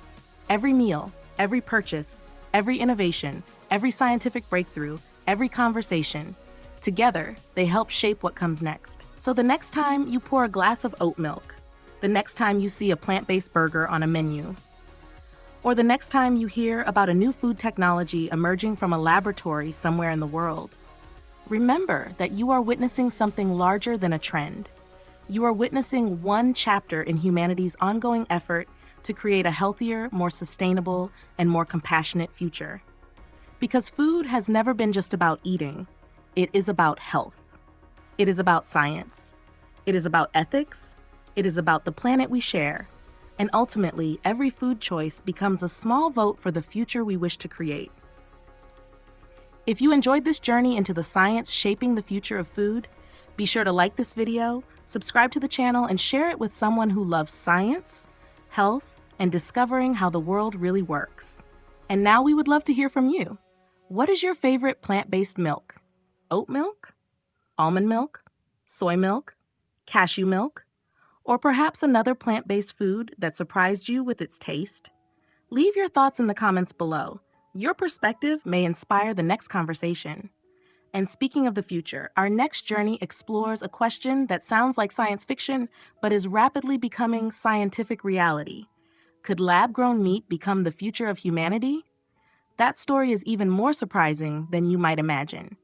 Every meal, every purchase, every innovation, every scientific breakthrough, every conversation, together, they help shape what comes next. So the next time you pour a glass of oat milk, the next time you see a plant-based burger on a menu, or the next time you hear about a new food technology emerging from a laboratory somewhere in the world, remember that you are witnessing something larger than a trend. You are witnessing one chapter in humanity's ongoing effort to create a healthier, more sustainable, and more compassionate future. Because food has never been just about eating. It is about health. It is about science. It is about ethics. It is about the planet we share. And ultimately, every food choice becomes a small vote for the future we wish to create. If you enjoyed this journey into the science shaping the future of food, be sure to like this video, subscribe to the channel, and share it with someone who loves science, health, and discovering how the world really works. And now we would love to hear from you. What is your favorite plant-based milk? Oat milk? Almond milk? Soy milk? Cashew milk? Or perhaps another plant-based food that surprised you with its taste? Leave your thoughts in the comments below. Your perspective may inspire the next conversation. And speaking of the future, our next journey explores a question that sounds like science fiction, but is rapidly becoming scientific reality. Could lab-grown meat become the future of humanity? That story is even more surprising than you might imagine.